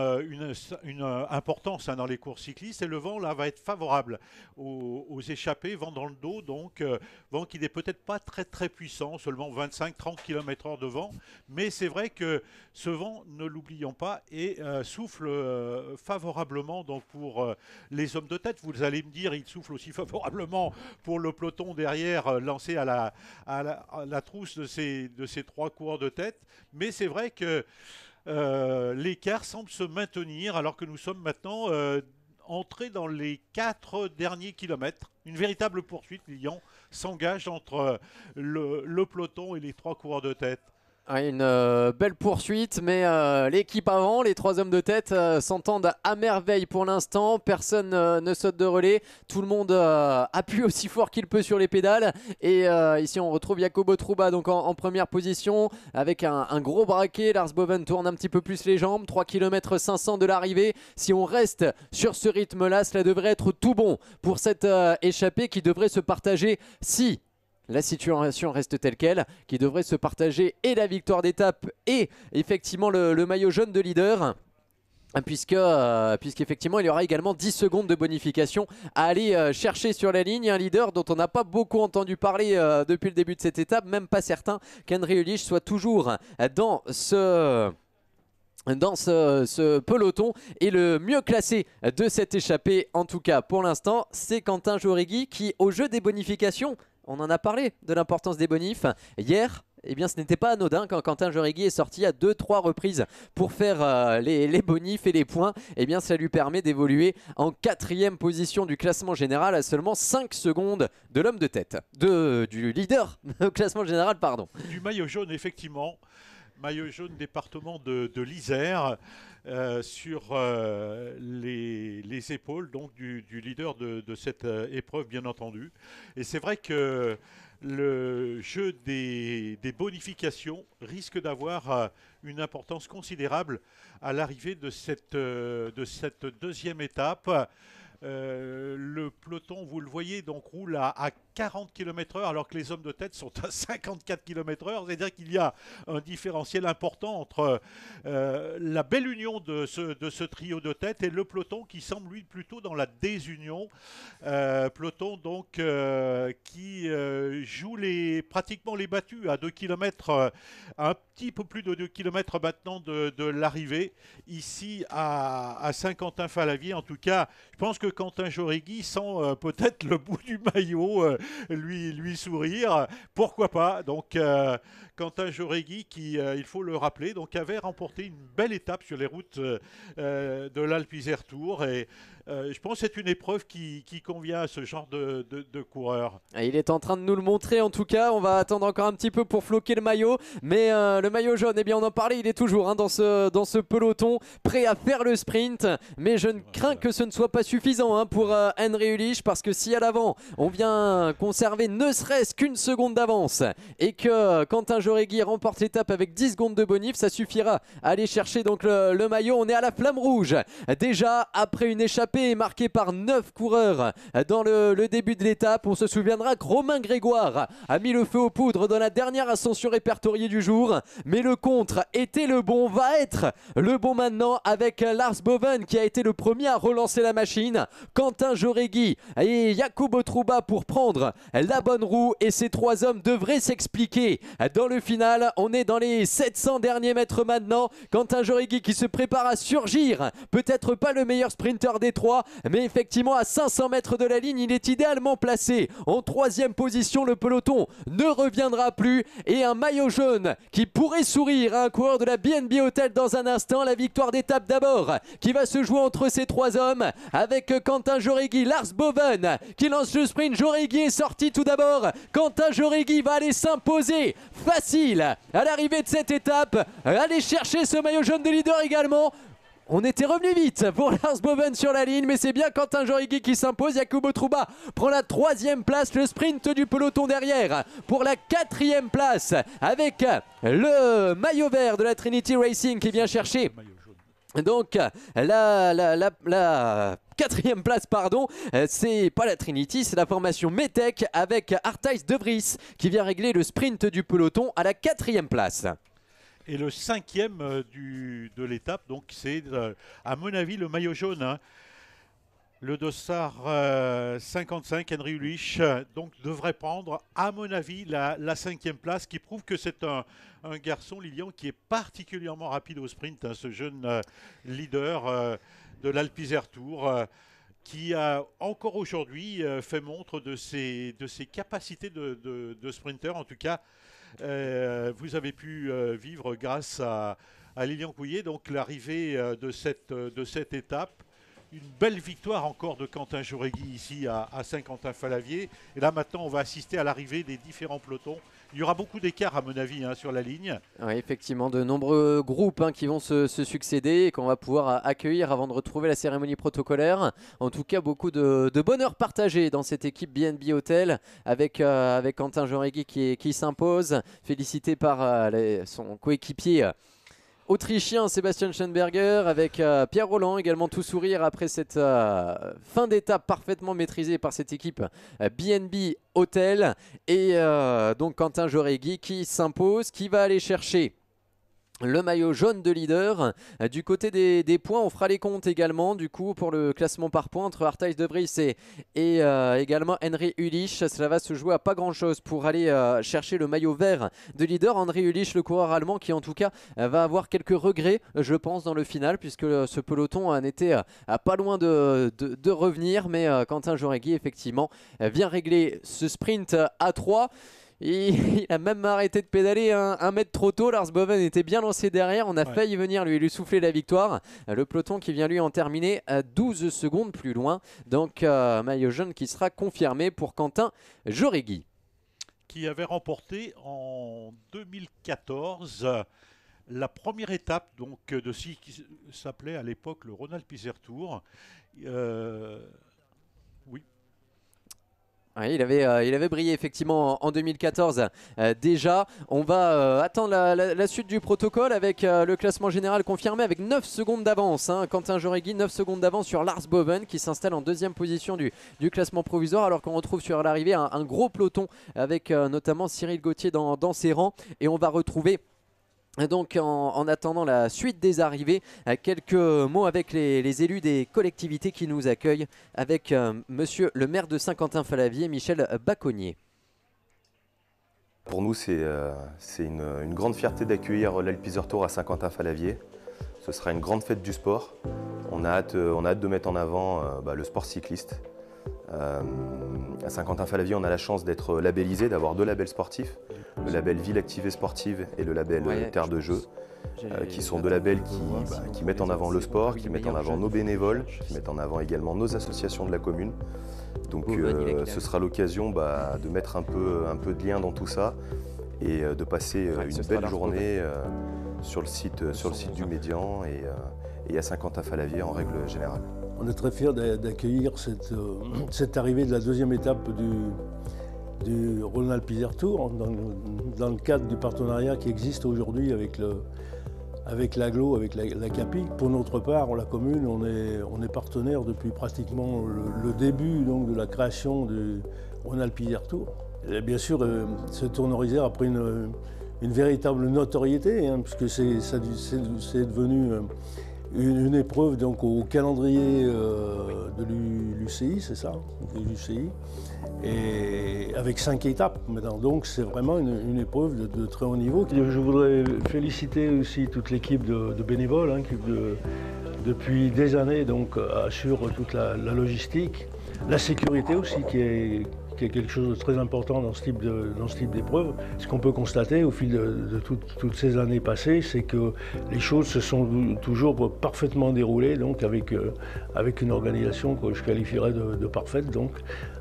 importance hein, dans les courses cyclistes. Et le vent, là, va être favorable aux échappées, vent dans le dos, donc vent qui n'est peut-être pas très puissant, seulement 25-30 km/h de vent. Mais c'est vrai que ce vent, ne l'oublions pas, souffle favorablement donc, pour les hommes de tête. Vous allez me dire, il souffle aussi favorablement pour le peloton derrière lancé à la trousse de ces 3 coureurs de tête. Mais c'est vrai que l'écart semble se maintenir alors que nous sommes maintenant entrés dans les 4 derniers kilomètres. Une véritable poursuite, Lilian, s'engage entre le peloton et les 3 coureurs de tête. Une belle poursuite, mais l'équipe avant, les 3 hommes de tête s'entendent à merveille pour l'instant. Personne ne saute de relais. Tout le monde appuie aussi fort qu'il peut sur les pédales. Et ici, on retrouve Jacobo Trouba donc en première position avec un gros braquet. Lars Boven tourne un petit peu plus les jambes. 3 km 500 de l'arrivée. Si on reste sur ce rythme-là, cela devrait être tout bon pour cette échappée qui devrait se partager si la situation reste telle qu'elle, qui devrait se partager et la victoire d'étape et effectivement le maillot jaune de leader. Puisqu'effectivement il y aura également 10 secondes de bonification à aller chercher sur la ligne. Un leader dont on n'a pas beaucoup entendu parler depuis le début de cette étape, même pas certain qu'André Ulich soit toujours dans ce peloton. Et le mieux classé de cette échappée, en tout cas pour l'instant, c'est Quentin Jauregui qui, au jeu des bonifications, on en a parlé de l'importance des bonifs hier. Eh bien, ce n'était pas anodin quand Quentin Jauregui est sorti à 2-3 reprises pour faire les bonifs et les points. Eh bien, ça lui permet d'évoluer en 4e position du classement général à seulement 5 secondes de l'homme de tête, du leader au classement général, pardon. Du maillot jaune, effectivement. Maillot jaune département de l'Isère sur les épaules donc du leader de cette épreuve, bien entendu. Et c'est vrai que le jeu des bonifications risque d'avoir une importance considérable à l'arrivée de cette deuxième étape. Le peloton, vous le voyez, donc roule à 40 km/h alors que les hommes de tête sont à 54 km/h. C'est-à-dire qu'il y a un différentiel important entre la belle union de ce trio de tête et le peloton qui semble lui plutôt dans la désunion. Peloton donc qui joue pratiquement les battus à 2 km, un petit peu plus de 2 km maintenant de l'arrivée ici à Saint-Quentin-Fallavier. En tout cas, je pense que Quentin Jauregui sent peut-être le bout du maillot lui sourire. Pourquoi pas? Donc Quentin Jauregui qui, il faut le rappeler, donc avait remporté une belle étape sur les routes de l'Alpe Isère Tour et je pense que c'est une épreuve qui convient à ce genre de coureur. Il est en train de nous le montrer en tout cas, on va attendre encore un petit peu pour floquer le maillot, mais le maillot jaune, eh bien on en parlait, il est toujours dans ce peloton, prêt à faire le sprint, mais je ne crains que ce ne soit pas suffisant pour Henry Ulich, parce que si à l'avant on vient conserver ne serait-ce qu'une seconde d'avance et que Quentin Jauregui remporte l'étape avec 10 secondes de bonif, ça suffira à aller chercher donc le maillot. On est à la flamme rouge déjà après une échappée marqué par 9 coureurs dans le début de l'étape. On se souviendra que Romain Grégoire a mis le feu aux poudres dans la dernière ascension répertoriée du jour, mais le contre était le bon, va être le bon maintenant avec Lars Boven qui a été le premier à relancer la machine, Quentin Jauregui et Jacobo Trouba pour prendre la bonne roue, et ces trois hommes devraient s'expliquer dans le final. On est dans les 700 derniers mètres maintenant. Quentin Jauregui qui se prépare à surgir, peut-être pas le meilleur sprinter des trois, mais effectivement à 500 mètres de la ligne il est idéalement placé en troisième position. Le peloton ne reviendra plus et un maillot jaune qui pourrait sourire à un coureur de la BNB Hotel dans un instant. La victoire d'étape d'abord qui va se jouer entre ces trois hommes avec Quentin Jauregui, Lars Boven qui lance le sprint. Jauregui est sorti tout d'abord, Quentin Jauregui va aller s'imposer facile à l'arrivée de cette étape, aller chercher ce maillot jaune de leader également. On était revenu vite pour Lars Boven sur la ligne, mais c'est bien Quentin Jauregui qui s'impose. Jacobo Trouba prend la troisième place, le sprint du peloton derrière pour la quatrième place avec le maillot vert de la Trinity Racing qui vient chercher donc la quatrième place, pardon, c'est pas la Trinity, c'est la formation Metec avec Arthijs de Vries qui vient régler le sprint du peloton à la quatrième place. Et le cinquième de l'étape, donc c'est à mon avis le maillot jaune. Le dossard 55, Henry Ulich, donc devrait prendre à mon avis la cinquième place, qui prouve que c'est un garçon, Lilian, qui est particulièrement rapide au sprint, ce jeune leader de l'Alpe Isère Tour. Qui a encore aujourd'hui fait montre de ses capacités de sprinter. En tout cas, vous avez pu vivre grâce à Lilian Pouillet, donc l'arrivée de cette étape. Une belle victoire encore de Quentin Jauregui ici à Saint-Quentin-Falavier. Et là maintenant, on va assister à l'arrivée des différents pelotons. Il y aura beaucoup d'écart à mon avis sur la ligne. Oui, effectivement, de nombreux groupes qui vont se succéder et qu'on va pouvoir accueillir avant de retrouver la cérémonie protocolaire. En tout cas, beaucoup de bonheur partagé dans cette équipe BNB Hotel avec Quentin Jauregui qui s'impose, félicité par son coéquipier autrichien Sébastien Schoenberger, avec Pierre Roland également tout sourire après cette fin d'étape parfaitement maîtrisée par cette équipe BNB Hotel. Et donc Quentin Jauregui qui s'impose, qui va aller chercher le maillot jaune de leader. Du côté des points, on fera les comptes également du coup pour le classement par points entre Arthijs de Vries et également Henry Ulich. Cela va se jouer à pas grand chose pour aller chercher le maillot vert de leader. Henry Ulich, le coureur allemand, qui en tout cas va avoir quelques regrets je pense dans le final, puisque ce peloton n'était à pas loin de revenir, mais Quentin Jauregui effectivement vient régler ce sprint à 3. Il a même arrêté de pédaler un mètre trop tôt. Lars Boven était bien lancé derrière. On a failli venir lui souffler la victoire. Le peloton qui vient lui en terminer à 12 secondes plus loin. Donc maillot jaune qui sera confirmé pour Quentin Jauregui, qui avait remporté en 2014 la première étape donc, de ce qui s'appelait à l'époque le Rhône-Alpes Isère Tour. Oui. Oui, il avait brillé effectivement en 2014 déjà. On va attendre la suite du protocole avec le classement général confirmé avec 9 secondes d'avance. Quentin Jauregui, 9 secondes d'avance sur Lars Boven qui s'installe en deuxième position du classement provisoire, alors qu'on retrouve sur l'arrivée un gros peloton avec notamment Cyril Gauthier dans ses rangs. Et on va retrouver donc en attendant la suite des arrivées, quelques mots avec les élus des collectivités qui nous accueillent, avec monsieur le maire de Saint-Quentin-Falavier, Michel Baconnier. Pour nous, c'est une grande fierté d'accueillir l'Alpe Isère Tour à Saint-Quentin-Falavier. Ce sera une grande fête du sport. On a hâte de mettre en avant le sport cycliste. À Saint-Quentin-Fallavier, on a la chance d'être labellisé, d'avoir 2 labels sportifs, le label Ville Active et Sportive et le label Terre de Jeu, qui sont 2 labels qui mettent en avant le sport, qui mettent en avant nos bénévoles, qui mettent en avant également nos associations de la commune. Donc ce sera l'occasion de mettre un peu de lien dans tout ça et de passer une belle journée sur le site du Médian et à Saint-Quentin-Fallavier en règle générale. On est très fiers d'accueillir cette arrivée de la 2e étape du Rhône-Alpes Isère Tour dans le cadre du partenariat qui existe aujourd'hui avec l'AGLO, avec la CAPIC. Pour notre part, la commune, on est partenaire depuis pratiquement le début donc, de la création du Rhône-Alpes Isère Tour. Et bien sûr, ce Tournoi Isère a pris une véritable notoriété, hein, puisque c'est devenu une épreuve donc, au calendrier de l'UCI, c'est ça, de l'UCI, et avec 5 étapes maintenant. Donc c'est vraiment une épreuve de très haut niveau. Je voudrais féliciter aussi toute l'équipe de bénévoles hein, qui depuis des années donc, assure toute la logistique, la sécurité aussi qui est quelque chose de très important dans ce type d'épreuve. Ce qu'on peut constater au fil de toutes ces années passées, c'est que les choses se sont toujours parfaitement déroulées, donc avec une organisation que je qualifierais de parfaite, donc,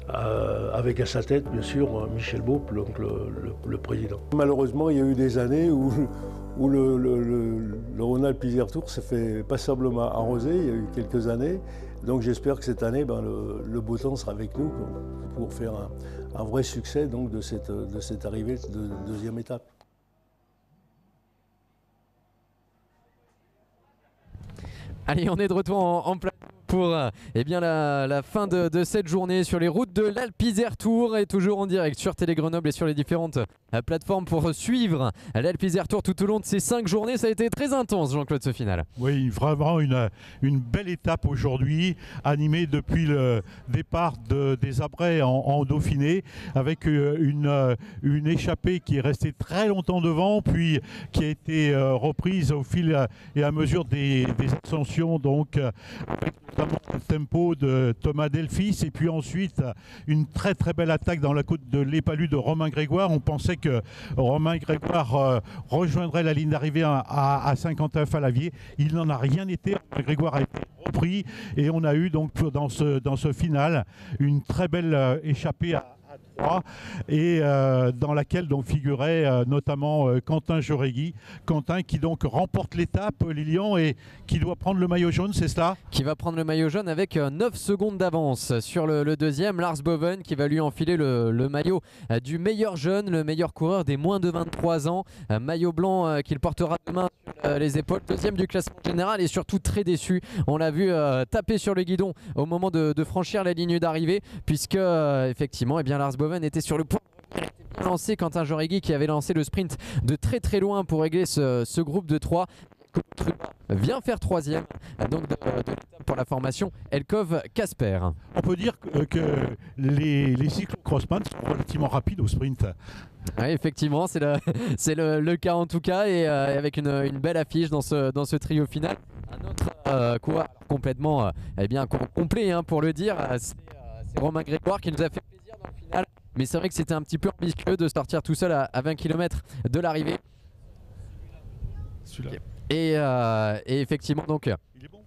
avec à sa tête, bien sûr, Michel Baup, donc le président. Malheureusement, il y a eu des années où le Rhône-Alpes Isère Tour s'est fait passablement arroser, il y a eu quelques années. Donc j'espère que cette année, le beau temps sera avec nous pour faire un vrai succès donc, de cette arrivée de 2e étape. Allez, on est de retour en plein pour eh bien, la fin de cette journée sur les routes de l'Alpes Isère Tour et toujours en direct sur Télé Grenoble et sur les différentes plateformes pour suivre l'Alpes Isère Tour tout au long de ces 5 journées. Ça a été très intense, Jean-Claude, ce final. Oui, vraiment une belle étape aujourd'hui, animée depuis le départ des Abrets en Dauphiné, avec une échappée qui est restée très longtemps devant, puis qui a été reprise au fil et à mesure des ascensions, donc avec notamment le tempo de Thomas Delphis, et puis ensuite une très très belle attaque dans la côte de l'Épalu de Romain Grégoire. On pensait que Romain Grégoire rejoindrait la ligne d'arrivée à Saint-Quentin-Fallavier. Il n'en a rien été. Romain Grégoire a été repris et on a eu donc dans ce final une très belle échappée à 3 et dans laquelle donc figurait notamment Quentin Joregui. Quentin qui donc remporte l'étape, Lilian, et qui doit prendre le maillot jaune, c'est cela? Qui va prendre le maillot jaune avec 9 secondes d'avance sur le deuxième, Lars Boven, qui va lui enfiler le maillot du meilleur jeune, le meilleur coureur des moins de 23 ans. Maillot blanc qu'il portera demain sur les épaules, deuxième du classement général et surtout très déçu. On l'a vu taper sur le guidon au moment de franchir la ligne d'arrivée, puisque effectivement, eh bien, Lars Boven était sur le point de bien lancer. Quentin Joregui qui avait lancé le sprint de très très loin pour régler ce groupe de 3 vient faire 3e donc de pour la formation Elkov Casper. On peut dire que les cyclo-crossman sont relativement rapides au sprint. Oui, effectivement, c'est le cas en tout cas, et avec une belle affiche dans ce trio final. Un autre coureur complètement eh bien, complet hein, pour le dire, c'est Romain Grégoire qui nous a fait plaisir dans le final. Mais c'est vrai que c'était un petit peu ambitieux de sortir tout seul à 20 km de l'arrivée. Celui-là. Et effectivement donc... Il est bon.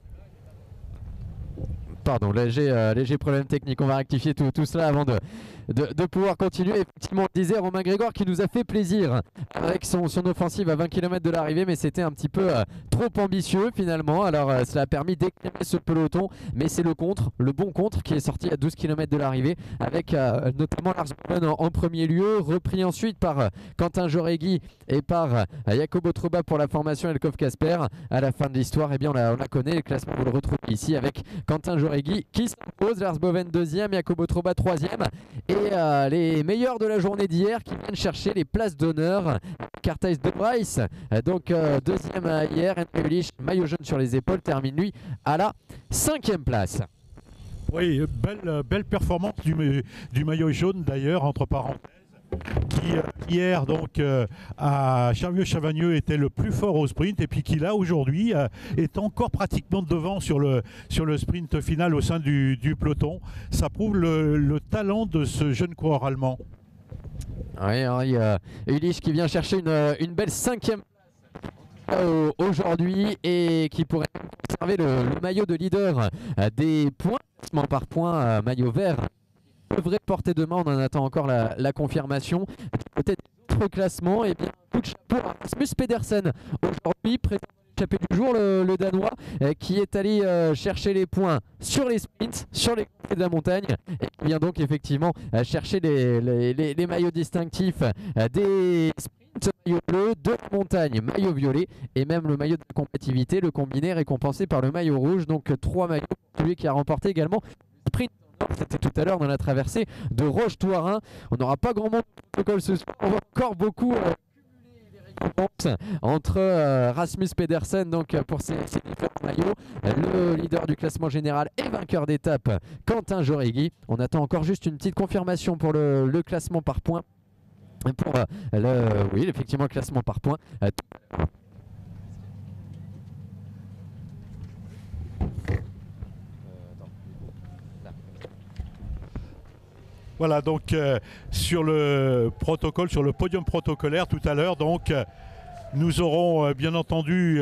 Pardon, léger problème technique. On va rectifier tout cela avant de pouvoir continuer. Effectivement, on disait Romain Grégoire qui nous a fait plaisir avec son offensive à 20 km de l'arrivée, mais c'était un petit peu trop ambitieux finalement. Alors cela a permis d'éclairer ce peloton, mais c'est le bon contre qui est sorti à 12 km de l'arrivée avec notamment Lars Boven en premier lieu, repris ensuite par Quentin Joregui et par Jacobo Truba pour la formation Elkov Casper. À la fin de l'histoire, eh bien, on la connaît, le classement vous le retrouvez ici avec Quentin Joregui qui s'impose, Lars Boven 2e, Jacobo Truba 3e et les meilleurs de la journée d'hier qui viennent chercher les places d'honneur. Cartais de Bryce, donc 2e hier, Henry Ulich, maillot jaune sur les épaules, termine lui à la 5e place. Oui, belle performance du maillot jaune d'ailleurs, entre parenthèses, hier donc à Charvieux-Chavagneux était le plus fort au sprint et puis qui là aujourd'hui est encore pratiquement devant sur le sprint final au sein du peloton. Ça prouve le talent de ce jeune coureur allemand. Oui, hein, il y a Ulich qui vient chercher une belle 5e aujourd'hui et qui pourrait conserver le maillot de leader des points par point, maillot vert. Devrait porter demain, on en attend encore la confirmation. Peut-être d'autres classements, et bien coup de chapeau à Rasmus Pedersen aujourd'hui, présent dans l'échappée du jour, le Danois, qui est allé chercher les points sur les sprints, sur les côtés de la montagne, et qui vient donc effectivement chercher les maillots distinctifs des sprints, maillot bleu, de la montagne, maillot violet, et même le maillot de la combativité, le combiné récompensé par le maillot rouge, donc 3 maillots pour celui qui a remporté également le sprint. C'était tout à l'heure dans la traversée de Roche-Thouarin. On n'aura pas grand monde de protocole ce soir. On va encore beaucoup cumuler les récompenses entre Rasmus Pedersen donc pour ces différents maillots, le leader du classement général et vainqueur d'étape Quentin Jauregui. On attend encore juste une petite confirmation pour le classement par points. Pour oui, effectivement, le classement par points. Voilà, donc sur le protocole, sur le podium protocolaire tout à l'heure, donc nous aurons bien entendu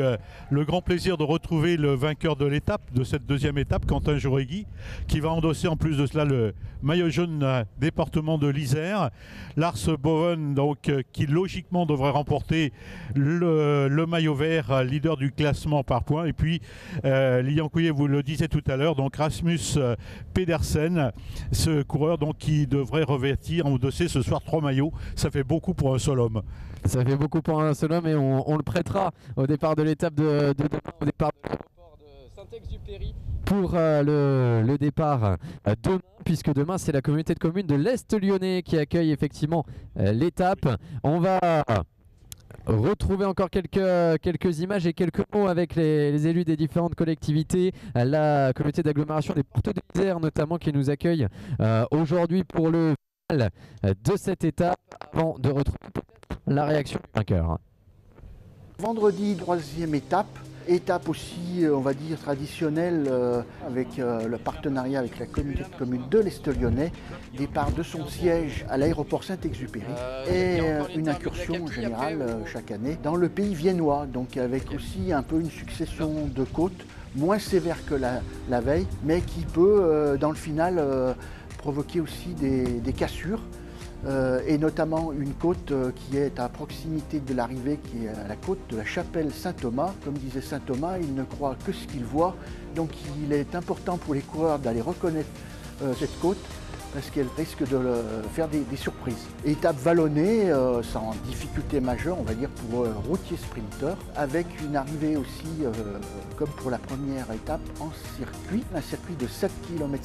le grand plaisir de retrouver le vainqueur de l'étape, de cette deuxième étape, Quentin Jauregui, qui va endosser en plus de cela le maillot jaune département de l'Isère. Lars Boven, donc, qui logiquement devrait remporter le maillot vert, leader du classement par points. Et puis, Lilian Couillet vous le disait tout à l'heure, donc Rasmus Pedersen, ce coureur donc, qui devrait revêtir, endosser ce soir 3 maillots. Ça fait beaucoup pour un seul homme. Ça fait beaucoup pour un seul homme et on le prêtera au départ de l'étape de demain, au départ de l'aéroport de Saint-Exupéry pour le départ demain, puisque demain c'est la communauté de communes de l'Est lyonnais qui accueille effectivement l'étape. On va retrouver encore quelques images et quelques mots avec les élus des différentes collectivités, la communauté d'agglomération des Portes de l'Isère notamment qui nous accueille aujourd'hui pour le final de cette étape, avant de retrouver la réaction du vainqueur. Vendredi, 3e étape aussi, on va dire, traditionnelle avec le partenariat avec la communauté de communes de l'Est lyonnais, départ de son siège à l'aéroport Saint-Exupéry et une incursion générale chaque année dans le pays viennois, donc avec aussi un peu une succession de côtes, moins sévère que la veille, mais qui peut, dans le final, provoquer aussi des cassures. Et notamment une côte qui est à proximité de l'arrivée, qui est à la côte de la chapelle Saint-Thomas. Comme disait Saint-Thomas, il ne croit que ce qu'il voit, donc il est important pour les coureurs d'aller reconnaître cette côte, parce qu'elle risque de faire des surprises. Étape vallonnée, sans difficulté majeure, on va dire, pour routiers sprinteurs, avec une arrivée aussi, comme pour la première étape, en circuit. Un circuit de 7,5 km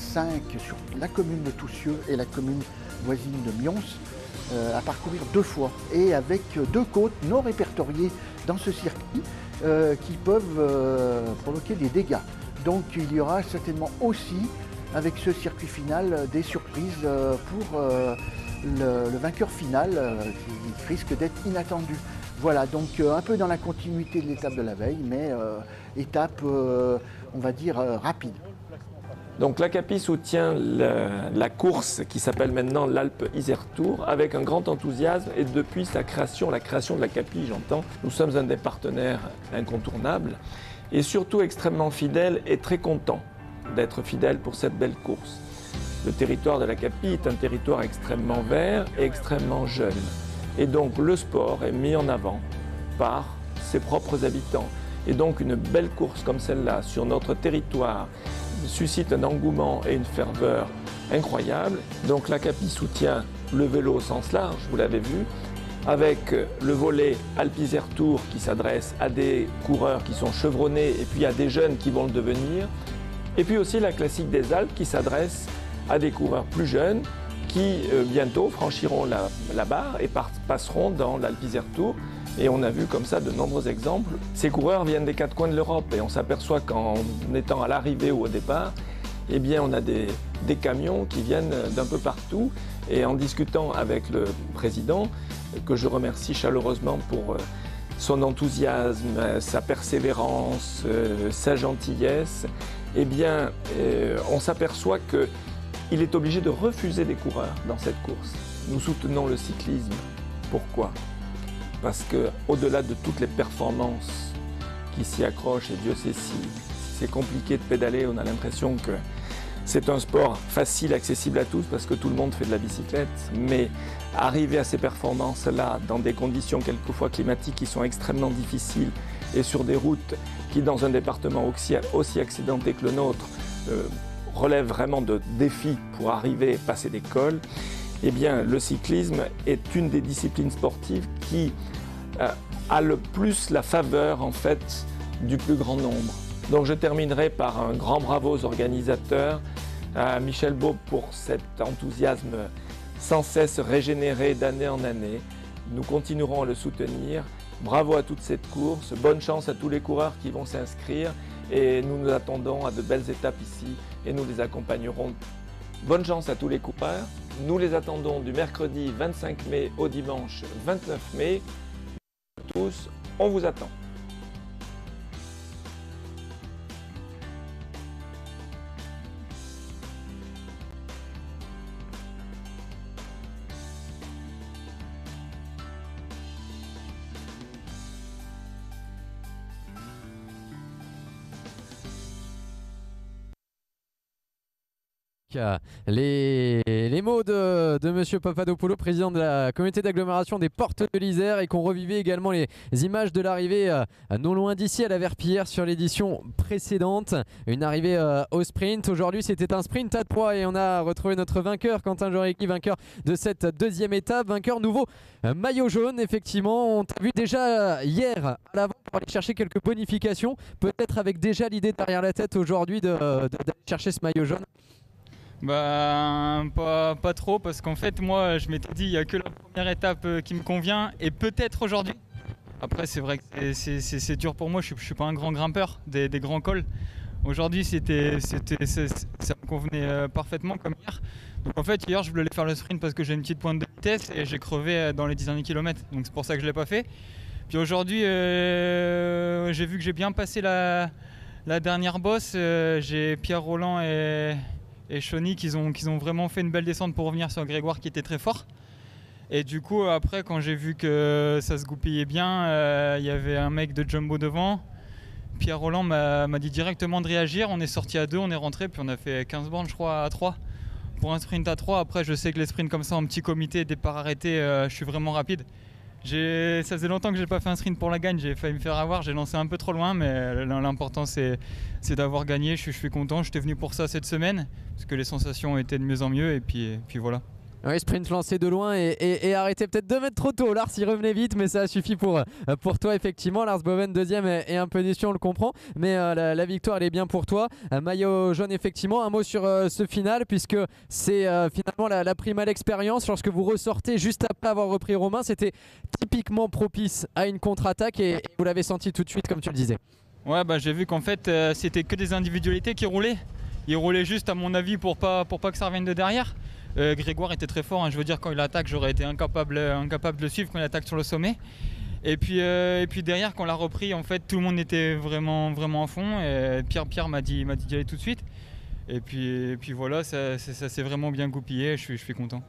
sur la commune de Toussieux et la commune voisine de Mions, à parcourir 2 fois, et avec 2 côtes non répertoriées dans ce circuit qui peuvent provoquer des dégâts. Donc il y aura certainement aussi, avec ce circuit final, des surprises pour le vainqueur final qui risque d'être inattendu. Voilà, donc un peu dans la continuité de l'étape de la veille, mais étape, on va dire, rapide. Donc l'ACAPI soutient la course qui s'appelle maintenant l'Alpe Isère Tour avec un grand enthousiasme, et depuis la création de l'ACAPI, j'entends, nous sommes un des partenaires incontournables et surtout extrêmement fidèles et très contents d'être fidèles pour cette belle course. Le territoire de l'ACAPI est un territoire extrêmement vert et extrêmement jeune, et donc le sport est mis en avant par ses propres habitants. Et donc une belle course comme celle-là sur notre territoire suscite un engouement et une ferveur incroyable. Donc l'ACAPI soutient le vélo au sens large, vous l'avez vu, avec le volet Alpe Isère Tour qui s'adresse à des coureurs qui sont chevronnés et puis à des jeunes qui vont le devenir. Et puis aussi la classique des Alpes qui s'adresse à des coureurs plus jeunes qui bientôt franchiront la barre et passeront dans l'Alpe Isère Tour. Et on a vu comme ça de nombreux exemples. Ces coureurs viennent des 4 coins de l'Europe et on s'aperçoit qu'en étant à l'arrivée ou au départ, eh bien on a des camions qui viennent d'un peu partout. Et en discutant avec le président, que je remercie chaleureusement pour son enthousiasme, sa persévérance, sa gentillesse, eh bien on s'aperçoit qu'il est obligé de refuser des coureurs dans cette course. Nous soutenons le cyclisme. Pourquoi ? Parce qu'au-delà de toutes les performances qui s'y accrochent, et Dieu sait si c'est compliqué de pédaler, on a l'impression que c'est un sport facile, accessible à tous, parce que tout le monde fait de la bicyclette, mais arriver à ces performances-là, dans des conditions quelquefois climatiques qui sont extrêmement difficiles, et sur des routes qui, dans un département aussi accidenté que le nôtre, relèvent vraiment de défis pour arriver, passer des cols, eh bien, le cyclisme est une des disciplines sportives qui a le plus la faveur, en fait, du plus grand nombre. Donc je terminerai par un grand bravo aux organisateurs, à Michel Beau pour cet enthousiasme sans cesse régénéré d'année en année. Nous continuerons à le soutenir. Bravo à toute cette course, bonne chance à tous les coureurs qui vont s'inscrire et nous nous attendons à de belles étapes ici et nous les accompagnerons. Bonne chance à tous les coureurs. Nous les attendons du mercredi 25 mai au dimanche 29 mai. Tous, on vous attend. Les mots de Monsieur Papadopoulou, président de la communauté d'agglomération des Portes de l'Isère, et qu'on revivait également les images de l'arrivée non loin d'ici à la Verpillière sur l'édition précédente. Une arrivée au sprint. Aujourd'hui, c'était un sprint à 3 et on a retrouvé notre vainqueur, Quentin Jorecki, vainqueur de cette deuxième étape, vainqueur nouveau maillot jaune. Effectivement, on t'a vu déjà hier à l'avant pour aller chercher quelques bonifications, peut-être avec déjà l'idée derrière la tête aujourd'hui d'aller chercher ce maillot jaune. Bah pas trop, parce qu'en fait moi je m'étais dit il n'y a que la première étape qui me convient et peut-être aujourd'hui. Après c'est vrai que c'est dur pour moi, je suis pas un grand grimpeur des grands cols. Aujourd'hui ça me convenait parfaitement comme hier. Donc en fait hier je voulais faire le sprint parce que j'ai une petite pointe de vitesse et j'ai crevé dans les 10 derniers kilomètres, donc c'est pour ça que je l'ai pas fait. Puis aujourd'hui j'ai vu que j'ai bien passé la dernière bosse, j'ai Pierre Roland et Chauny qui ont vraiment fait une belle descente pour revenir sur Grégoire qui était très fort. Et du coup après quand j'ai vu que ça se goupillait bien, il y avait un mec de Jumbo devant. Pierre Roland m'a dit directement de réagir, on est sorti à 2, on est rentré, puis on a fait 15 bornes je crois à 3. Pour un sprint à 3, après je sais que les sprints comme ça en petit comité, départ arrêté, je suis vraiment rapide. Ça faisait longtemps que j'ai pas fait un sprint pour la gagne, j'ai failli me faire avoir, j'ai lancé un peu trop loin, mais l'important c'est d'avoir gagné, je suis content, j'étais venu pour ça cette semaine, parce que les sensations étaient de mieux en mieux, et puis voilà. Oui, sprint lancé de loin et arrêté peut-être 2 mètres trop tôt. Lars il revenait vite, mais ça a suffi pour toi effectivement. Lars Boven deuxième et un peu déçu, on le comprend, mais la victoire elle est bien pour toi. Maillot jaune effectivement. Un mot sur ce final, puisque c'est finalement la prime à l'expérience. Lorsque vous ressortez juste après avoir repris Romain, c'était typiquement propice à une contre-attaque et vous l'avez senti tout de suite comme tu le disais. Ouais, bah j'ai vu qu'en fait c'était que des individualités qui roulaient. Ils roulaient juste à mon avis pour pas que ça revienne de derrière. Grégoire était très fort, hein. Je veux dire quand il attaque j'aurais été incapable de le suivre quand il attaque sur le sommet. Et puis derrière quand on l'a repris en fait tout le monde était vraiment à fond et Pierre m'a dit d'y aller tout de suite. Et puis voilà, ça s'est vraiment bien goupillé, je suis content.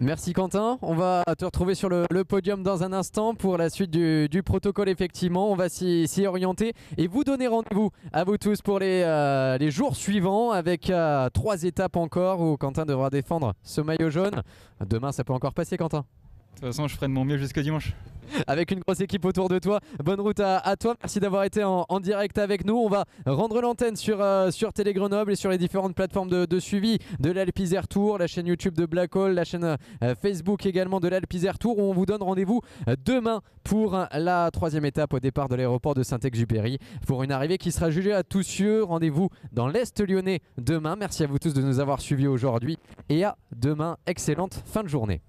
Merci Quentin, on va te retrouver sur le podium dans un instant pour la suite du protocole effectivement, on va s'y orienter et vous donner rendez-vous à vous tous pour les jours suivants avec 3 étapes encore où Quentin devra défendre ce maillot jaune. Demain ça peut encore passer Quentin. De toute façon je ferai de mon mieux jusqu'à dimanche. Avec une grosse équipe autour de toi. Bonne route à toi. Merci d'avoir été en direct avec nous. On va rendre l'antenne sur Télé Grenoble et sur les différentes plateformes de suivi de l'Alpe Isère Tour, la chaîne YouTube de Black Hole, la chaîne Facebook également de l'Alpe Isère Tour, où on vous donne rendez-vous demain pour la 3e étape au départ de l'aéroport de Saint-Exupéry pour une arrivée qui sera jugée à tous cieux. Rendez-vous dans l'Est lyonnais demain. Merci à vous tous de nous avoir suivis aujourd'hui et à demain. Excellente fin de journée.